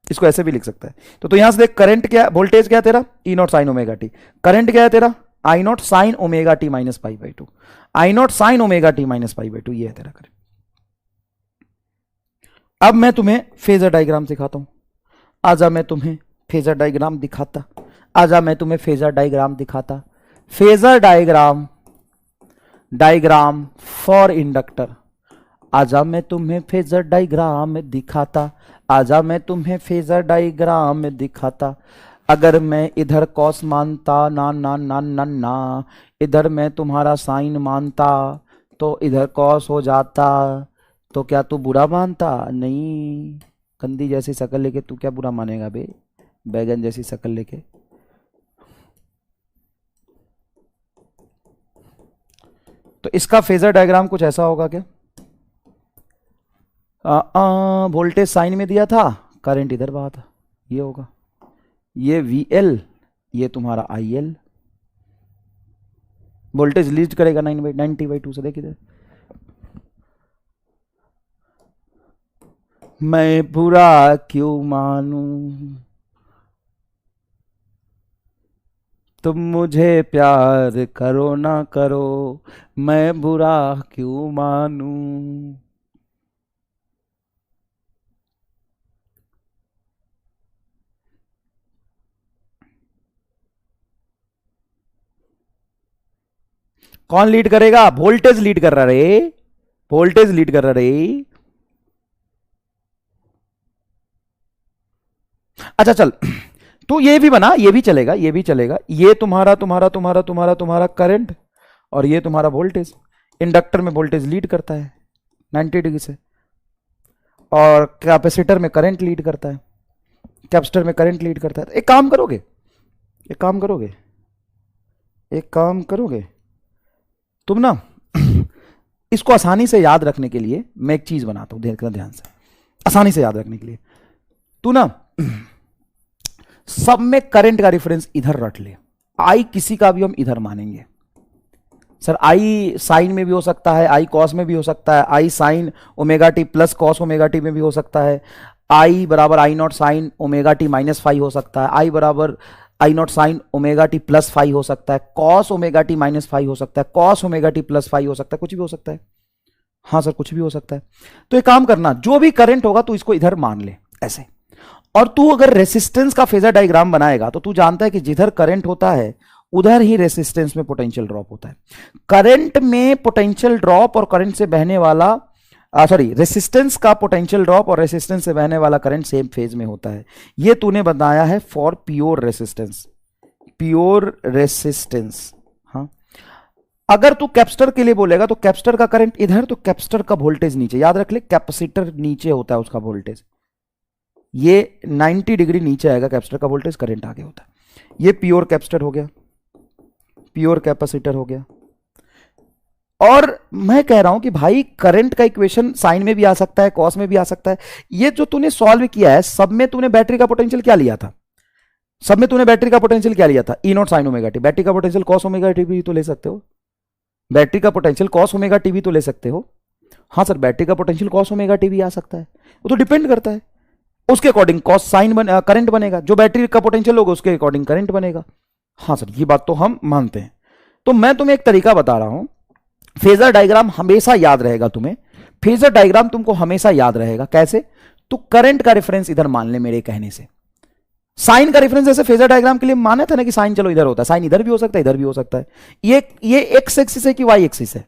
इसको ऐसे भी लिख सकता है। तो यहां से देख करंट क्या, वोल्टेज क्या है तेरा E naught sine omega T, current क्या है तेरा I naught sine omega T minus pi by 2, I naught sine omega T minus pi by 2, ये है तेरा करंट। अब मैं तुम्हें फेजर डायग्राम सिखाता हूं, आजा मैं तुम्हें फेजर डायग्राम दिखाता, आजा मैं तुम्हें फेजर डायग्राम दिखाता। Phasor diagram, diagram for inductor, आजा मैं तुम्हें फेजर डायग्राम दिखाता, आजा मैं तुम्हें फेजर डायग्राम दिखाता। अगर मैं इधर कॉस मानता ना ना ना ना ना, इधर मैं तुम्हारा साइन मानता तो इधर कॉस हो जाता, तो क्या तू बुरा मानता? नहीं, कंदी जैसी शक्ल लेके तू क्या बुरा मानेगा बे, बैगन जैसी शक्ल लेके। तो इसका फेजर डायग्राम कुछ ऐसा होगा क्या, वोल्टेज साइन में दिया था, करंट इधर बहा था, ये होगा, ये VL, ये तुम्हारा IL, वोल्टेज लीड करेगा 90/2 से। देख इधर, मैं बुरा क्यों मानूं, तुम मुझे प्यार करो ना करो, मैं बुरा क्यों मानूं। कौन लीड करेगा, वोल्टेज लीड कर रहा रे, वोल्टेज लीड कर रहा रे। अच्छा चल, तो ये भी बना, ये भी चलेगा, ये भी चलेगा, ये तुम्हारा तुम्हारा तुम्हारा तुम्हारा तुम्हारा करंट और ये तुम्हारा वोल्टेज। इंडक्टर में वोल्टेज लीड करता है 90 डिग्री से, और कैपेसिटर में करंट लीड करता है, कैपेसिटर में करंट लीड करता है। एक काम करोगे, एक काम करोगे, एक काम करोगे तुम ना, इसको आसानी से याद रखने के लिए मैं एक चीज बनाता हूं, देखना ध्यान से, आसानी से याद रखने के लिए तू ना सब में करंट का रेफरेंस इधर रख ले, आई किसी का भी हम इधर मानेंगे। सर आई साइन में भी हो सकता है, आई कॉस में भी हो सकता है, I sine omega T plus cos omega T में भी हो सकता है, आई बराबर I naught sine omega T minus five हो सकता है, आई बराबर I naught sine omega T plus five हो सकता है, cos omega T minus five हो सकता है, cos omega T plus five हो सकता है, कुछ भी हो सकता है। हाँ सर कुछ भी हो सकता है। तो एक काम करना, जो भी करंट होगा तू इसको इधर मान ले ऐसे, और तू अगर रेसिस्टेंस का फेजर डायग्राम बनाएगा तो तू जानता है कि जिधर करंट होता है उधर ही रेसिस्टेंस में पोटेंशियल ड्रॉप होता है। करंट में पोटेंशियल ड्रॉप और करंट से बहने वाला रेसिस्टेंस का पोटेंशियल ड्रॉप और रेसिस्टेंस से बहने वाला करंट सेम फेज में होता है। ये तूने बताया है for pure resistance, pure resistance. हाँ, अगर तू कैपेसिटर के लिए बोलेगा तो कैपेसिटर का करंट इधर, तो कैपेसिटर का वोल्टेज नीचे। याद रख ले, कैपेसिटर नीचे होता है उसका वोल्टेज, ये 90 डिग्री नीचे आएगा कैपेसिटर का वोल्टेज, करंट आगे होता है। ये प्योर कैपेसिटर हो गया, प्योर कैपेसिटर हो गया। और मैं कह रहा हूं कि भाई करंट का इक्वेशन साइन में भी आ सकता है, कॉस में भी आ सकता है। ये जो तूने सॉल्व किया है, सब में तूने बैटरी का पोटेंशियल क्या लिया था? सब में तूने बैटरी का पोटेंशियल क्या लिया था? E naught sine omega T. Battery का पोटेंशियल कॉस ओमेगा टी भी तो ले सकते हो। बैटरी का पोटेंशियल कॉस ओमेगा टी भी तो ले सकते हो। हाँ सर, बैटरी का पोटेंशियल कॉस ओमेगा टी भी आ सकता है, वो तो डिपेंड करता है उसके अकॉर्डिंग कॉस साइन करंट बनेगा, जो बैटरी का पोटेंशियल होगा उसके अकॉर्डिंग करंट बनेगा। हाँ सर, ये बात तो हम मानते हैं। तो मैं तुम्हें एक तरीका बता रहा हूं, फेजर डायग्राम हमेशा याद रहेगा तुम्हें। फेजर डायग्राम तुमको हमेशा याद रहेगा। कैसे? तो करंट का रेफरेंस इधर मान ले मेरे कहने से, साइन का रेफरेंस जैसे फेजर डायग्राम के लिए माना था ना कि साइन चलो इधर होता है, साइन इधर भी हो सकता है, इधर भी हो सकता है। ये एक्स एक्सिस है कि वाई एक्सिस है?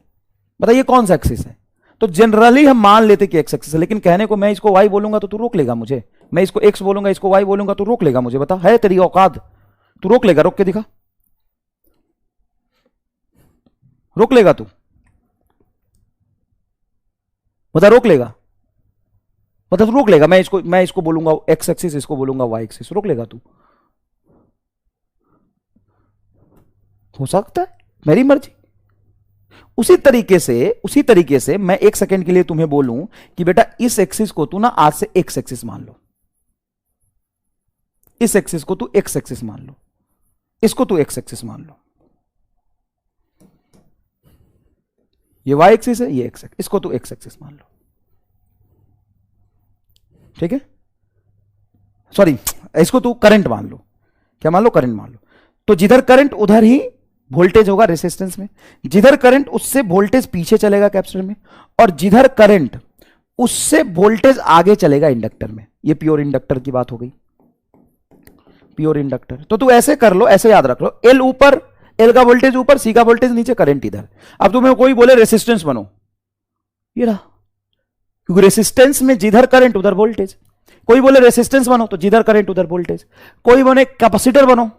बताइए कौन सा एक्सिस है? तो जनरली हम मान लेते कि एक्स एक्सिस है, लेकिन कहने को मैं इसको वाई बोलूंगा तो तू रोक लेगा मुझे, मैं इसको एक्स बोलूंगा, इसको वाई बोलूंगा तो रोक लेगा मुझे। बता, है तेरी औकात? तू रोक लेगा? रोक के दिखा, रोक लेगा तू? बता, रोक लेगा? बता, तू रोक लेगा? मैं इसको बोलूंगा एक्स एक्सिस, इसको बोलूंगा वाई एक्सिस, रोक लेगा तू? हो सकता है, मेरी मर्जी। उसी तरीके से मैं एक सेकंड के लिए तुम्हें बोलूं कि बेटा इस एक्सिस को तू ना आज से एक्स एक्सिस मान लो, इस एक्सिस को तू एक्स एक्सिस मान लो, इसको तू एक्स एक्सिस मान लो, ये वाई एक्सिस है, ये एक्स एक्सिस, इसको तू एक्स एक्सिस मान लो। ठीक है, सॉरी, इसको तू करंट मान लो। क्या मान लो? करंट मान लो। तो जिधर करंट उधर ही वोल्टेज होगा रेसिस्टेंस में, जिधर करंट उससे वोल्टेज पीछे चलेगा कैपेसिटर में, और जिधर करंट उससे वोल्टेज आगे चलेगा इंडक्टर में। ये प्योर इंडक्टर की बात हो गई, प्योर इंडक्टर। तो तू ऐसे कर लो, ऐसे याद रख लो, एल ऊपर, एल का वोल्टेज ऊपर, सी का वोल्टेज नीचे, करंट इधर। अब तुम्हें कोई बोले रेसिस्टेंस बनो, ये रहा, क्योंकि रेसिस्टेंस में जिधर करंट उधर वोल्टेज। कोई बोले रेसिस्टेंस बनो तो जिधर करंट उधर वोल्टेज। कोई बोले कैपेसिटर बनो,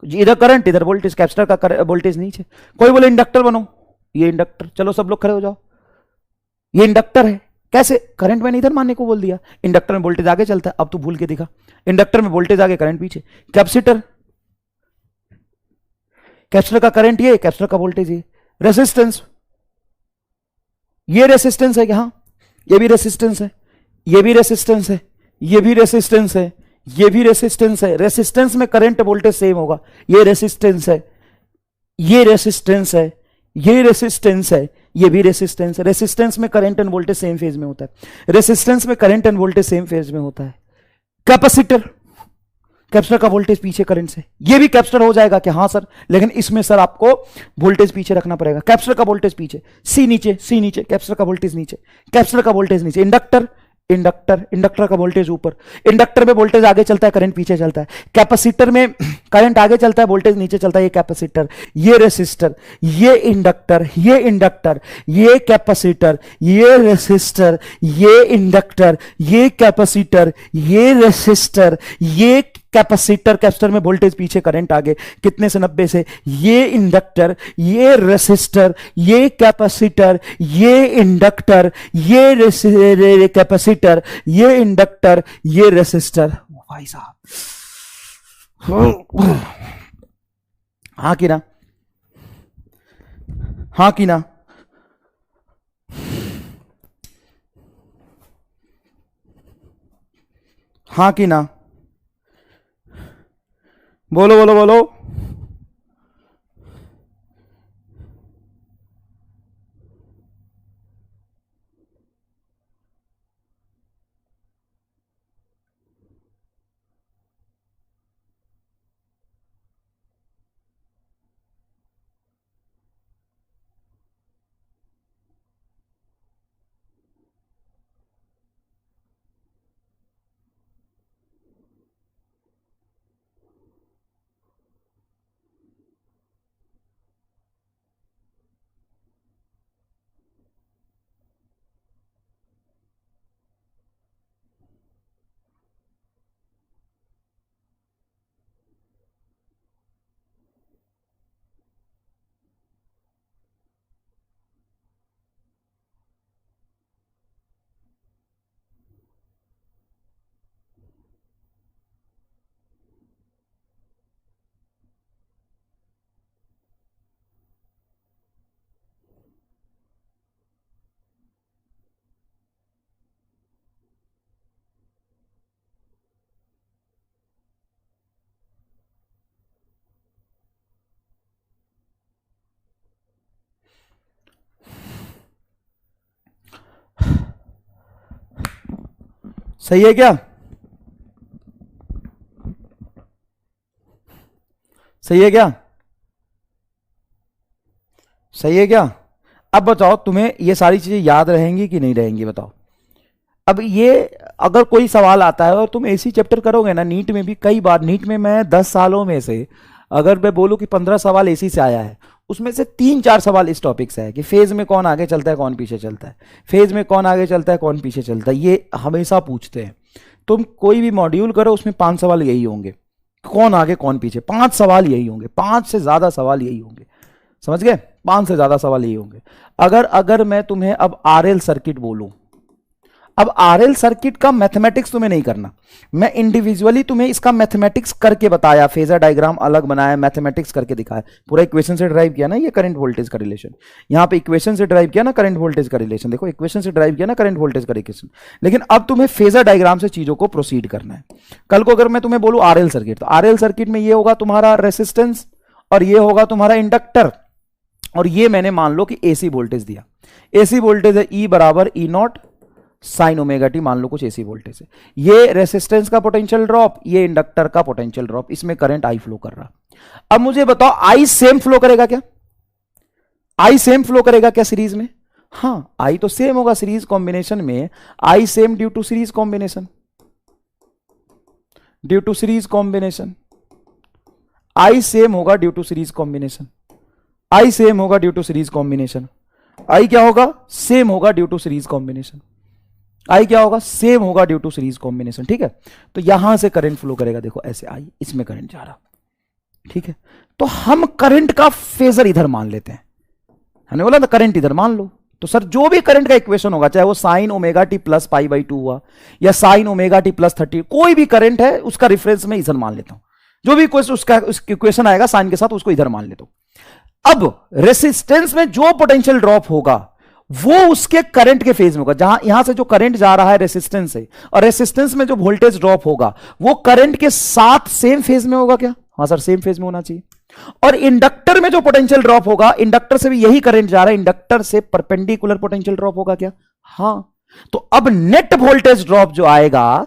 इधर करंट इधर वोल्टेज, कैपेसिटर का वोल्टेज नीचे। कोई बोले इंडक्टर बनो, ये इंडक्टर, चलो सब लोग खड़े हो जाओ, ये इंडक्टर है। कैसे? करंट मैंने इधर मानने को बोल दिया, इंडक्टर में वोल्टेज आगे चलता है। अब तू भूल के दिखा, इंडक्टर में वोल्टेज आगे करंट पीछे। कैपेसिटर, कैपेसिटर का करंट ये, कैपेसिटर का वोल्टेज ये। रेसिस्टेंस, ये रेसिस्टेंस है, यहां ये भी रेसिस्टेंस है, ये भी रेसिस्टेंस है, ये भी रेसिस्टेंस है, ये भी रेसिस्टेंस है। रेसिस्टेंस में करंट वोल्टेज सेम होगा। ये रेसिस्टेंस है, ये रेसिस्टेंस है, ये रेसिस्टेंस है, ये भी रेसिस्टेंस है। रेसिस्टेंस में current and voltage same phase में होता है, रेसिस्टेंस में current and voltage same phase में होता है। कैपेसिटर, कैपेसिटर का वोल्टेज पीछे करंट से, ये भी कैपेसिटर हो जाएगा कि हाँ सर, लेकिन इसमें सर आपको वोल्टेज पीछे रखना पड़ेगा। कैपेसिटर का वोल्टेज पीछे, सी नीचे, सी नीचे, कैपेसिटर का वोल्टेज नीचे, कैपेसिटर का वोल्टेज नीचे। इंडक्टर, इंडक्टर का वोल्टेज ऊपर, इंडक्टर में वोल्टेज आगे चलता है, करंट पीछे चलता है। कैपेसिटर में करंट आगे चलता है, वोल्टेज नीचे चलता है। ये कैपेसिटर, ये रेसिस्टर, ये इंडक्टर, ये इंडक्टर, ये कैपेसिटर, ये रेसिस्टर, ये इंडक्टर, ये कैपेसिटर, ये रेसिस्टर, ये कैपेसिटर, कैपेसिटर में वोल्टेज पीछे, करंट आगे, कितने से? 90 से। ये इंडक्टर, ये रेसिस्टर, ये कैपेसिटर, ये इंडक्टर, ये कैपेसिटर, ये इंडक्टर, ये रेसिस्टर। भाई साहब, हाँ कि ना? हाँ कि ना? हाँ कि ना? बोलो बोलो बोलो। सही है क्या? सही है क्या? सही है क्या? अब बताओ तुम्हें ये सारी चीजें याद रहेंगी कि नहीं रहेंगी, बताओ। अब ये अगर कोई सवाल आता है और तुम एसी चैप्टर करोगे ना, नीट में भी कई बार, नीट में मैं 10 सालों में से अगर मैं बोलूं कि 15 सवाल एसी से आया है, उसमें से 3-4 सवाल इस टॉपिक से है कि फेज में कौन आगे चलता है कौन पीछे चलता है, फेज में कौन आगे चलता है कौन पीछे चलता है, ये हमेशा पूछते हैं। तुम कोई भी मॉड्यूल करो उसमें 5 सवाल यही होंगे, कौन आगे कौन पीछे, 5 सवाल यही होंगे, 5 से ज्यादा सवाल यही होंगे, समझ गए? 5 से ज्यादा सवाल यही होंगे। अगर मैं तुम्हें अब आरएल सर्किट बोलूं, अब आरएल सर्किट का मैथमेटिक्स तुम्हें नहीं करना, मैं इंडिविजुअली तुम्हें इसका मैथमेटिक्स करके बताया, फेजर डायग्राम अलग बनाया, मैथमेटिक्स करके दिखाया, पूरा इक्वेशन से ड्राइव किया ना ये करंट वोल्टेज का रिलेशन, यहां पे इक्वेशन से ड्राइव किया ना करंट वोल्टेज का रिलेशन, देखो इक्वेशन से ड्राइव किया ना करंट वोल्टेज का रिलेशन। लेकिन अब तुम्हें फेजर डायग्राम से चीजों को प्रोसीड करना है। कल को अगर मैं तुम्हें बोलूं आरएल सर्किट, तो आरएल सर्किट में ये होगा तुम्हारा रेसिस्टेंस और ये होगा तुम्हारा इंडक्टर, और ये मैंने मान लो कि एसी वोल्टेज दिया, एसी वोल्टेज है ई बराबर E naught sine omega T, मान लो कुछ एसी वोल्टेज है, ये रेसिस्टेंस का पोटेंशियल ड्रॉप, ये इंडक्टर का पोटेंशियल ड्रॉप, इसमें करंट आई फ्लो कर रहा। अब मुझे बताओ आई सेम फ्लो करेगा क्या? आई सेम फ्लो करेगा क्या सीरीज में? हां, आई तो सेम होगा सीरीज कॉम्बिनेशन में, I same due to series combination, due to series combination, I same होगा due to series combination, I same होगा due to series combination, I क्या होगा? सेम होगा due to series combination, I क्या होगा? Same होगा due to series combination, ठीक है? तो यहां से करंट फ्लो करेगा, देखो ऐसे आई, इसमें करंट जा रहा, ठीक है? तो हम करंट का फेजर इधर मान लेते हैं, हमने बोला ना करंट इधर मान लो, तो सर जो भी करंट का इक्वेशन होगा, चाहे वो sign omega T plus pi by 2 हुआ या साइन ओमेगा टी प्लस 30, कोई भी करंट है उसका रिफरेंस में इधर मान लेता हूं, जो भी उसका इक्वेशन आएगा साइन के साथ उसको इधर मान लेता हूं। अब रेसिस्टेंस में जो पोटेंशियल ड्रॉप होगा वो उसके करंट के फेज में होगा, जहां यहां से जो करंट जा रहा है रेसिस्टेंस से, और रेसिस्टेंस में जो वोल्टेज ड्रॉप होगा वो करंट के साथ सेम फेज में होगा क्या? हां सर, सेम फेज में होना चाहिए। और इंडक्टर में जो पोटेंशियल ड्रॉप होगा, इंडक्टर से भी यही करंट जा रहा है, इंडक्टर से परपेंडिकुलर पोटेंशियल ड्रॉप होगा क्या? हां। तो अब नेट वोल्टेज ड्रॉप जो आएगा,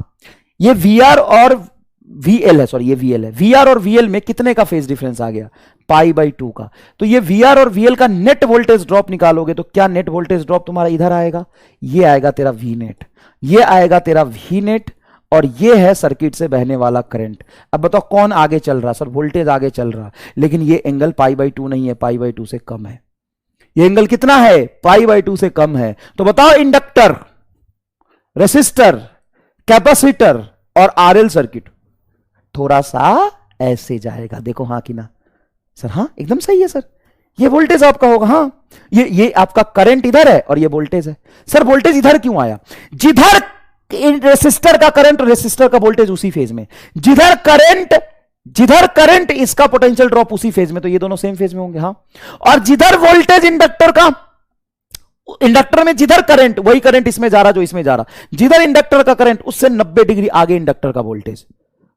ये वीआर और वीएल है, सॉरी ये वीएल है, वीआर और वीएल में कितने का फेज डिफरेंस आ गया? पाई बाई 2 का। तो ये वीआर और वीएल का नेट वोल्टेज ड्रॉप निकालोगे तो क्या नेट वोल्टेज ड्रॉप तुम्हारा इधर आएगा? ये आएगा तेरा वी नेट, ये आएगा तेरा वी नेट, और ये है सर्किट से बहने वाला करंट। अब बताओ कौन आगे चल रहा? सर वोल्टेज आगे चल रहा, लेकिन ये एंगल पाई बाई 2 नहीं है, पाई बाई 2 से कम है। ये एंगल कितना है? पाई बाई 2 से कम है। तो बताओ इंडक्टर, रेसिस्टर, कैपेसिटर और आरएल सर्किट थोड़ा सा ऐसे जाएगा, देखो हाँ कि ना? सर हाँ एकदम सही है सर, ये वोल्टेज आपका होगा, हाँ ये आपका करंट इधर है और ये वोल्टेज है। सर वोल्टेज इधर क्यों आया? जिधर रेसिस्टर का करंट और रेसिस्टर का वोल्टेज उसी फेज में, जिधर करंट इसका पोटेंशियल ड्रॉप उसी फेज में, तो ये दोनों सेम फेज में होंगे, हाँ। और जिधर वोल्टेज इंडक्टर का, इंडक्टर में जिधर करंट, वही करंट इसमें जा रहा जो इसमें जा रहा, जिधर इंडक्टर का करंट उससे 90 डिग्री आगे इंडक्टर का वोल्टेज।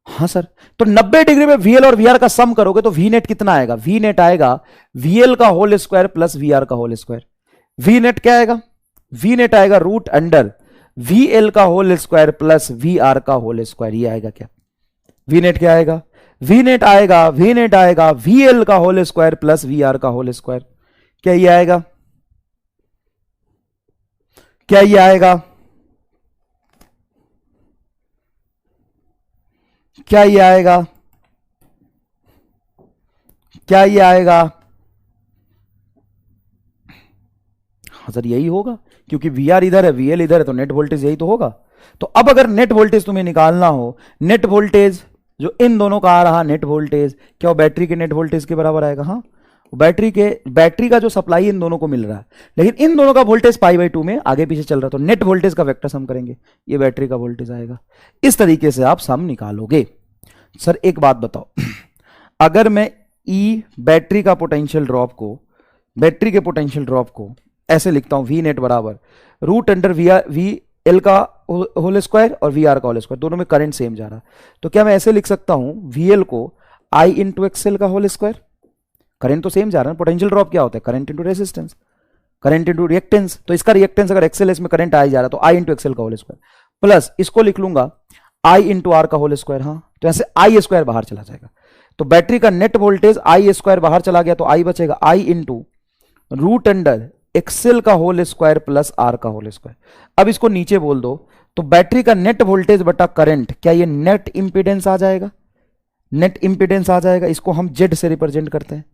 हाँ सर, तो 90 डिग्री में वीएल और वीआर का सम करोगे तो वी नेट कितना आएगा? वी नेट आएगा वीएल का होल स्क्वायर प्लस वीआर का होल स्क्वायर। वी नेट क्या आएगा? वी नेट आएगा रूट अंडर वीएल का होल स्क्वायर प्लस वीआर का होल स्क्वायर। ये आएगा क्या? वी नेट क्या आएगा? वी नेट आएगा वीएल का होल स्क्वायर प्लस वीआर का होल स्क्वायर। क्या ये आएगा? क्या ये आएगा? क्या ये आएगा? क्या ये आएगा? हाँ सर यही होगा, क्योंकि वीआर इधर है, वीएल इधर है, तो नेट वोल्टेज यही तो होगा। तो अब अगर नेट वोल्टेज तुम्हें निकालना हो, नेट वोल्टेज जो इन दोनों का आ रहा नेट वोल्टेज, क्या वो बैटरी के नेट वोल्टेज के बराबर आएगा? हाँ, बैटरी का जो सप्लाई इन दोनों को मिल रहा है, लेकिन इन दोनों का वोल्टेज पाई बाई 2 में आगे पीछे चल रहा है, तो नेट वोल्टेज का वेक्टर सम करेंगे, ये बैटरी का वोल्टेज आएगा। इस तरीके से आप सम निकालोगे। सर एक बात बताओ, अगर मैं ई बैटरी का पोटेंशियल ड्रॉप को, बैटरी के पोटेंशियल ड्रॉप को ऐसे लिखता हूं, वी नेट बराबर रूट अंडर वी एल का होल स्क्वायर और वी आर का होल स्क्वायर, दोनों में करंट सेम जा रहा, तो क्या मैं ऐसे लिख सकता हूं वी एल को आई इंटू एक्सएल का होल स्क्वायर? करंट तो सेम जा रहा है, पोटेंशियल ड्रॉप क्या होता है? Current into resistance, current into reactance, तो इसका रिएक्टेंस अगर एक्सएल इसमें करंट आ ही जा रहा है तो आई इंटू एक्सएल का होल स्क्वायर। प्लस इसको लिख लूंगा आई इंटू आर का होल स्क्वायर। हाँ, तो ऐसे आई स्क्वायर बाहर चला जाएगा, तो बैटरी का नेट वोल्टेज आई स्क्वायर बाहर चला गया, तो आई बचेगा आई इंटू रूट अंडर एक्सएल का होल स्क्वायर प्लस आर का होल स्क्वायर। अब इसको नीचे बोल दो, तो बैटरी का नेट वोल्टेज बटा करंट, क्या ये नेट इंपीडेंस आ जाएगा? नेट इंपीडेंस आ जाएगा। इसको हम जेड से रिप्रेजेंट करते हैं,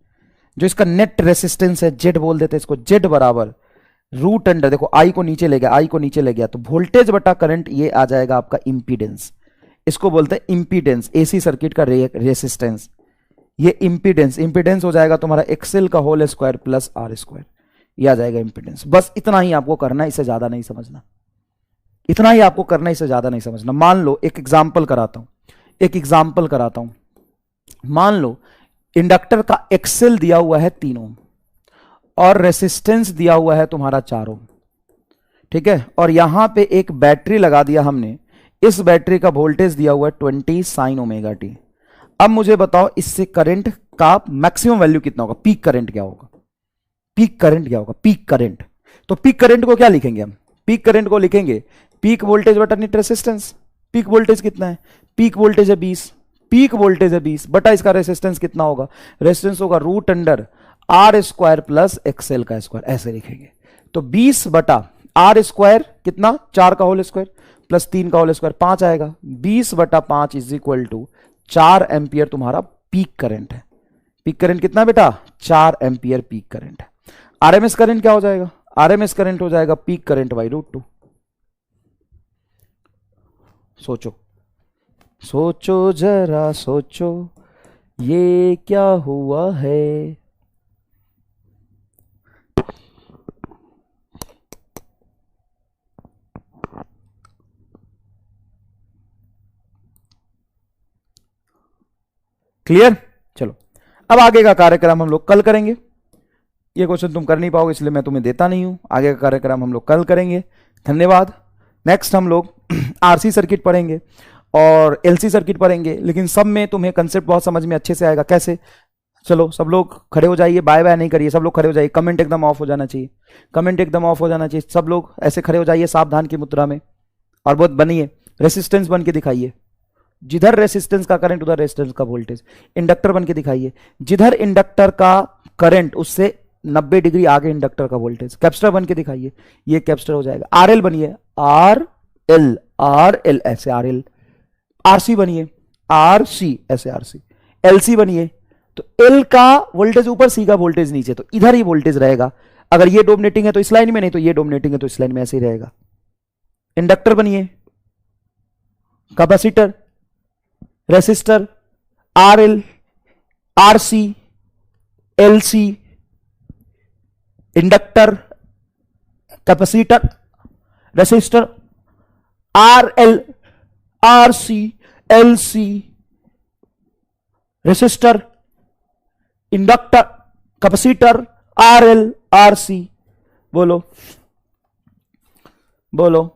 जो इसका नेट रेसिस्टेंस है जेड बोल देते हैं इसको। जेड बराबर रूट अंडर, देखो आई को नीचे ले गया, आई को नीचे ले गया, तो वोल्टेज बटा करंट ये आ जाएगा आपका इंपीडेंस। इसको बोलते हैं इंपीडेंस, एसी सर्किट का रेसिस्टेंस। ये इंपीडेंस, इंपीडेंस हो जाएगा तुम्हारा एक्सएल का whole square plus R square, ये आ जाएगा इंपीडेंस। बस इतना ही आपको करना है, इससे ज्यादा नहीं समझना। इतना ही आपको करना है, इससे ज्यादा नहीं समझना। मान लो एक एग्जाम्पल कराता हूं, एक एग्जाम्पल कराता हूं। मान लो इंडक्टर का एक्सएल दिया हुआ है 3 ओम और रेसिस्टेंस दिया हुआ है तुम्हारा 4 ओम, ठीक है, और यहां पे एक बैटरी लगा दिया हमने। इस बैटरी का वोल्टेज दिया हुआ है 20 साइन ओमेगा टी। अब मुझे बताओ इससे करंट का मैक्सिमम वैल्यू कितना होगा? पीक करंट क्या होगा? पीक करंट क्या होगा? Peak current. तो पीक करंट को क्या लिखेंगे हम? पीक करंट को लिखेंगे पीक वोल्टेज बटा नेट रेसिस्टेंस। पीक वोल्टेज कितना है? पीक वोल्टेज है 20, पीक वोल्टेज है 20 बटा इसका रेसिस्टेंस कितना होगा? रेसिस्टेंस होगा root under R square plus XL का स्क्वायर, ऐसे लिखेंगे। तो 20 बटा आर स्क्वायर कितना? 4 का होल स्क्वायर प्लस 3 का होल स्क्वायर, 5 आएगा। 20 बटा 5 इज इक्वल टू 4 एम्पियर तुम्हारा पीक करंट है। पीक करंट कितना बेटा? 4 एम्पियर पीक करंट है। आरएमएस करंट क्या हो जाएगा? आरएमएस करंट हो जाएगा पीक करंट बाई रूट 2। सोचो सोचो जरा सोचो, ये क्या हुआ है? क्लियर? चलो अब आगे का कार्यक्रम हम लोग कल करेंगे। ये क्वेश्चन तुम कर नहीं पाओगे इसलिए मैं तुम्हें देता नहीं हूं। आगे का कार्यक्रम हम लोग कल करेंगे। धन्यवाद। नेक्स्ट हम लोग आरसी सर्किट पढ़ेंगे और एलसी सर्किट पढ़ेंगे, लेकिन सब में तुम्हें कंसेप्ट बहुत समझ में अच्छे से आएगा। कैसे? चलो सब लोग खड़े हो जाइए, बाय बाय नहीं करिए, सब लोग खड़े हो जाइए। कमेंट एकदम ऑफ हो जाना चाहिए, कमेंट एकदम ऑफ हो जाना चाहिए। सब लोग ऐसे खड़े हो जाइए सावधान की मुद्रा में, और बहुत बनिए, रेसिस्टेंस बन के दिखाइए। जिधर रेसिस्टेंस का करंट उधर रेसिस्टेंस का वोल्टेज। इंडक्टर बन के दिखाइए, जिधर इंडक्टर का करंट उससे 90 डिग्री आगे इंडक्टर का वोल्टेज। कैपेसिटर बन के दिखाइए, ये कैपेसिटर हो जाएगा। आरएल बनिए, आर एल ऐसे आरएल। आरसी बनिए, आरसी ऐसे आरसी। एलसी बनिए, तो एल का वोल्टेज ऊपर, सी का वोल्टेज नीचे, तो इधर ही वोल्टेज रहेगा। अगर ये डोमिनेटिंग है तो इस लाइन में, नहीं तो ये डोमिनेटिंग है तो इस लाइन में, ऐसे ही रहेगा। इंडक्टर बनिए, capacitor, resistor, RL, RC, LC, inductor, capacitor, resistor, RL, RC, LC, resistor, inductor, capacitor, RL, RC. बोलो बोलो,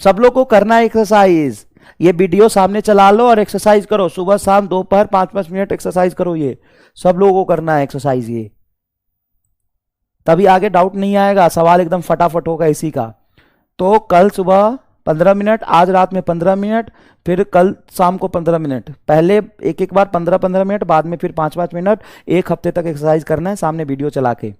सब लोग को करना है एक्सरसाइज। ये वीडियो सामने चला लो और एक्सरसाइज करो, सुबह शाम दोपहर 5-5 मिनट एक्सरसाइज करो। ये सब लोगों को करना है एक्सरसाइज, ये तभी आगे डाउट नहीं आएगा, सवाल एकदम फटाफट होगा इसी का। तो कल सुबह 15 मिनट, आज रात में 15 मिनट, फिर कल शाम को 15 मिनट। पहले एक एक बार 15-15 मिनट, बाद में फिर 5-5 मिनट। एक हफ्ते तक एक्सरसाइज करना है सामने वीडियो चला के।